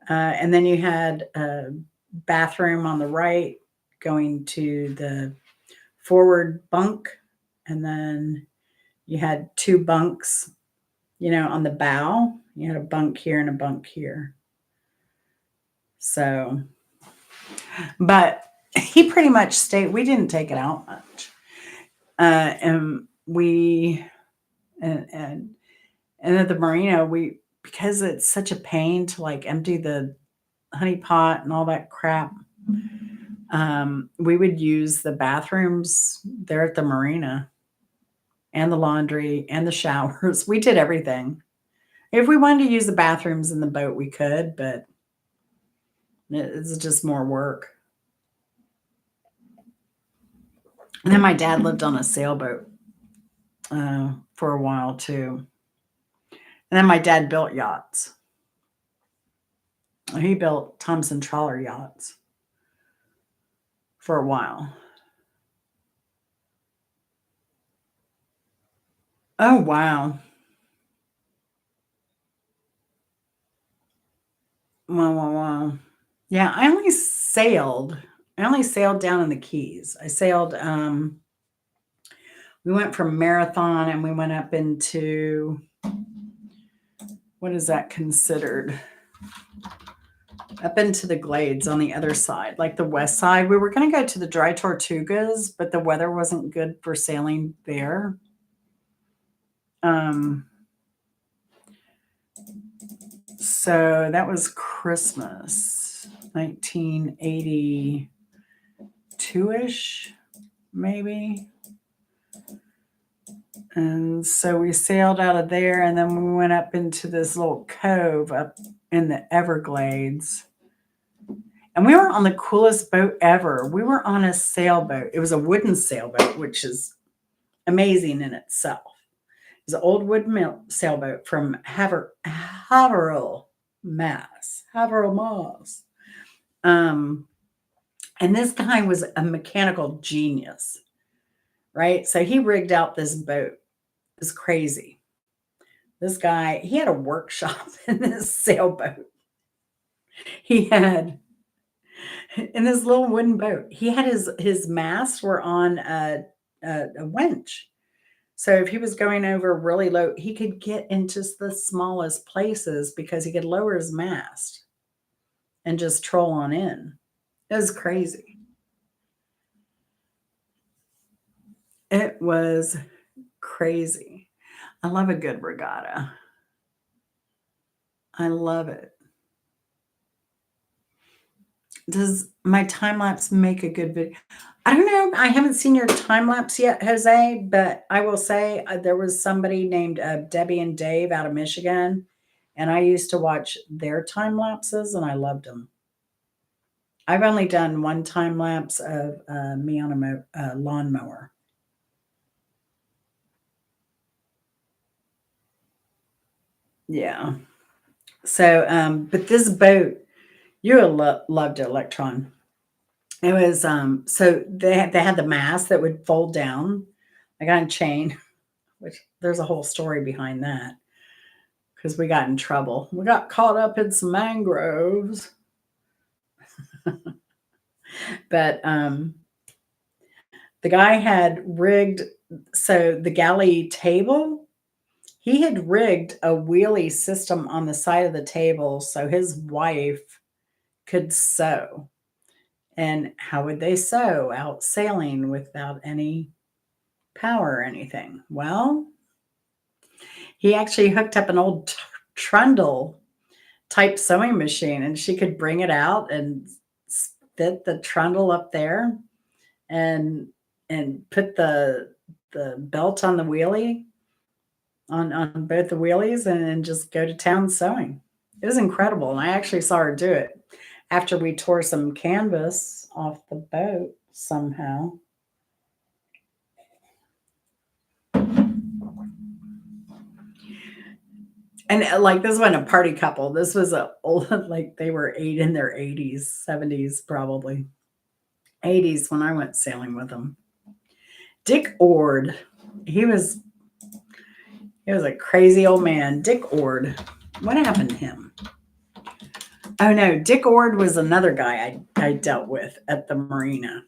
And then you had a bathroom on the right going to the forward bunk. And then you had two bunks, on the bow. You had a bunk here and a bunk here. So, but he pretty much stayed. We didn't take it out much. And and at the marina, because it's such a pain to like empty the honey pot and all that crap. We would use the bathrooms there at the marina and the laundry and the showers. We did everything. If we wanted to use the bathrooms in the boat, we could, but it's just more work. And then my dad lived on a sailboat for a while too. And then my dad built yachts. He built Thompson trawler yachts for a while. Oh, wow. Wow, wow, wow. Yeah, I only sailed down in the Keys. I sailed, we went from Marathon and we went up into, what is that considered? Up into the Glades on the other side, like the west side. We were going to go to the Dry Tortugas, but the weather wasn't good for sailing there. Um, so that was Christmas, 1982 ish, maybe. And so we sailed out of there and then we went up into this little cove up in the Everglades. And we were on the coolest boat ever. We were on a sailboat. It was a wooden sailboat, which is amazing in itself. It was an old wooden sailboat from Haverhill, Mass. Haverhill, Mass. Um, and this guy was a mechanical genius, right? So he rigged out this boat. It was crazy. This guy, he had a workshop in this sailboat. He had in this little wooden boat. He had his masts were on a winch. So if he was going over really low, he could get into the smallest places because he could lower his mast and just troll on in. It was crazy. It was crazy. I love a good regatta. I love it. Does my time lapse make a good video? I don't know. I haven't seen your time lapse yet, Jose, but I will say there was somebody named Debbie and Dave out of Michigan, and I used to watch their time lapses and I loved them. I've only done one time lapse of me on a lawnmower. Yeah. So, but this boat, you would loved it, Electron. It was so they had the mast that would fold down, like on a chain, which there's a whole story behind that because we got in trouble. We got caught up in some mangroves, but the guy had rigged so the galley table. He had rigged a wheelie system on the side of the table so his wife could sew. And how would they sew out sailing without any power or anything? Well, he actually hooked up an old trundle type sewing machine and she could bring it out and fit the trundle up there and put the belt on the wheelie on both the wheelies and then just go to town sewing. It was incredible. And I actually saw her do it after we tore some canvas off the boat somehow. And like this wasn't a party couple. This was a old like they were in their 80s, 70s probably. 80s when I went sailing with them. Dick Ord. He was a crazy old man. Dick Ord. What happened to him? Oh no, Dick Ord was another guy I dealt with at the marina.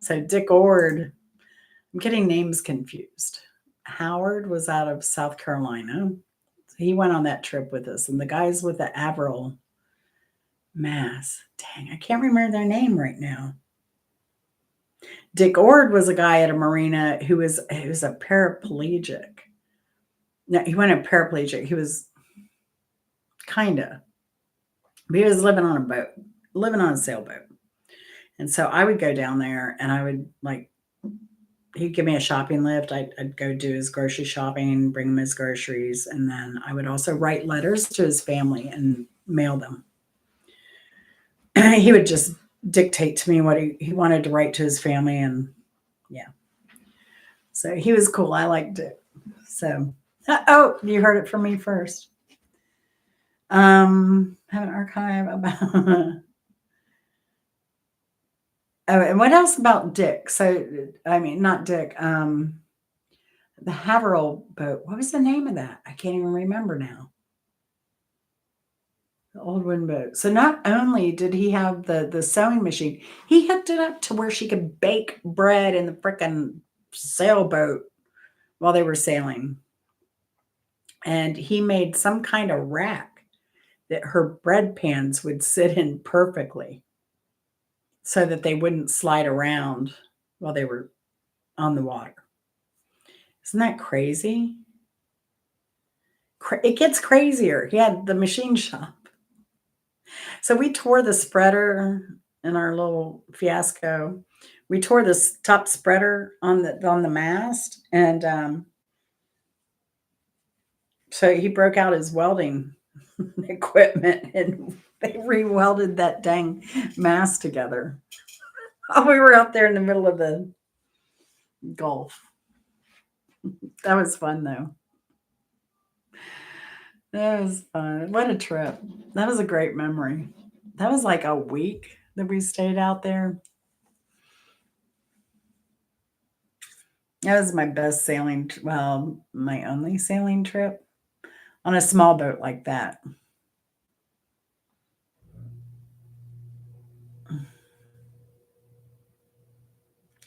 So Dick Ord, I'm getting names confused. Howard was out of South Carolina. So he went on that trip with us. And the guys with the Averill Mass. Dang, I can't remember their name right now. Dick Ord was a guy at a marina who was a paraplegic. No, he wasn't a paraplegic. He was kinda. But he was living on a boat, living on a sailboat. And so I would go down there and I would like he'd give me a shopping lift. I'd go do his grocery shopping, bring him his groceries, and then I would also write letters to his family and mail them. He would just dictate to me what he wanted to write to his family, and yeah. So he was cool. I liked it. So, oh, you heard it from me first. Have an archive about. Oh, and what else about Dick? So, I mean, not Dick. The Haverhill boat. What was the name of that? I can't even remember now. The old wooden boat. So not only did he have the sewing machine, he hooked it up to where she could bake bread in the frickin' sailboat while they were sailing. And he made some kind of rack that her bread pans would sit in perfectly so that they wouldn't slide around while they were on the water. Isn't that crazy? It gets crazier. He had the machine shop. So we tore the spreader in our little fiasco. We tore this top spreader on the mast, and so he broke out his welding equipment, and they re-welded that dang mast together. Oh, we were out there in the middle of the Gulf. That was fun, though. That was fun. What a trip. That was a great memory. That was like a week that we stayed out there. That was my best sailing, well, my only sailing trip on a small boat like that.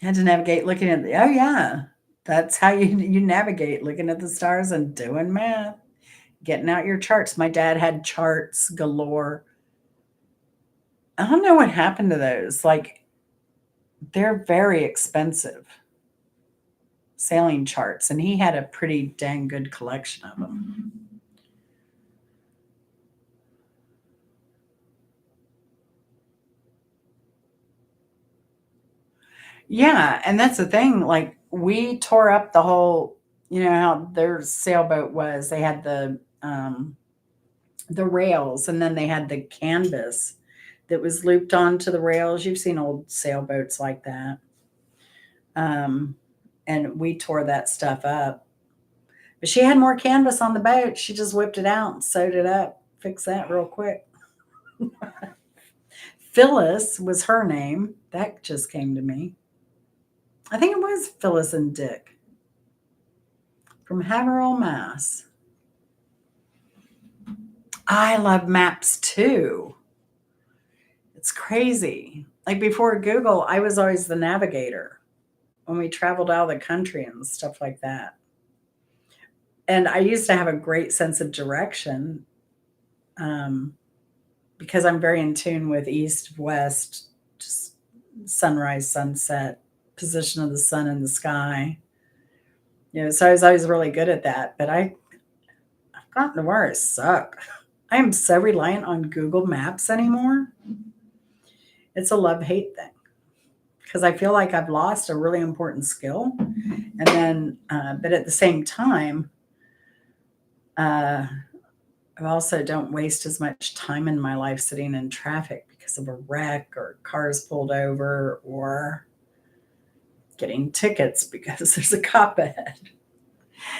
Had to navigate looking at the, oh yeah, that's how you navigate, looking at the stars and doing math, getting out your charts. My dad had charts galore. I don't know what happened to those. Like, they're very expensive sailing charts, and he had a pretty dang good collection of them. Yeah, and that's the thing. Like, we tore up the whole, how their sailboat was. They had the rails, and then they had the canvas that was looped onto the rails. You've seen old sailboats like that. Um, and we tore that stuff up. But she had more canvas on the boat. She just whipped it out and sewed it up. Fixed that real quick. Phyllis was her name. That just came to me. I think it was Phyllis and Dick from Haverhill, Mass. I love maps too. It's crazy. Like, before Google, I was always the navigator when we traveled out of the country and stuff like that. And I used to have a great sense of direction, um, because I'm very in tune with east, west, just sunrise, sunset, position of the sun in the sky. So I was always really good at that. But I've gotten to where I suck. I am so reliant on Google Maps anymore. It's a love hate thing because I feel like I've lost a really important skill. And then, but at the same time, uh, I also don't waste as much time in my life sitting in traffic because of a wreck or cars pulled over or getting tickets because there's a cop ahead.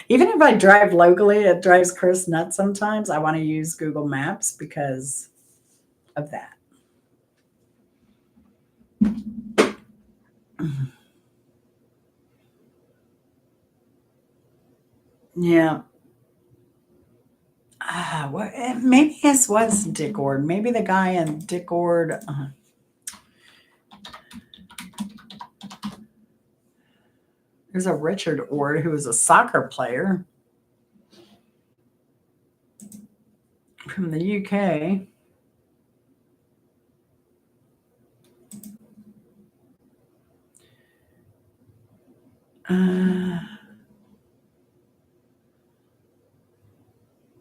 Even if I drive locally, it drives Chris nuts sometimes. I want to use Google Maps because of that. Yeah. Maybe his was Dick Ord. Maybe the guy in Dick Ord. There's a Richard Ord who was a soccer player from the UK. Uh,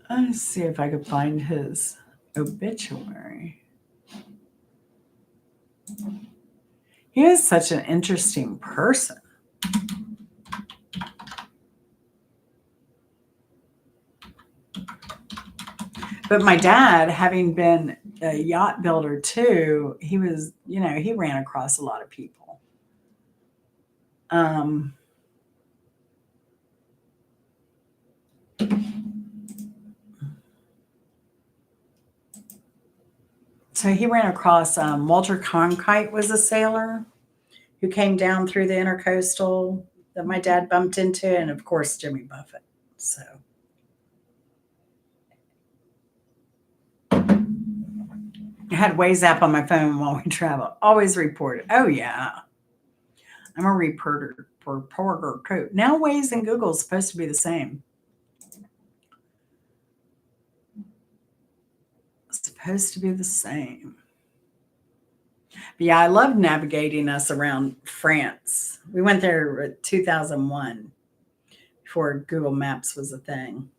let's see if I could find his obituary. He is such an interesting person. But my dad, having been a yacht builder too, he was, he ran across a lot of people. Um, so he ran across Walter Cronkite was a sailor who came down through the intercoastal. that my dad bumped into, and of course Jimmy Buffett. So I had Waze app on my phone while we travel. Always report it. Oh yeah, I'm a reporter too. Now Waze and Google is supposed to be the same. It's supposed to be the same. But yeah, I love navigating us around France. We went there in 2001 before Google Maps was a thing.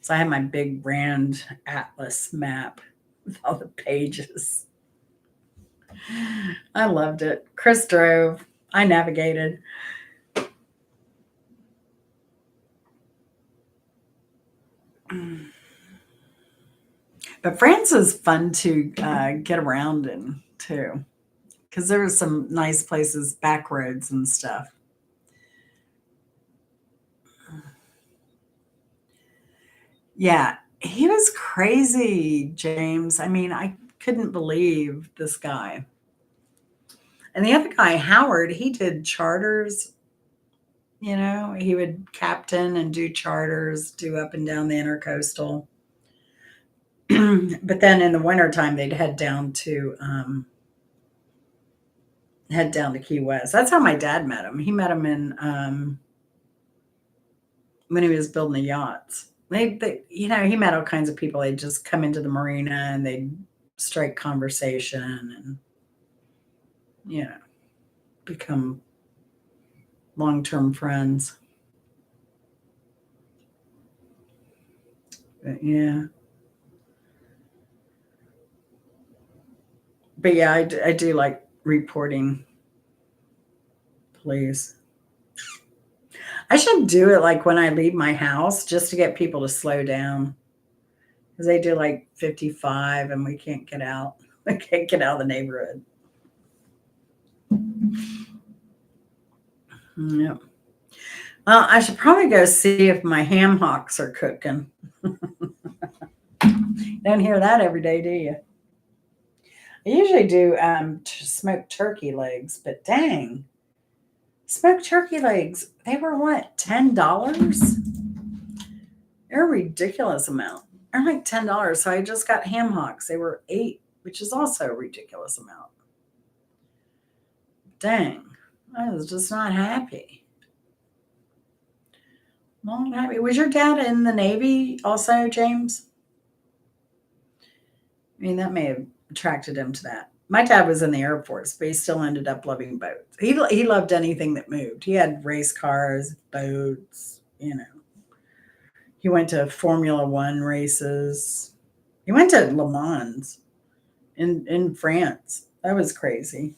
So I had my big brand atlas map with all the pages. I loved it. Chris drove. I navigated. But France is fun to get around in too, because there were some nice places, back roads and stuff. Yeah, he was crazy, James. I mean, I couldn't believe this guy. And the other guy, Howard, he did charters. He would captain and do charters, do up and down the intercoastal. But then in the wintertime, they'd head down to Key West. That's how my dad met him. He met him in when he was building the yachts. He met all kinds of people. They'd just come into the marina and they'd strike conversation and you know become long-term friends. But yeah, but yeah, I do like reporting police. I should do it like when I leave my house just to get people to slow down because they do like 55 and we can't get out. We can't get out of the neighborhood. Yep. Well, I should probably go see if my ham hocks are cooking. Don't hear that every day, do you? I usually do smoked turkey legs, but dang, smoked turkey legs, they were what, $10? They're a ridiculous amount. They're like $10. So I just got ham hocks. They were 8, which is also a ridiculous amount. Dang, I was just not happy. Not happy. Was your dad in the Navy also, James? I mean, that may have attracted him to that. My dad was in the Air Force, but he still ended up loving boats. He loved anything that moved. He had race cars, boats. He went to Formula One races. He went to Le Mans in France. That was crazy.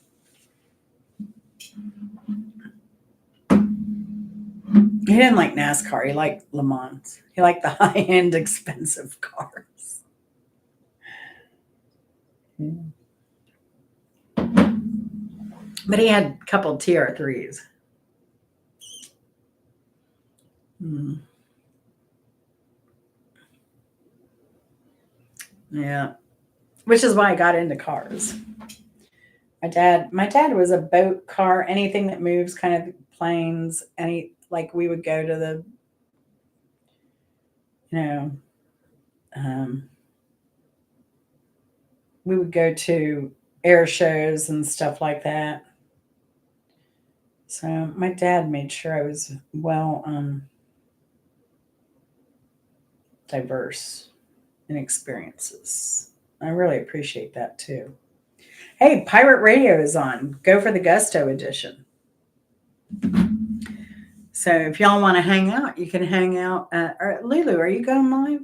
He didn't like NASCAR. He liked Le Mans. He liked the high end, expensive cars. But he had a couple TR3s. Hmm. Yeah, which is why I got into cars. My dad was a boat, car, anything that moves, kind of planes. Like we would go to you know, um, we would go to air shows and stuff like that. So my dad made sure I was well diverse in experiences. I really appreciate that too. Hey, Pirate Radio is on. Go for the Gusto edition. So if y'all want to hang out, you can hang out. Lulu, are you going live?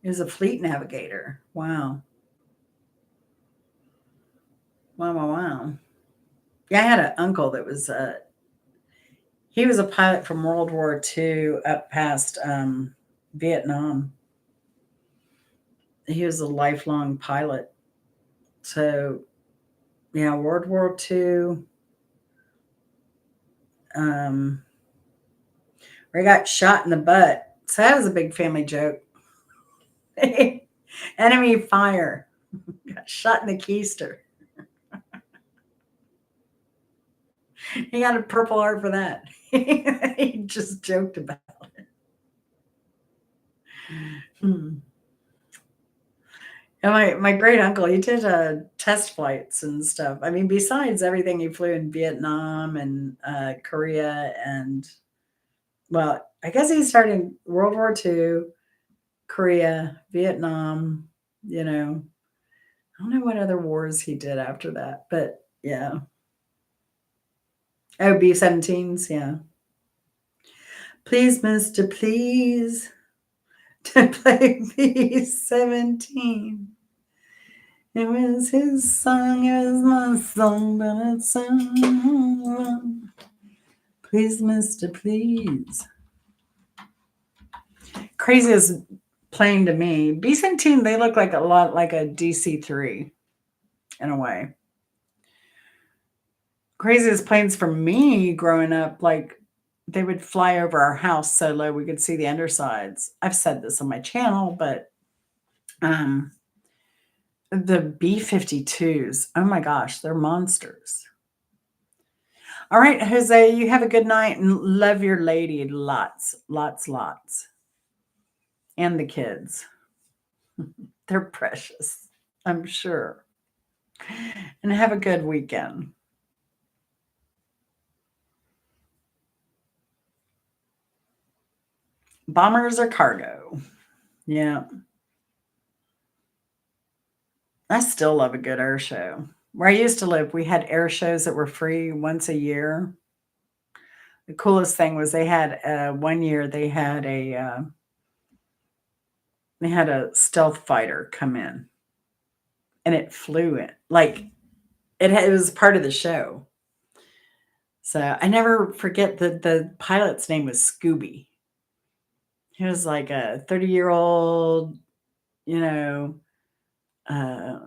Is a fleet navigator. Wow. Wow, wow, wow. Yeah, I had an uncle that was he was a pilot from World War II up past Vietnam. He was a lifelong pilot. So yeah, World War II. Where he got shot in the butt. So that was a big family joke. Enemy fire. Got shot in the keister. He got a Purple Heart for that. He just joked about it. Hmm. And my great uncle, he did test flights and stuff. I mean, besides everything, he flew in Vietnam and Korea, and well, I guess he started in World War II, Korea, Vietnam. You know, I don't know what other wars he did after that, but yeah. Oh, B-17s, yeah. Please, Mister, please, to play B-17. It was his song, it was my song, but it's song. Please, Mister, please. Craziest plane to me. B-17, they look like a lot like a DC-3 in a way. Craziest planes for me growing up, like they would fly over our house so low we could see the undersides. I've said this on my channel, but um the B-52s, oh my gosh, they're monsters. All right, Jose, you have a good night and love your lady lots, lots, lots. And the kids. They're precious, I'm sure. And have a good weekend. Bombers or cargo? Yeah. I still love a good air show. Where I used to live, we had air shows that were free once a year. The coolest thing was they had one year they had a stealth fighter come in, and it flew in like it was part of the show. So I never forget that the pilot's name was Scooby. He was like a 30-year-old, you know, uh,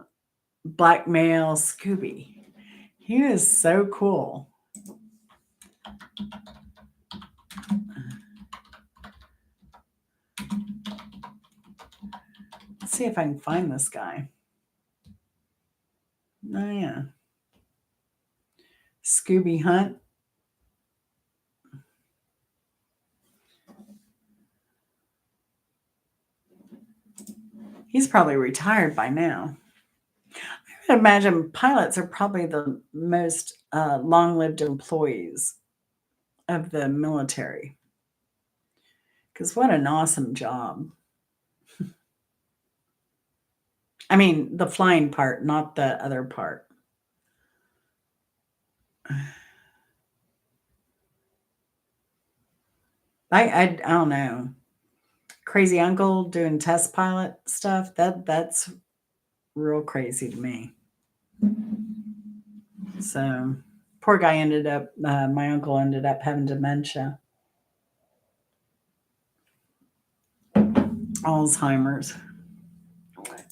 black male Scooby. He was so cool. Let's see if I can find this guy. Oh, yeah. Scooby Hunt. He's probably retired by now. I would imagine pilots are probably the most long-lived employees of the military. Because what an awesome job. I mean, the flying part, not the other part. I don't know. Crazy uncle doing test pilot stuff. That's real crazy to me. So poor guy ended up. My uncle ended up having dementia, Alzheimer's.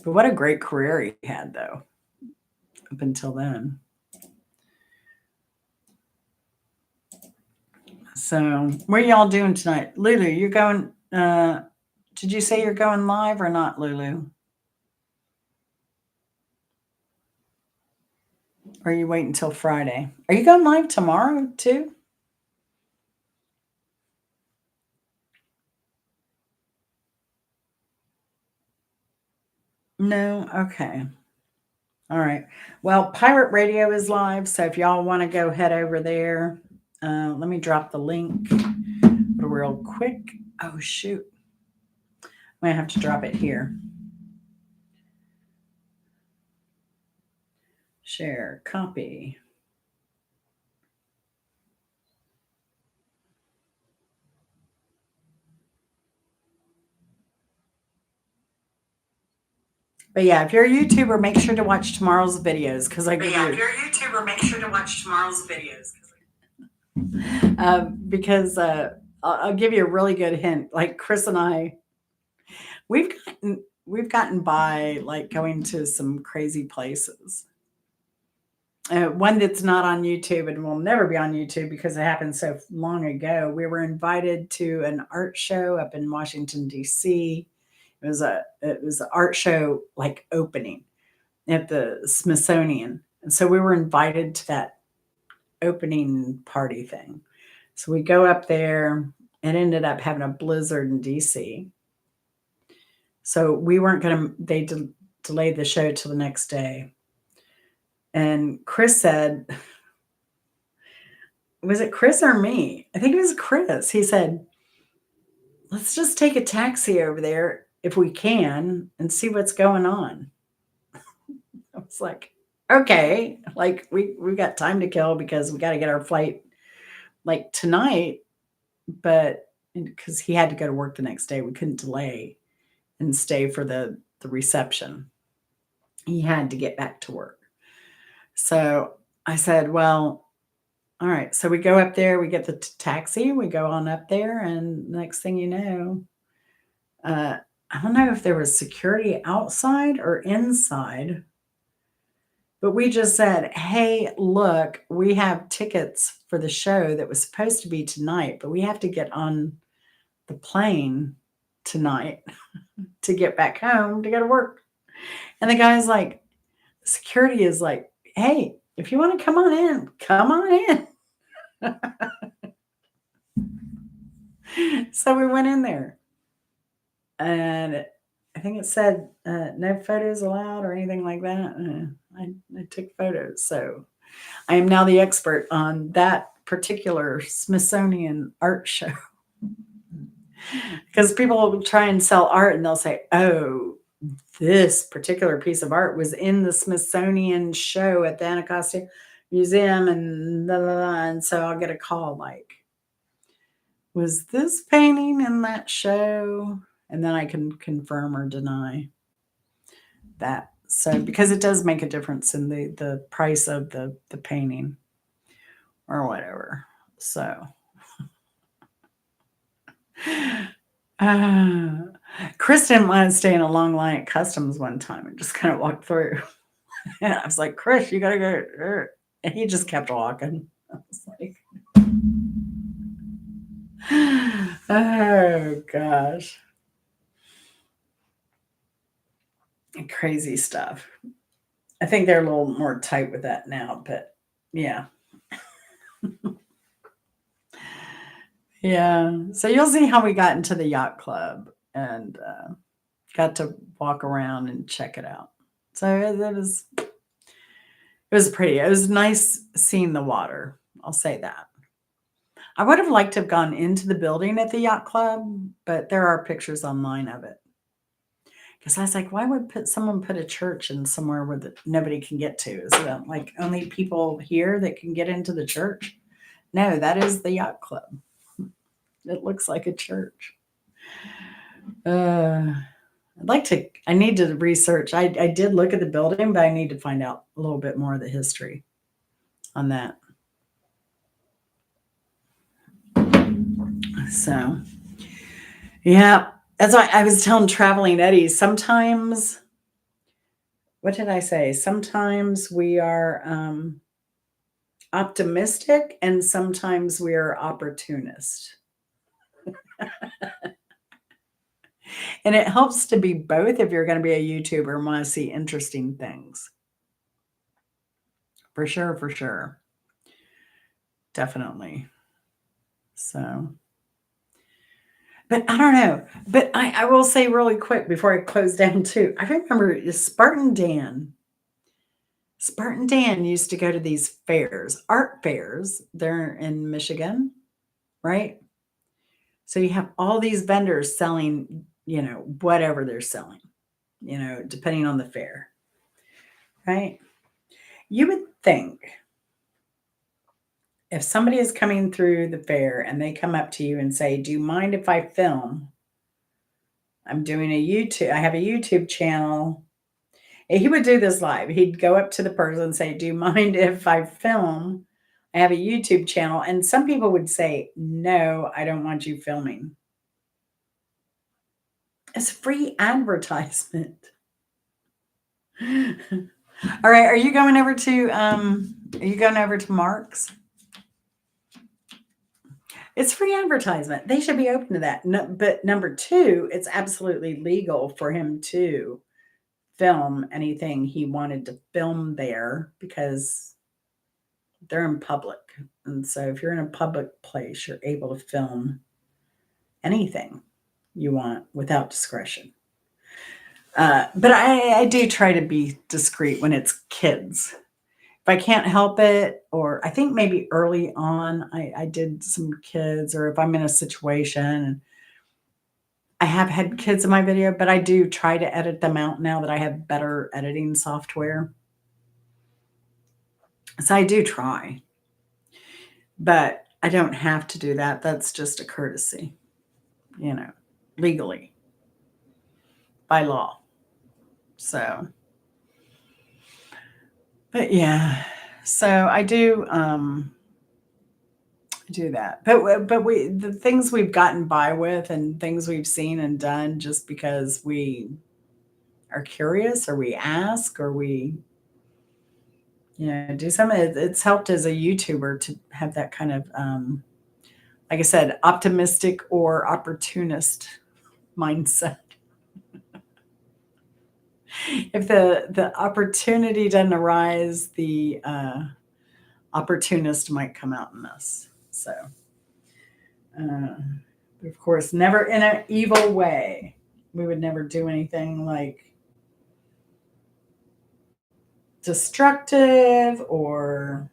But what a great career he had, though. Up until then. So, what are y'all doing tonight? Lulu, you're going, did you say you're going live or not, Lulu? Or are you waiting until Friday? Are you going live tomorrow too? No? Okay. All right. Well, Pirate Radio is live. So if y'all want to go head over there, let me drop the link real quick. Oh, shoot. I might have to drop it here. Share, copy. But yeah, if you're a YouTuber, make sure to watch tomorrow's videos because I give you. If you're a YouTuber, make sure to watch tomorrow's videos. Because I'll give you a really good hint. Like Chris and I, we've gotten by like going to some crazy places. One that's not on YouTube and will never be on YouTube because it happened so long ago. We were invited to an art show up in Washington D.C. It was an art show like opening. at the Smithsonian. And so we were invited to that opening party thing. So we go up there. It ended up having a blizzard in DC. So we weren't going to, they delayed the show till the next day. And Chris said, was it Chris or me? I think it was Chris. He said, let's just take a taxi over there if we can and see what's going on. I was like, okay, like we got time to kill because we got to get our flight like tonight, but because he had to go to work the next day, we couldn't delay and stay for the reception. He had to get back to work. So I said, well, all right. So we go up there, we get the taxi, we go on up there, and next thing you know, I don't know if there was security outside or inside, but we just said, hey, look, we have tickets for the show that was supposed to be tonight, but we have to get on the plane tonight to get back home to go to work. And the guy's like, security is like, hey, if you want to come on in, come on in. So we went in there, and I think it said no photos allowed or anything like that. I took photos. So I am now the expert on that particular Smithsonian art show. Because people will try and sell art and they'll say, oh, this particular piece of art was in the Smithsonian show at the Anacostia Museum, and blah, blah, blah. And so I'll get a call like, was this painting in that show? And then I can confirm or deny that. So because it does make a difference in the price of the painting or whatever. So Chris didn't want to stay in a long line at customs one time and just kind of walked through. And I was like, Chris, you gotta go. And he just kept walking. I was like, oh gosh. Crazy stuff. I think they're a little more tight with that now, but yeah. Yeah. So you'll see how we got into the yacht club and got to walk around and check it out. So it was pretty. It was nice seeing the water. I'll say that. I would have liked to have gone into the building at the yacht club, but there are pictures online of it. Because I was like, why would someone put a church in somewhere where nobody can get to? Is it like only people here that can get into the church? No, that is the yacht club. It looks like a church. I need to research. I did look at the building, but I need to find out a little bit more of the history on that. So, yeah, that's why I was telling Traveling Eddie, sometimes, what did I say? Sometimes we are optimistic and sometimes we are opportunist. And it helps to be both if you're going to be a YouTuber and want to see interesting things. For sure, for sure. Definitely. So, but I don't know. But I will say really quick before I close down too. I remember Spartan Dan. Spartan Dan used to go to these fairs, art fairs. They're in Michigan, right? So you have all these vendors selling, whatever they're selling, depending on the fair, right? You would think if somebody is coming through the fair and they come up to you and say, do you mind if I film? I'm doing I have a YouTube channel. And he would do this live. He'd go up to the person and say, do you mind if I film? I have a YouTube channel. And some people would say, no, I don't want you filming. It's free advertisement. All right. Are you going over to Mark's? It's free advertisement. They should be open to that. No, but number two, it's absolutely legal for him to film anything he wanted to film there because they're in public. And so if you're in a public place, you're able to film anything you want without discretion. But I do try to be discreet when it's kids. If I can't help it, or I think maybe early on I did some kids, or if I'm in a situation, I have had kids in my video, but I do try to edit them out now that I have better editing software. So I do try, but I don't have to do that. That's just a courtesy, legally by law. So, but yeah, so I do do that. But we the things we've gotten by with and things we've seen and done just because we are curious or we ask or we do something. It's helped as a YouTuber to have that kind of like I said, optimistic or opportunist mindset. If the opportunity doesn't arise, the opportunist might come out in us. So, of course, never in an evil way. We would never do anything like destructive or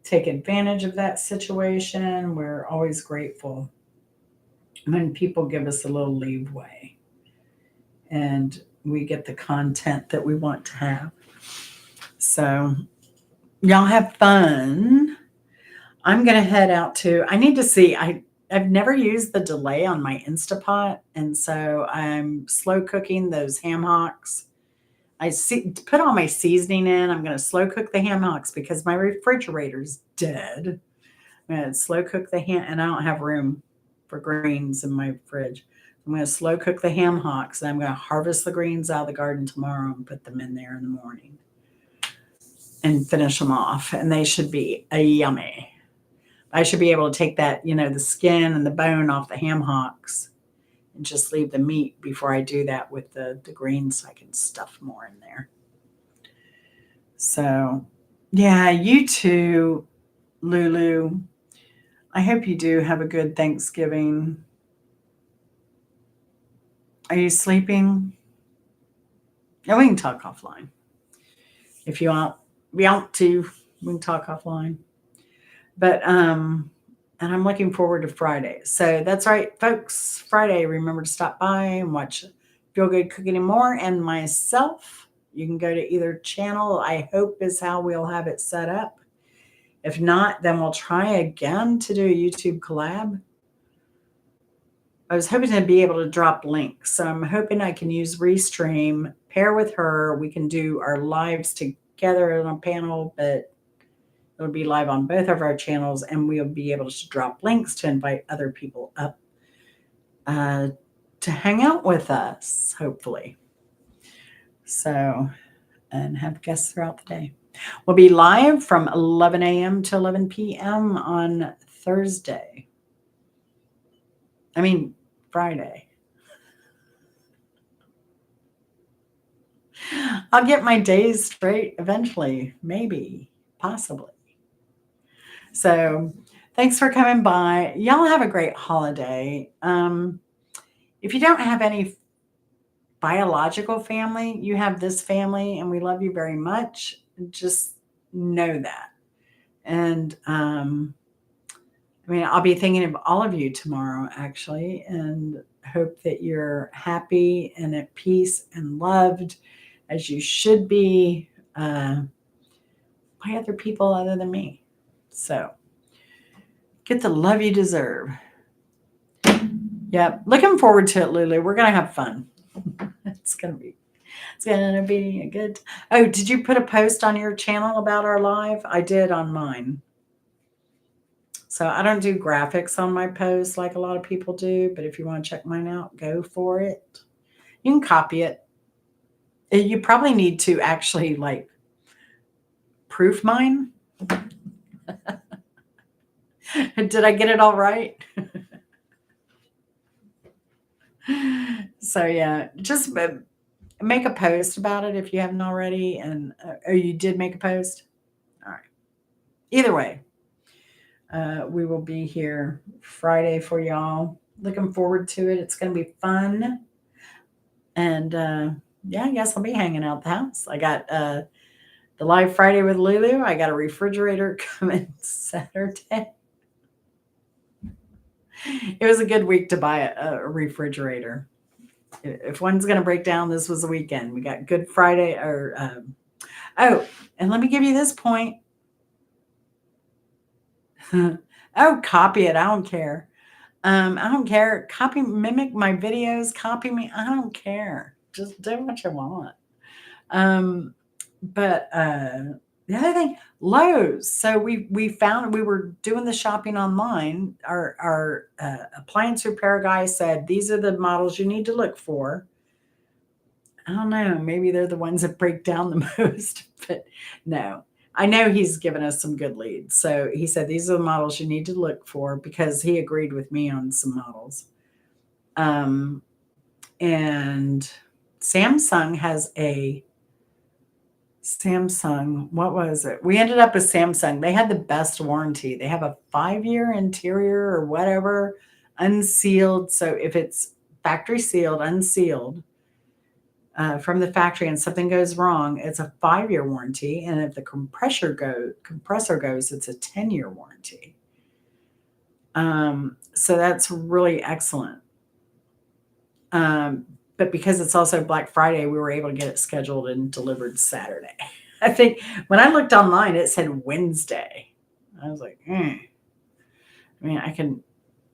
take advantage of that situation. We're always grateful when people give us a little leeway and we get the content that we want to have. So, y'all have fun. I'm going to head out I need to see, I've never used the delay on my Instapot. And so I'm slow cooking those ham hocks. Put all my seasoning in. I'm going to slow cook the ham hocks because my refrigerator's dead. I'm going to slow cook the ham, and I don't have room for greens in my fridge. I'm going to slow cook the ham hocks, and I'm going to harvest the greens out of the garden tomorrow and put them in there in the morning and finish them off. And they should be yummy. I should be able to take that, the skin and the bone off the ham hocks and just leave the meat before I do that with the greens so I can stuff more in there. So, yeah, you too, Lulu. I hope you do have a good Thanksgiving. Are you sleeping? Yeah, we can talk offline. If you want to, we can talk offline. But and I'm looking forward to Friday. So that's right, folks. Friday, remember to stop by and watch Feel Good Cooking and More and myself. You can go to either channel. I hope is how we'll have it set up. If not, then we'll try again to do a YouTube collab. I was hoping to be able to drop links. So I'm hoping I can use Restream, pair with her. We can do our lives together on a panel, but it'll be live on both of our channels, and we'll be able to drop links to invite other people up to hang out with us, hopefully. So, and have guests throughout the day. We'll be live from 11 a.m. to 11 p.m. on Thursday. Friday. I'll get my days straight eventually, maybe, possibly. So thanks for coming by. Y'all have a great holiday. If you don't have any biological family, you have this family, and we love you very much. Just know that. And I'll be thinking of all of you tomorrow, actually, and hope that you're happy and at peace and loved as you should be by other people other than me. So get the love you deserve. Yep. Looking forward to it, Lulu. We're going to have fun. It's going to be a good. Oh, did you put a post on your channel about our live? I did on mine. So I don't do graphics on my posts like a lot of people do, but if you want to check mine out, go for it. You can copy it. You probably need to actually proof mine. Did I get it all right? So yeah, just make a post about it if you haven't already. And oh, you did make a post. All right. Either way, we will be here Friday for y'all. Looking forward to it. It's going to be fun. And yeah, I guess I'll be hanging out the house. I got the live Friday with Lulu. I got a refrigerator coming Saturday. It was a good week to buy a refrigerator. If one's going to break down, this was the weekend. We got Good Friday or oh, and let me give you this point. Oh, copy it. I don't care. I don't care. Copy, mimic my videos. Copy me. I don't care. Just do what you want. But the other thing, Lowe's. So we found we were doing the shopping online. Our appliance repair guy said these are the models you need to look for. I don't know. Maybe they're the ones that break down the most, but no. I know he's given us some good leads. So he said these are the models you need to look for because he agreed with me on some models. And Samsung has a Samsung, what was it? We ended up with Samsung. They had the best warranty. They have a 5-year interior or whatever, unsealed. So if it's factory sealed, unsealed from the factory and something goes wrong, it's a 5-year warranty. And if the compressor goes, it's a 10-year warranty. So that's really excellent. But because it's also Black Friday, we were able to get it scheduled and delivered Saturday. I think when I looked online, it said Wednesday. I was like, I mean, I can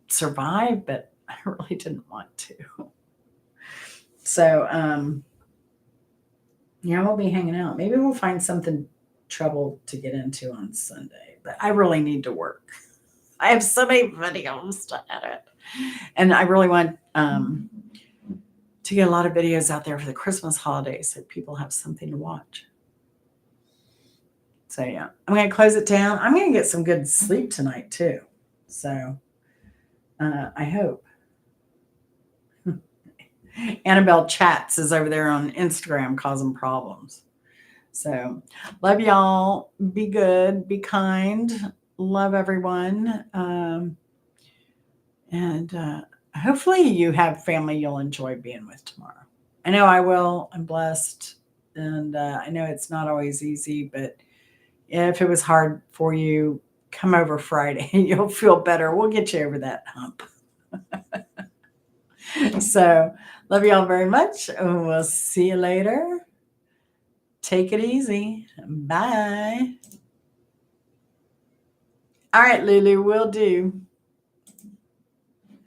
survive, but I really didn't want to. So, yeah, we'll be hanging out. Maybe we'll find something trouble to get into on Sunday, but I really need to work. I have so many videos to edit, and I really want to get a lot of videos out there for the Christmas holidays so people have something to watch. So yeah, I'm going to close it down. I'm going to get some good sleep tonight too. So I hope. Annabelle Chats is over there on Instagram causing problems. So love y'all. Be good. Be kind. Love everyone. And hopefully you have family you'll enjoy being with tomorrow. I know I will. I'm blessed. And I know it's not always easy, but if it was hard for you, come over Friday. You'll feel better. We'll get you over that hump. So love y'all very much. We'll see you later. Take it easy. Bye. All right, Lulu, will do.